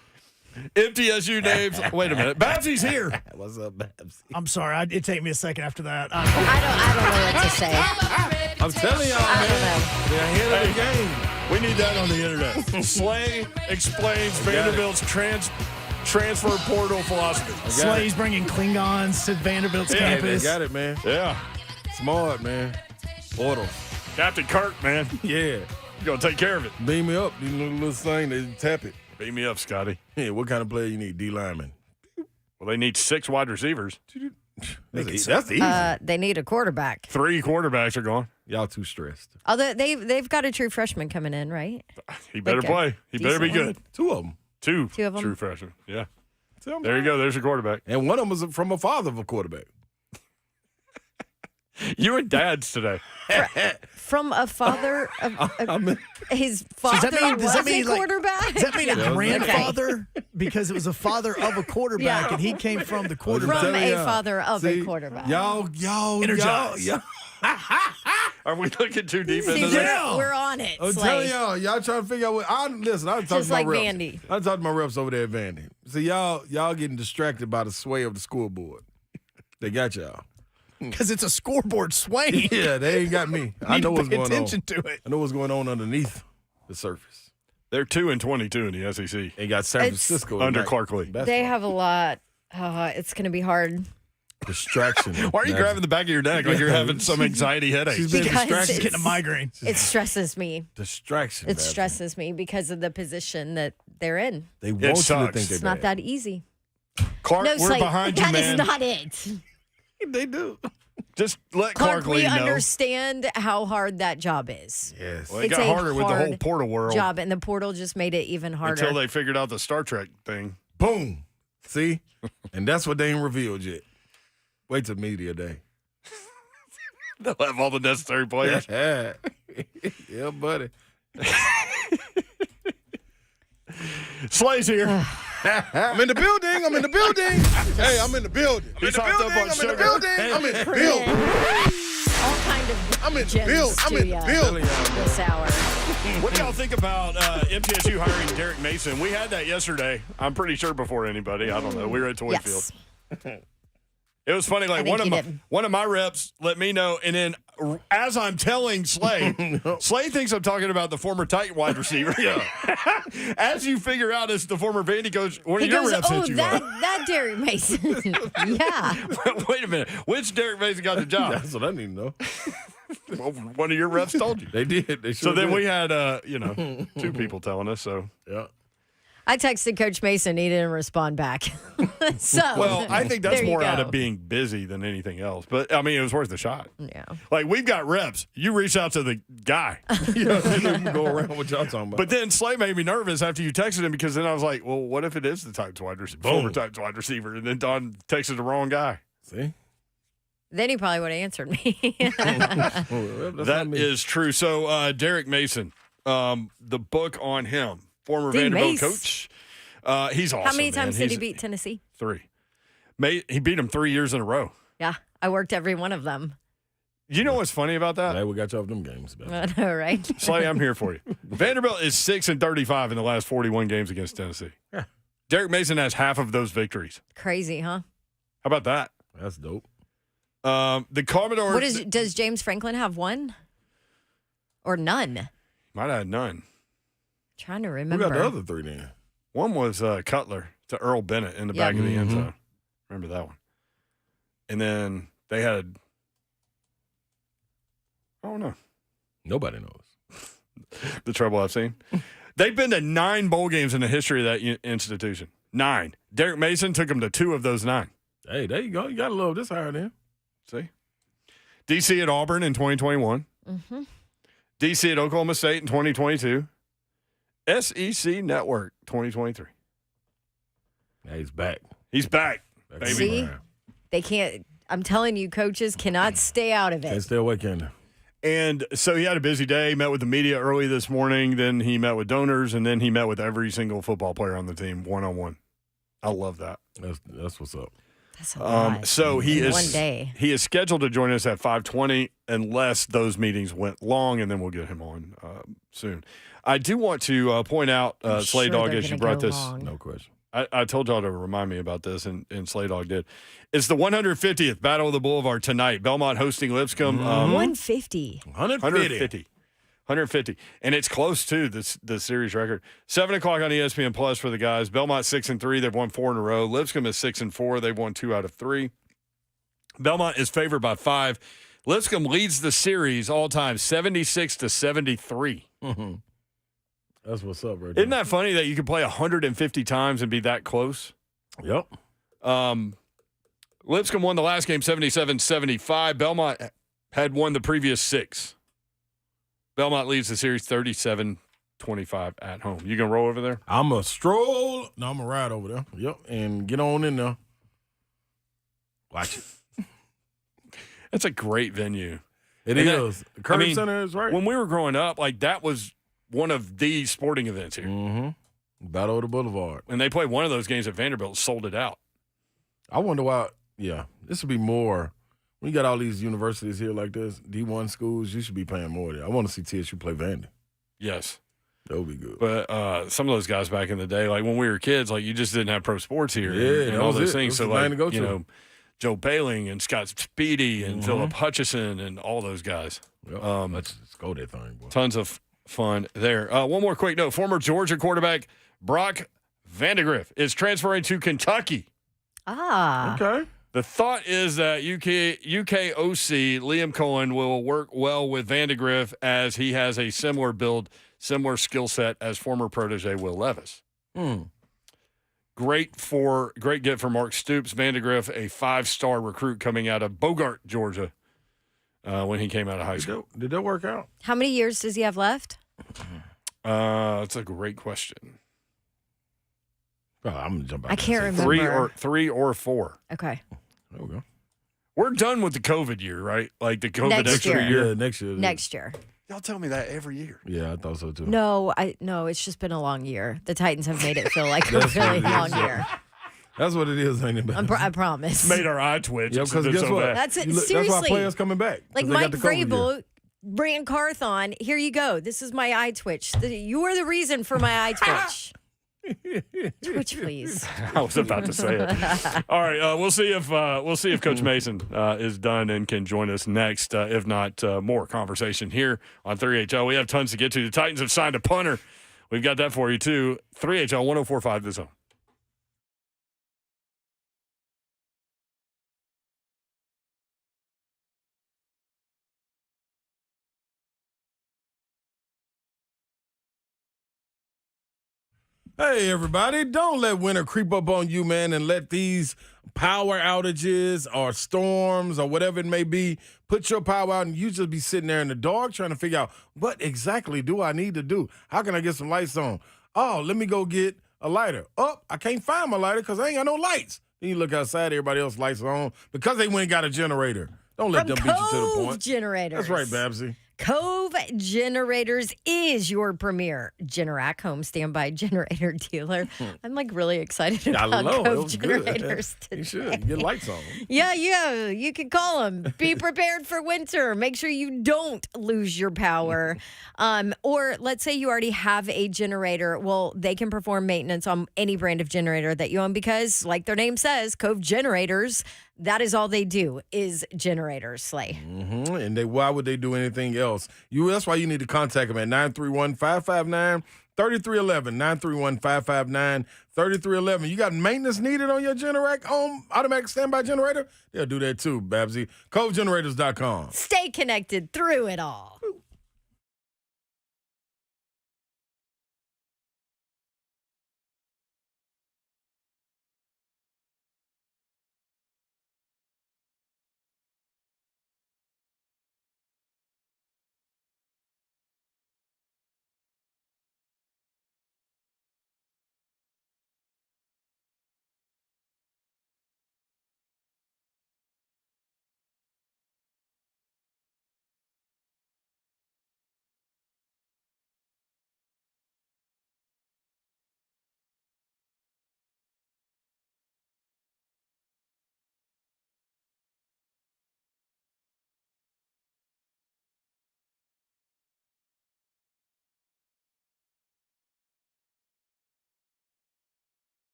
Empty SU names. Wait a minute. Babsy's here. What's up, Babs? I'm sorry. It'd take me a second after that. I don't know what to say. I'm telling y'all, I don't man. know. They're ahead of the game. We need that on the internet. Slay explains Vanderbilt's transfer portal philosophy. Slay's bringing Klingons to Vanderbilt's They campus. got it, man. Yeah. Smart, man. Portal. Captain Kirk, man. Yeah. You gonna take care of it. Beam me up. You know the little thing, they tap it. Beam me up, Scotty. Yeah, what kind of player you need? D lineman. Well, they need 6 wide receivers. That's easy. They need a quarterback. 3 quarterbacks are gone. Y'all too stressed. Although they've got a true freshman coming in, right? He better Like a play. He better be decent one. good. 2 of them. Two of them? true freshmen. Yeah. There you go. There's your quarterback. And one of them was from a father of a quarterback. You and Dad's today. From a father of his father was a quarterback. Does that mean a grandfather? Because it was a father of a quarterback, and he came from the quarterback. From a father of a quarterback. Y'all, Energize. y'all. Are we looking too deep See, into that? we're on it. I'm telling y'all trying to figure out what. Listen, I'm talking Just to my like reps. Vandy. I'm talking to my reps over there at Vandy. See, y'all getting distracted by the sway of the scoreboard. They got y'all. Because it's a scoreboard swaying. Yeah, they ain't got me. I know what's pay going attention on. to it. I know what's going on underneath the surface. They're 2-22 in the SEC. They got San Francisco under Clark Lee. They have a lot. It's going to be hard. Distraction. Why are you grabbing the back of your neck like you're having some anxiety headache? She's been Because distracted. She's getting a migraine. It stresses me. Distraction. It stresses me because of the position that they're in. They want you to sucks. think they're It's not bad. that easy. Clark, No, we're Slate, behind you, that man. is not it. They do. Just let Clark, Clark we Lee know. understand how hard that job is. Yes. Well, it It's got a harder with the whole hard portal world Job, and the portal just made it even harder. until they figured out the Star Trek thing. Boom. See? And that's what they ain't revealed yet. Wait till media day. They'll have all the necessary players. Yeah, buddy. Slay's here. I'm in the building. I'm in the building. Hey, I'm in the building. I'm in He's the hopped up building. on I'm in the sugar. building. I'm in the building. All kind of I'm in the gems building. I'm to in the ya building. this hour. What do y'all think about MTSU hiring Derek Mason? We had that yesterday. I'm pretty sure before anybody. I don't know. We were at Toyfield. Yes. It was funny. Like think he did. one of my reps let me know, and then as I'm telling Slay, Slay thinks I'm talking about the former Titan wide receiver. Yeah. As you figure out, it's the former Vandy coach. One He of your goes, reps oh, hit you that Derek Mason. Yeah. Wait a minute. Which Derek Mason got the job? That's what I need to know. Well, one of your reps told you. They did. They So sure then did. we had, two people telling us. So Yeah. I texted Coach Mason. He didn't respond back. So, well, I think that's there you more out go. of being busy than anything else. But I mean, it was worth a shot. Yeah. Like we've got reps. You reach out to the guy. You know, they don't even go around what y'all talking about. But then Slay made me nervous after you texted him because then I was like, well, what if it is the Titans wide receiver, former Titans wide receiver? And then Don texted the wrong guy. See? Then he probably would have answered me. That is true. So Derek Mason, the book on him, former D. Vanderbilt Mace. coach. He's awesome. How many times man. did he beat Tennessee? 3. He beat him 3 years in a row. Yeah, I worked every one of them. You know what's funny about that? Hey, we got you off them games, man. I know, right? Slay, I'm here for you. Vanderbilt is 6-35 in the last 41 games against Tennessee. Yeah. Derek Mason has half of those victories. Crazy, huh? How about that? That's dope. The Commodores. Does James Franklin have one or none? Might have had none. Trying to Who remember. got the other 3 then? One was Cutler to Earl Bennett in the back of the end zone. Remember that one. And then they had, I don't know. Nobody knows. The trouble I've seen. They've been to 9 bowl games in the history of that institution. 9. Derek Mason took them to 2 of those 9. Hey, there you go. You got to love this higher than. See? DC at Auburn in 2021. Mm-hmm. DC at Oklahoma State in 2022. SEC Network 2023. Yeah, he's back. He's back. Back Baby. See? around. They can't. I'm telling you, coaches cannot stay out of Can't it. stay away, can they? And so he had a busy day, met with the media early this morning, then he met with donors, and then he met with every single football player on the team one-on-one. I love that. That's what's up. That's a lot. So he In is one day. He is scheduled to join us at 5:20 unless those meetings went long, and then we'll get him on soon. I do want to point out, I'm Slay sure Dog, they're as you gonna brought go this. long. No question. I told y'all to remind me about this, and Slay Dog did. It's the 150th Battle of the Boulevard tonight. Belmont hosting Lipscomb. 150. 150. 150. And it's close to the series record. 7 o'clock on ESPN Plus for the guys. Belmont 6-3. They've won 4 in a row. Lipscomb is 6-4. They've won 2 out of 3. Belmont is favored by 5. Lipscomb leads the series all time 76-73. Mm-hmm. That's what's up, right Isn't that funny that you can play 150 times and be that close? Yep. Lipscomb won the last game 77-75. Belmont had won the previous 6. Belmont leads the series 37-26. 25 at home. You going to roll over there? I'm a stroll. No, I'm going to ride over there. Yep, and get on in there. Watch it. It's a great venue. It is. The Curry Center is right. When we were growing up, like that was one of the sporting events here. Mm-hmm. Battle of the Boulevard. And they played one of those games at Vanderbilt, sold it out. I wonder why. Yeah, this would be more. When you got all these universities here like this, D1 schools, you should be paying more there. I want to see TSU play Vandy. Yes. That would be good. But some of those guys back in the day, like when we were kids, like you just didn't have pro sports here. Yeah, and all those things. So like, you know, Joe Bailing and Scott Speedy and Philip Hutchison and all those guys. Yep. Let's go that thing, boy. Tons of fun there. One more quick note. Former Georgia quarterback Brock Vandagriff is transferring to Kentucky. Okay. The thought is that UK OC Liam Cohen will work well with Vandagriff as he has a similar build, similar skill set as former protege Will Levis. Great get for Mark Stoops. Vandagriff, a 5-star recruit coming out of Bogart, Georgia, when he came out of high school. Did that work out? How many years does he have left? That's a great question. Oh, I'm gonna jump out. I can't remember. Three or 4. Okay. There we go. We're done with the COVID year, right? Like the COVID Next extra year. year. Yeah, next year. Next year. Y'all tell me that every year. Yeah, I thought so too. No, it's just been a long year. The Titans have made it feel like a That's what really it is. long year. That's what it is, ain't it? I promise. Made our eye twitch. Yeah, because guess what? That's it. That's Seriously. why players coming back. Like they Mike got the COVID year. Vrabel, Brand Carthon, here you go. This is my eye twitch. You are the reason for my eye twitch. Twitch, please. I was about to say it. All right, we'll see if Coach Mason is done and can join us next. If not, more conversation here on 3HL. We have tons to get to. The Titans have signed a punter. We've got that for you too. 3HL 104.5 The Zone. Hey, everybody, don't let winter creep up on you, man, and let these power outages or storms or whatever it may be put your power out and you just be sitting there in the dark trying to figure out what exactly do I need to do? How can I get some lights on? Oh, let me go get a lighter. Oh, I can't find my lighter because I ain't got no lights. Then you look outside, everybody else lights are on because they went and got a generator. Don't let them beat you to the point. Generators. That's right, Babsy. Cove Generators is your premier Generac home standby generator dealer. I'm like really excited about Cove Generators today. You should get lights on. Yeah, you can call them. Be prepared for winter. Make sure you don't lose your power. Or let's say you already have a generator. Well, they can perform maintenance on any brand of generator that you own because, like their name says, Cove Generators, that is all they do is generators, Slay. Mm-hmm. And why would they do anything else? That's why you need to contact them at 931-559-3311. 931-559-3311. You got maintenance needed on your Generac home automatic standby generator? They'll do that too, Babsy. CoveGenerators.com. Stay connected through it all.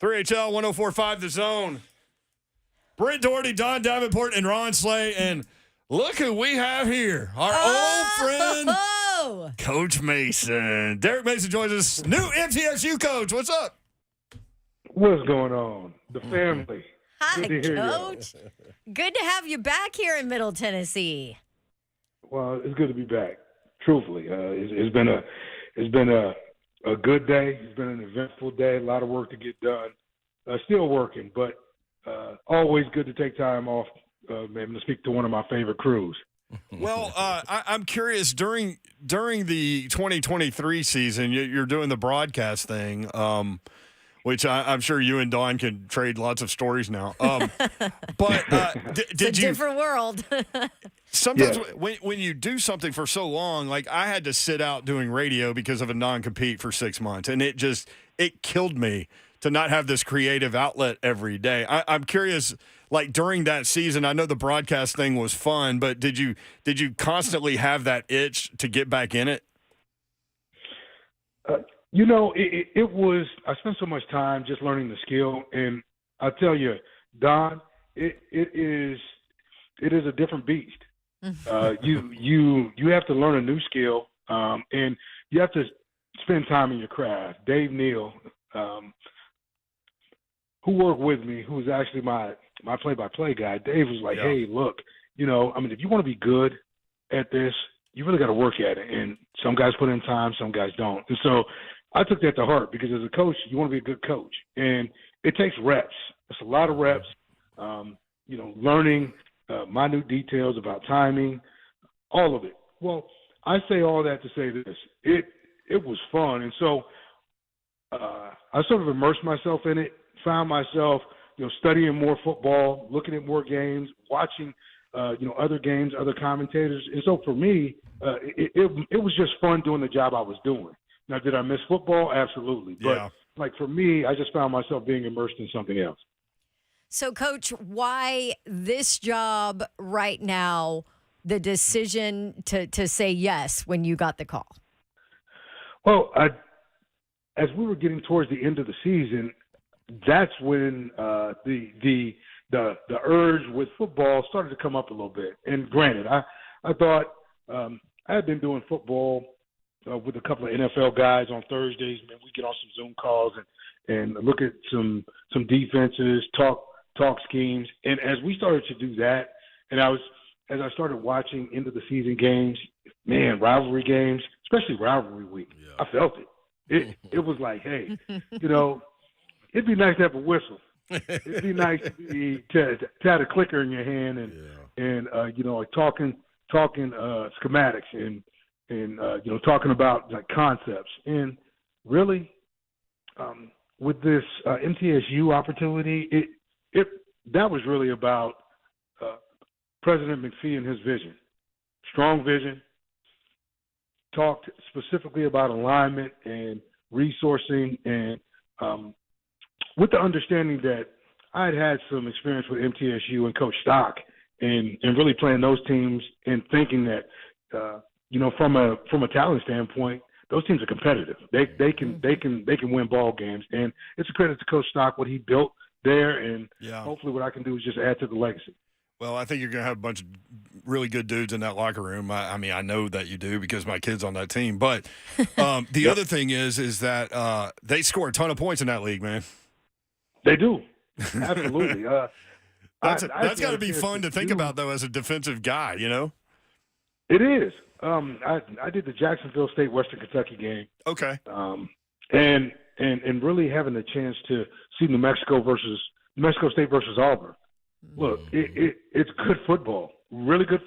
3HL 104.5 The Zone. Brent Doherty, Don Davenport, and Ron Slay. And look who we have here. Our old friend, Coach Mason. Derek Mason joins us. New MTSU coach. What's up? What's going on? The family. Hi, Good to hear Coach. Good to have you back here in Middle Tennessee. Well, it's good to be back. Truthfully, it's been a good day. It's been an eventful day. A lot of work to get done. Still working, but always good to take time off. Maybe to speak to one of my favorite crews. Well, I'm curious. During the 2023 season, you're doing the broadcast thing, which I'm sure you and Dawn can trade lots of stories now. But It's a different world. Sometimes when you do something for so long, like I had to sit out doing radio because of a non-compete for 6 months, and it killed me to not have this creative outlet every day. I'm curious, like during that season, I know the broadcast thing was fun, but did you constantly have that itch to get back in it? It was. I spent so much time just learning the skill, and I'll tell you, Don, it is a different beast. You have to learn a new skill, and you have to spend time in your craft. Dave Neal, who worked with me, who's actually my play-by-play guy, Dave was like, hey, look, if you want to be good at this, you really got to work at it. And some guys put in time, some guys don't. And so I took that to heart because as a coach, you want to be a good coach. And it takes reps. It's a lot of reps, learning minute details about timing, all of it. Well, I say all that to say this. It was fun. And so I sort of immersed myself in it, found myself, studying more football, looking at more games, watching, other games, other commentators. And so for me, it was just fun doing the job I was doing. Now, did I miss football? Absolutely. But for me, I just found myself being immersed in something else. So, Coach, why this job right now, the decision to say yes when you got the call? Well, as we were getting towards the end of the season, that's when the urge with football started to come up a little bit. And granted, I thought I had been doing football with a couple of NFL guys on Thursdays. Man, we get on some Zoom calls and look at some defenses, talk schemes. And as we started to do that, and as I started watching into the season games, man, rivalry games, especially rivalry week, I felt it. It was like, hey, it'd be nice to have a whistle. It'd be nice to have a clicker in your hand and talking schematics and talking about like concepts. And really, with this MTSU opportunity, that was really about President McPhee and his vision. Strong vision. Talked specifically about alignment and resourcing, and with the understanding that I had some experience with MTSU and Coach Stock, and really playing those teams and thinking that from a talent standpoint, those teams are competitive. They can win ball games, and it's a credit to Coach Stock what he built there, and hopefully what I can do is just add to the legacy. Well, I think you're going to have a bunch of really good dudes in that locker room. I know that you do because my kid's on that team. But the other thing is that they score a ton of points in that league, man. They do. Absolutely. That's got to be fun to think about, though, as a defensive guy, It is. I did the Jacksonville State Western Kentucky game. Okay. And really having the chance to see New Mexico State versus Auburn. Look, it's good football, really good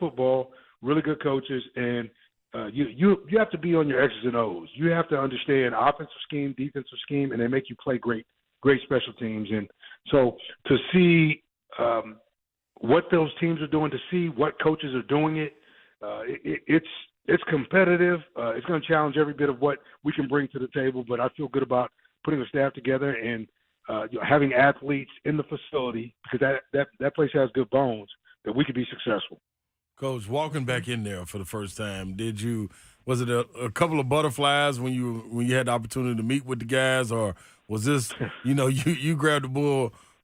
coaches, and you have to be on your X's and O's. You have to understand offensive scheme, defensive scheme, and they make you play great special teams. And so to see what those teams are doing, to see what coaches are doing it's competitive. It's going to challenge every bit of what we can bring to the table, but I feel good about putting a staff together and having athletes in the facility, because that place has good bones, that we could be successful. Coach, walking back in there for the first time, was it a couple of butterflies when you had the opportunity to meet with the guys, or Was this, you grabbed the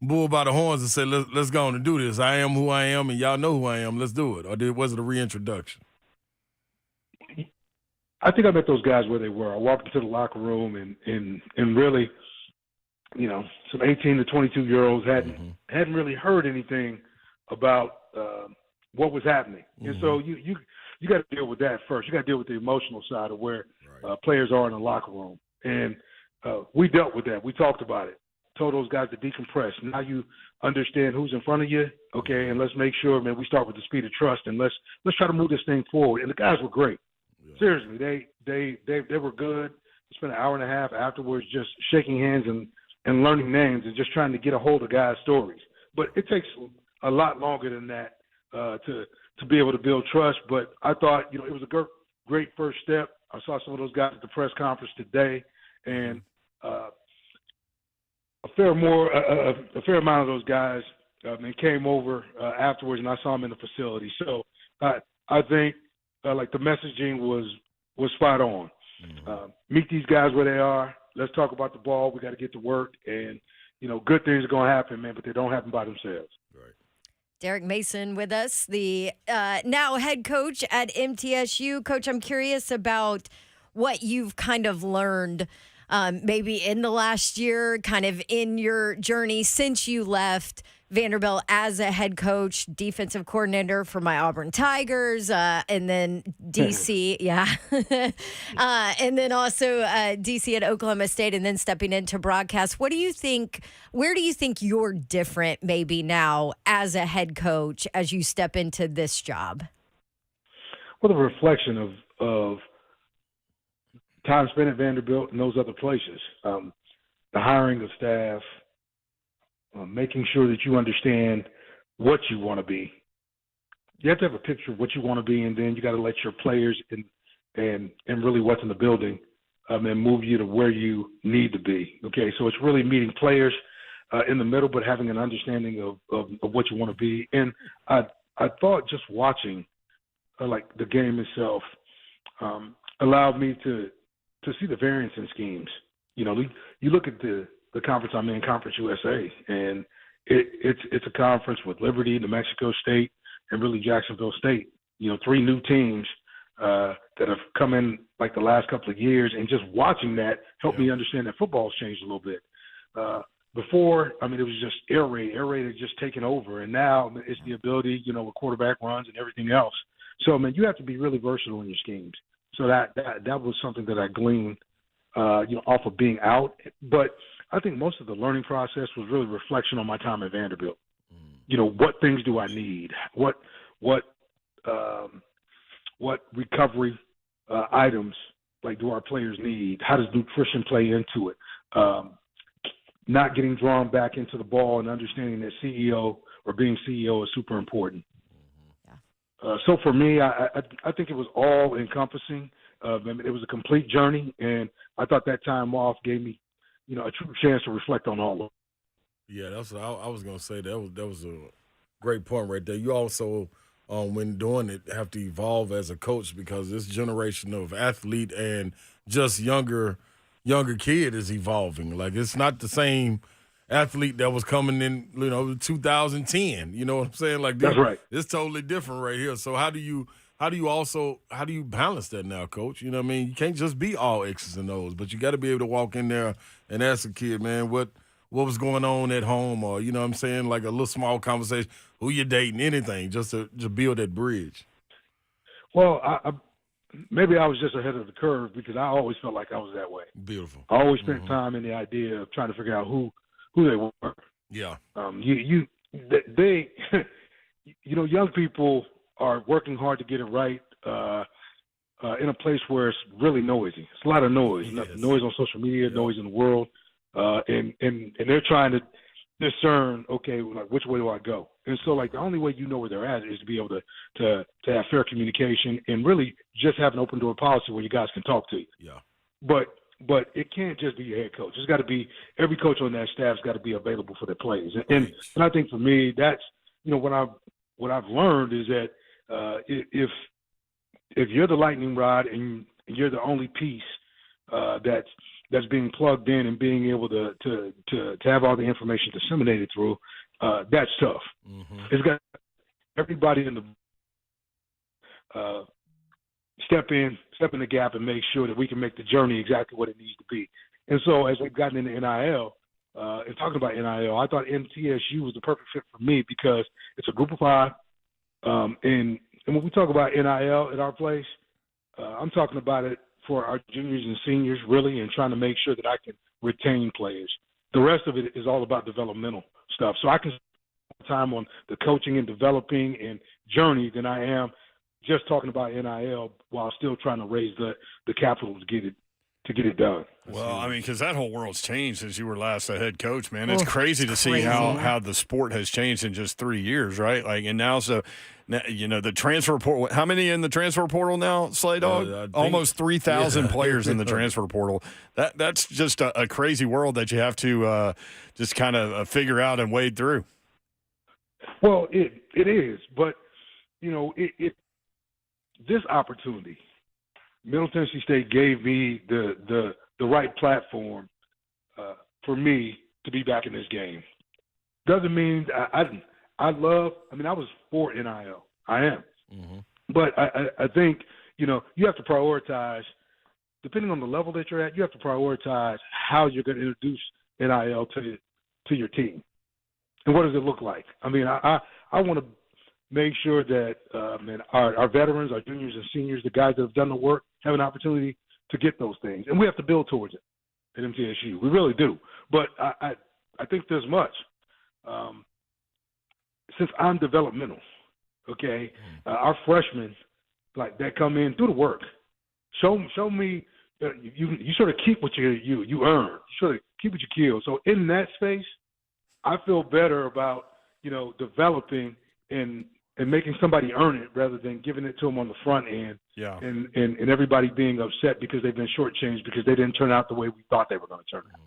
bull by the horns and said, let's go on and do this. I am who I am, and y'all know who I am. Let's do it. Or was it a reintroduction? I think I met those guys where they were. I walked into the locker room and really, some 18 to 22-year-olds hadn't really heard anything about what was happening. And so you got to deal with that first. You got to deal with the emotional side of where players are in the locker room. And we dealt with that. We talked about it. Told those guys to decompress. Now you understand who's in front of you, okay, and let's make sure, man, we start with the speed of trust, and let's try to move this thing forward. And the guys were great. Yeah. Seriously, they were good. We spent an hour and a half afterwards just shaking hands and learning names and just trying to get a hold of guys' stories. But it takes a lot longer than that to be able to build trust. But I thought, it was a great first step. I saw some of those guys at the press conference today, and a fair amount of those guys came over afterwards, and I saw them in the facility. So I think like the messaging was spot on. Meet these guys where they are. Let's talk about the ball. We got to get to work, and good things are going to happen, man. But they don't happen by themselves. Right. Derek Mason with us, the now head coach at MTSU. Coach, I'm curious about what you've kind of learned maybe in the last year, kind of in your journey since you left Vanderbilt as a head coach, defensive coordinator for my Auburn Tigers, and then DC, and then also DC at Oklahoma State, and then stepping into broadcast. Where do you think you're different maybe now as a head coach as you step into this job? Well, the reflection of time spent at Vanderbilt and those other places, the hiring of staff, making sure that you understand what you want to be. You have to have a picture of what you want to be, and then you got to let your players and really what's in the building and move you to where you need to be. Okay, so it's really meeting players in the middle, but having an understanding of what you want to be. And I thought just watching like the game itself allowed me to see the variance in schemes. You look at the conference I'm in, Conference USA, and it's a conference with Liberty, New Mexico State, and really Jacksonville State. 3 new teams that have come in like the last couple of years, and just watching that helped me understand that football's changed a little bit. Before, it was just air raid had just taken over, and now it's the ability, with quarterback runs and everything else. So, you have to be really versatile in your schemes. So that was something that I gleaned, off of being out. But I think most of the learning process was really reflection on my time at Vanderbilt. What things do I need? What recovery items do our players need? How does nutrition play into it? Not getting drawn back into the ball and understanding that CEO or being CEO is super important. So for me, I think it was all encompassing. It was a complete journey, and I thought that time off gave me, a true chance to reflect on all of it. Yeah, that's what I was going to say. That was a great point right there. You also, when doing it, have to evolve as a coach, because this generation of athlete and just younger kid is evolving. Like, it's not the same athlete that was coming in, 2010. You know what I'm saying? Like, that's right. It's totally different right here. So how do you balance that now, Coach? You know what I mean? You can't just be all X's and O's, but you got to be able to walk in there and ask a kid, man, what was going on at home, or, you know what I'm saying, like a little small conversation, who you dating, anything, just to build that bridge. Well, maybe I was just ahead of the curve, because I always felt like I was that way. Beautiful. I always spent time in the idea of trying to figure out who they were. Yeah. They young people are working hard to get it right in a place where it's really noisy. It's a lot of noise. Yes. Noise on social media, noise in the world. And they're trying to discern, okay, like, which way do I go? And so, the only way you know where they're at is to be able to have fair communication and really just have an open door policy where you guys can talk to you. Yeah. But it can't just be your head coach. It's got to be every coach on that staff's got to be available for their players. And I think for me, that's what I've learned is that if you're the lightning rod and you're the only piece that's that's being plugged in and being able to have all the information disseminated through, that's tough. Mm-hmm. It's got everybody in the step in the gap and make sure that we can make the journey exactly what it needs to be. And so as we've gotten into NIL, and talking about NIL, I thought MTSU was the perfect fit for me because it's a group of 5. And when we talk about NIL at our place, I'm talking about it for our juniors and seniors, really, and trying to make sure that I can retain players. The rest of it is all about developmental stuff. So I can spend more time on the coaching and developing and journey than I am just talking about NIL while still trying to raise the capital to get it done. Well, I mean, because that whole world's changed since you were last a head coach, man. It's crazy to see how the sport has changed in just 3 years, right? Like, and now, the transfer portal. How many in the transfer portal now, Slay Dog? Almost 3,000 players in the transfer portal. That's just a crazy world that you have to just kind of figure out and wade through. Well, it is, but this opportunity, Middle Tennessee State gave me the right platform for me to be back in this game. Doesn't mean I was for NIL. I am. Mm-hmm. But I think, you have to prioritize, depending on the level that you're at, you have to prioritize how you're going to introduce NIL to your team. And what does it look like? I mean, I want to make sure that our veterans, our juniors and seniors, the guys that have done the work, have an opportunity to get those things. And we have to build towards it at MTSU. We really do. But I think there's much. Since I'm developmental, okay, our freshmen, like, that come in, do the work. Show me you sort of keep what you earn. You sort of keep what you kill. So in that space, I feel better about, developing and making somebody earn it rather than giving it to them on the front end. Yeah. And everybody being upset because they've been shortchanged because they didn't turn out the way we thought they were going to turn out.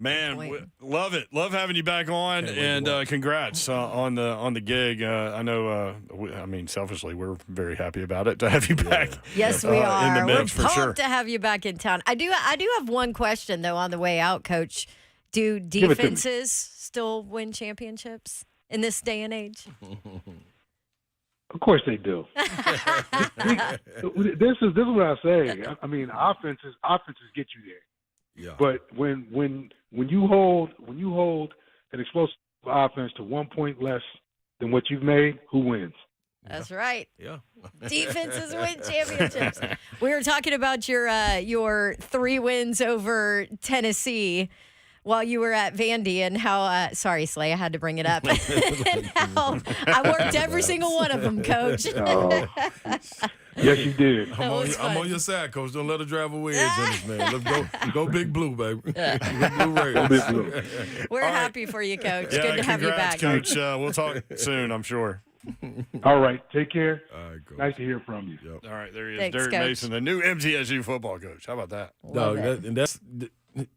Man, love it. Love having you back on, and congrats on the gig. I know. Selfishly, we're very happy about it to have you back. Yes, we are. In the mix, we're for pumped sure. to have you back in town. I do have one question though on the way out, Coach. Do defenses still win championships in this day and age? Of course they do. This is what I say. I mean, offenses get you there. Yeah. But when you hold an explosive offense to 1 point less than what you've made, who wins? That's right. Yeah. Defenses win championships. We were talking about your 3 wins over Tennessee while you were at Vandy, and how sorry, Slay, I had to bring it up. And how I worked every single one of them, Coach. Oh. Yes, you did. I'm on your side, Coach. Don't let her drive a wedge on us, man. Let's go Big Blue, baby. Go Blue Raiders. Big Blue. We're happy for you, Coach. Yeah, Good to have you back. Coach. We'll talk soon, I'm sure. All right. Take care. All right, Coach. Nice to hear from you. Yep. All right, there he is, Thanks, Derek Coach. Mason, the new MTSU football coach. How about that? That's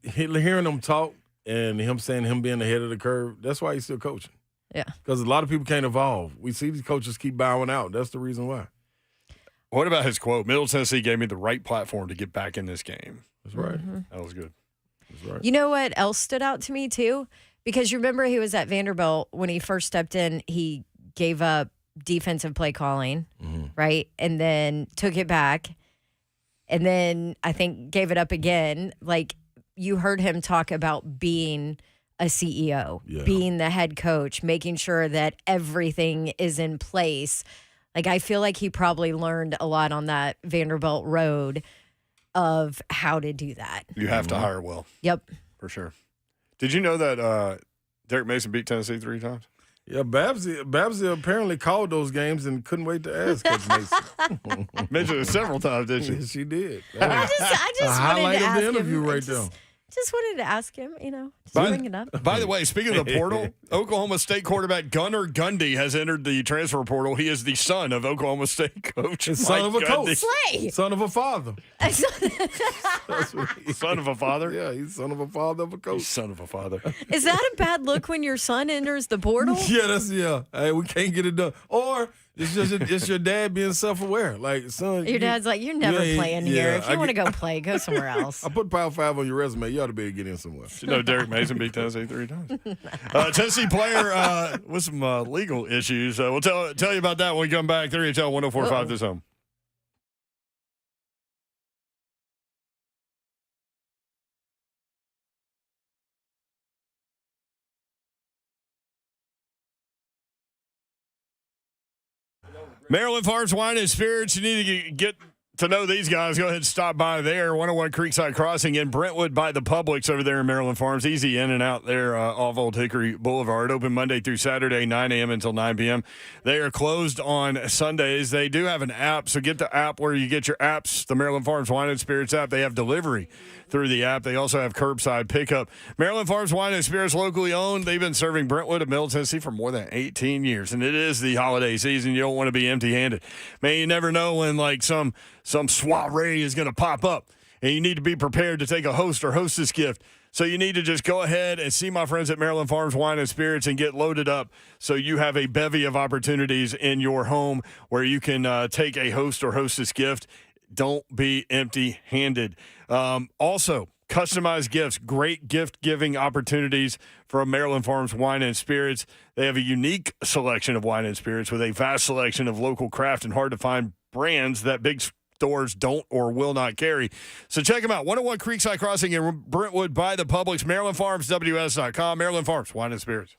hearing him talk and him saying him being ahead of the curve. That's why he's still coaching. Yeah. Because a lot of people can't evolve. We see these coaches keep bowing out. That's the reason why. What about his quote? Middle Tennessee gave me the right platform to get back in this game. That's right. Mm-hmm. That was good. That's right. You know what else stood out to me, too? Because you remember he was at Vanderbilt when he first stepped in, he gave up defensive play calling, right? And then took it back. And then I think gave it up again. Like, you heard him talk about being a CEO, being the head coach, making sure that everything is in place. Like, I feel like he probably learned a lot on that Vanderbilt road of how to do that. You have to hire well. Yep. For sure. Did you know that Derek Mason beat Tennessee 3 times? Yeah, Babsy apparently called those games and couldn't wait to ask Coach Mason. Mentioned it several times, didn't she? Yes, she did. I just a wanted highlight to of ask the interview him. right there. Just wanted to ask him, just bring it up. By the way, speaking of the portal, Oklahoma State quarterback Gunnar Gundy has entered the transfer portal. He is the son of Oklahoma State coach. Son of a coach. Slay. Son of a father. Son of a father? Yeah, he's son of a father of a coach. Son of a father. Is that a bad look when your son enters the portal? Yeah, Hey, we can't get it done. Or It's your dad being self-aware. Like, son, Your dad's like, you're never playing here. If you want to go play, go somewhere else. I put Power 5 on your resume. You ought to be able to get in somewhere. You know, Derek Mason beat Tennessee 3 times. Tennessee player with some legal issues. We'll tell you about that when we come back. 3HL 1045 this home. Maryland Farms Wine and Spirits. You need to get to know these guys. Go ahead and stop by there. 101 Creekside Crossing in Brentwood by the Publix over there in Maryland Farms. Easy in and out there off Old Hickory Boulevard. Open Monday through Saturday, 9 a.m. until 9 p.m. They are closed on Sundays. They do have an app, so get the app where you get your apps, the Maryland Farms Wine and Spirits app. They have delivery through the app. They also have curbside pickup. Maryland Farms Wine and Spirits, locally owned. They've been serving Brentwood and Middle Tennessee for more than 18 years, and it is the holiday season. You don't want to be empty-handed. Man, you never know when, like, some soiree is going to pop up, and you need to be prepared to take a host or hostess gift. So you need to just go ahead and see my friends at Maryland Farms Wine and Spirits and get loaded up so you have a bevy of opportunities in your home where you can take a host or hostess gift. Don't be empty-handed. Also, customized gifts, great gift-giving opportunities from Maryland Farms Wine and Spirits. They have a unique selection of wine and spirits with a vast selection of local craft and hard-to-find brands that big stores don't or will not carry. So check them out. 101 Creekside Crossing in Brentwood by the Publix. MarylandFarmsWS.com. Maryland Farms Wine and Spirits.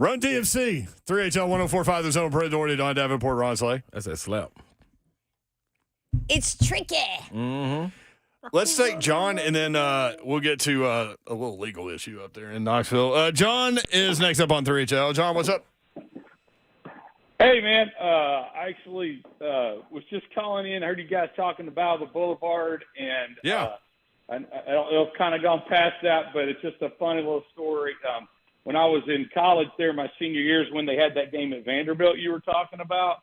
Run DMC, 3HL 1045, the Zone, Brett Doherty, Don Davenport, Ron Slay. That's that slap. It's tricky. Mm-hmm. Let's take John, and then we'll get to a little legal issue up there in Knoxville. John is next up on 3HL. John, what's up? Hey, man. I actually was just calling in. I heard you guys talking about the Boulevard, and I don't know if kind of gone past that, but it's just a funny little story. When I was in college there, my senior years, when they had that game at Vanderbilt you were talking about,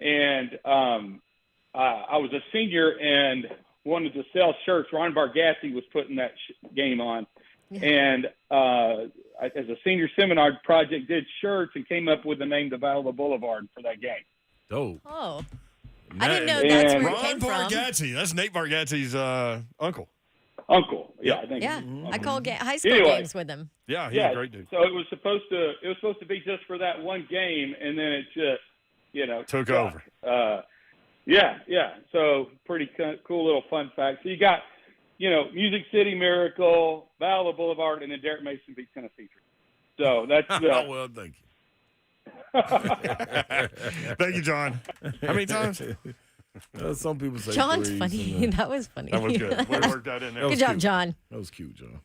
and I was a senior and wanted to sell shirts. Ron Bargatze was putting that game on. And as a senior seminar project, did shirts and came up with the name The Battle of the Boulevard for that game. Oh. I didn't know that's where it came from. Ron Bargatze. That's Nate Bargatze's uncle. Yeah, I think. Yeah, I call high school Anyway. games with him. Yeah, he's a great dude. So it was supposed to be just for that one game, and then it just, took over. Yeah. So pretty cool little fun fact. So you got, Music City Miracle, Battle of the Boulevard, and then Derek Mason beat Tennessee. So that's well, thank you. Thank you, John. How many times? Some people say John's threes, funny. That was funny. That was good. We worked that in there. Good job, cute. John. That was cute, John.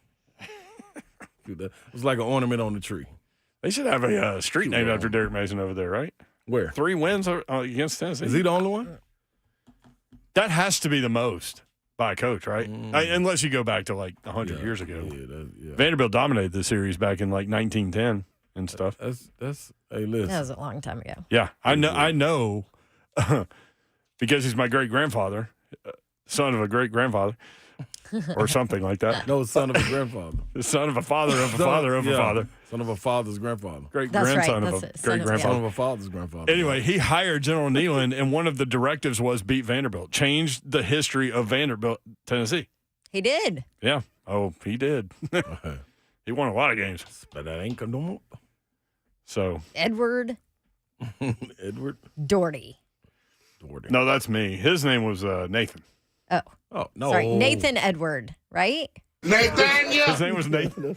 Cute. It was like an ornament on the tree. They should have a street named after Derek Mason over there, right? Where? 3 wins against Tennessee. Is he the only one? That has to be the most by a coach, right? Unless you go back to like 100 years ago. Yeah. Vanderbilt dominated the series back in like 1910 and stuff. That's a list. That was a long time ago. Yeah, I know because he's my great-grandfather, son of a great-grandfather, or something like that. No, son of a grandfather. The son of a father of a father of a father. Son of a father's grandfather. Great-grandson of a great-grandfather. Son of a father's grandfather. Anyway, he hired General Neyland, and one of the directives was beat Vanderbilt. Changed the history of Vanderbilt, Tennessee. He did. Yeah. Oh, he did. He won a lot of games. But that ain't no. So. Edward Doherty. No, that's me. His name was Nathan. Oh, no. Sorry, Nathan Edward, right? Nathaniel. His name was Nathan.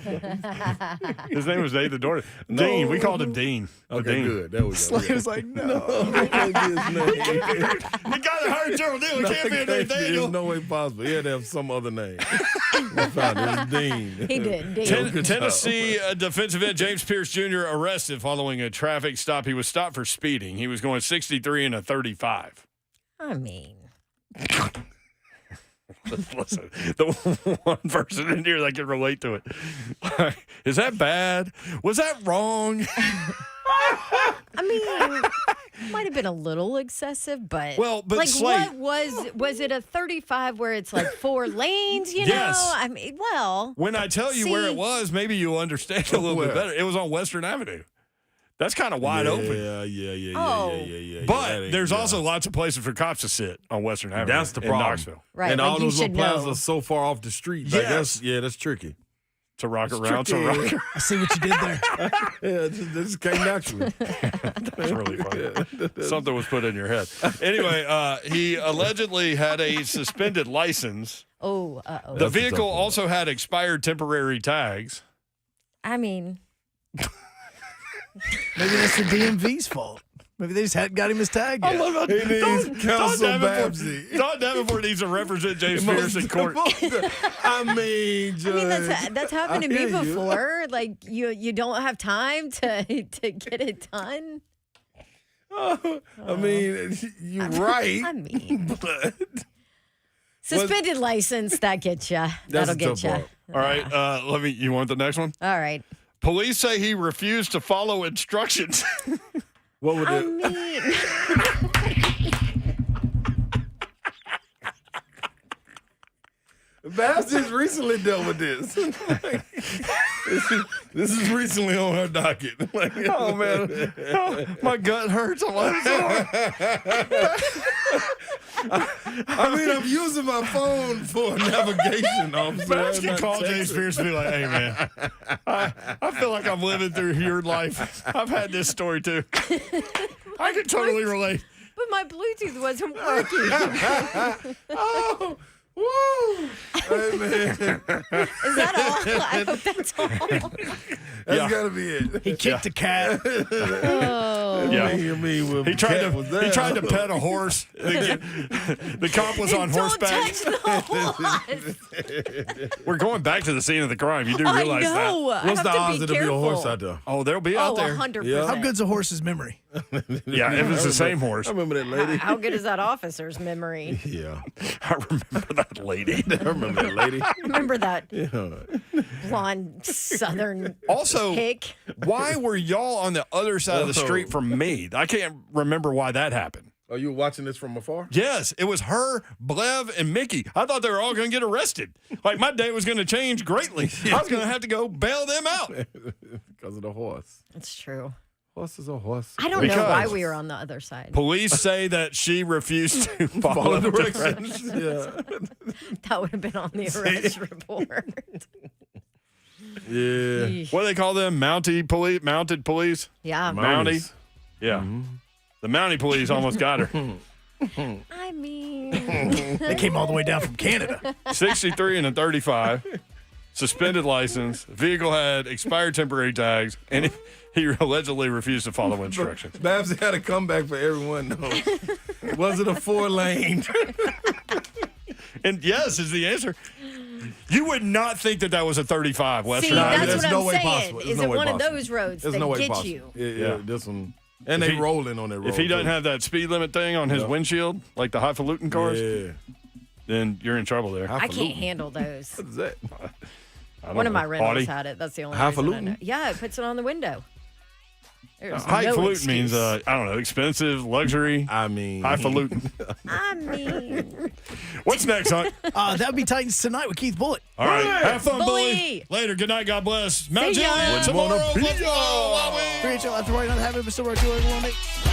His name was Nathan Doherty. No. Dean. We called him Dean. Okay, Dean. good. There we go. Slay was like, no. The guy that hired General Neyland can't be a There's Nathaniel. no way possible. He had to have some other name. We found it. It was Dean. He did. Dean. Tennessee defensive end James Pierce Jr. arrested following a traffic stop. He was stopped for speeding. He was going 63 and a 35. I mean. Listen, the one person in here that can relate to it. Is that bad? Was that wrong? I mean, might have been a little excessive, but but Slate, what was it a 35 where it's like 4 lanes? You Yes. know, I mean, when I tell you where it was, maybe you'll understand a little bit better. It was on Western Avenue. That's kind of wide open. Yeah. But there's also lots of places for cops to sit on Western Avenue. That's the problem. In Knoxville. Right, And like all you those little should know. plazas so far off the street. Yes. Like that's tricky. To rock It's around. tricky. To rock. I see what you did there. Yeah, this came naturally. That's really funny. Something was put in your head. Anyway, he allegedly had a suspended license. Oh, The vehicle also had expired temporary tags. I mean, Maybe that's the DMV's fault. Maybe they just hadn't got him his tag yet. He needs counsel Babsy. Todd Davenport needs to represent James Pierce in court. I mean, that's happened to me before. Like you don't have time to get it done. I mean, you're right. I mean, but suspended license that gets you. That'll get you. All right, you want the next one? All right. Police say he refused to follow instructions. What would I it? mean, Babs just recently dealt with this. This is recently on her docket. Oh man, my gut hurts. I mean, I'm using my phone for navigation, officer. Babs can call James Pierce and be like, "Hey man, I feel like I'm living through your life. I've had this story too. I can totally relate." but my Bluetooth wasn't working. Woo! Hey, man. Is that all? I hope that's all. That's got to be it. He kicked a cat. Oh. Yeah. He tried to pet a horse. The cop was on Don't horseback. touch the horse. We're going back to the scene of the crime. You do realize I know. that. What's I the have odds to that be there'll be a careful. horse out there? Oh, they'll be out there. 100%. Yeah. How good's a horse's memory? Yeah, it was the same horse. I remember that lady. How good is that officer's memory? Yeah. I remember that lady. I remember that lady. Remember that Yeah. blonde southern Also, hick? why were y'all on the other side of the street from me? I can't remember why that happened. Oh, you were watching this from afar? Yes, it was her, Blev, and Mickey. I thought they were all going to get arrested. Like, my day was going to change greatly. I was going to have to go bail them out. Because of the horse. It's true. Horse is a horse. I don't know Because why we were on the other side. Police say that she refused to follow directions. Yeah. That would have been on the arrest report. Yeah. What do they call them? Mounted police? Yeah. Mountie? Yeah. The Mountie police almost got her. I mean, They came all the way down from Canada. 63 and a 35. Suspended license. Vehicle had expired temporary tags. And he allegedly refused to follow instructions. Babs had a comeback for everyone, though. Was it a 4-lane? And yes is the answer. You would not think that was a 35, Western. see, that's there's what no I'm way saying. possible. There's Is no it way one of possible. those roads There's that no way get possible. you? Yeah, this one. And If they he- rolling on that road. If he doesn't too. have that speed limit thing on his windshield, like the highfalutin cars, Yeah. then you're in trouble there. I can't handle those. What is that? I don't One of know. my rentals Audi? had it. That's the only reason I Highfalutin? know. Yeah, it puts it on the window. There's no Highfalutin means, excuse. I don't know, expensive, luxury. I mean. Highfalutin. I mean, What's next, Hunt? That would be Titans tonight with Keith Bullitt. All right. Have fun, Bully. Bully. Later. Good night. God bless. Mount See ya. Juliet Wouldn't wanna tomorrow. be Let's go. ya. Wowee. 3HL after right on the habit, Mr. Roy 218.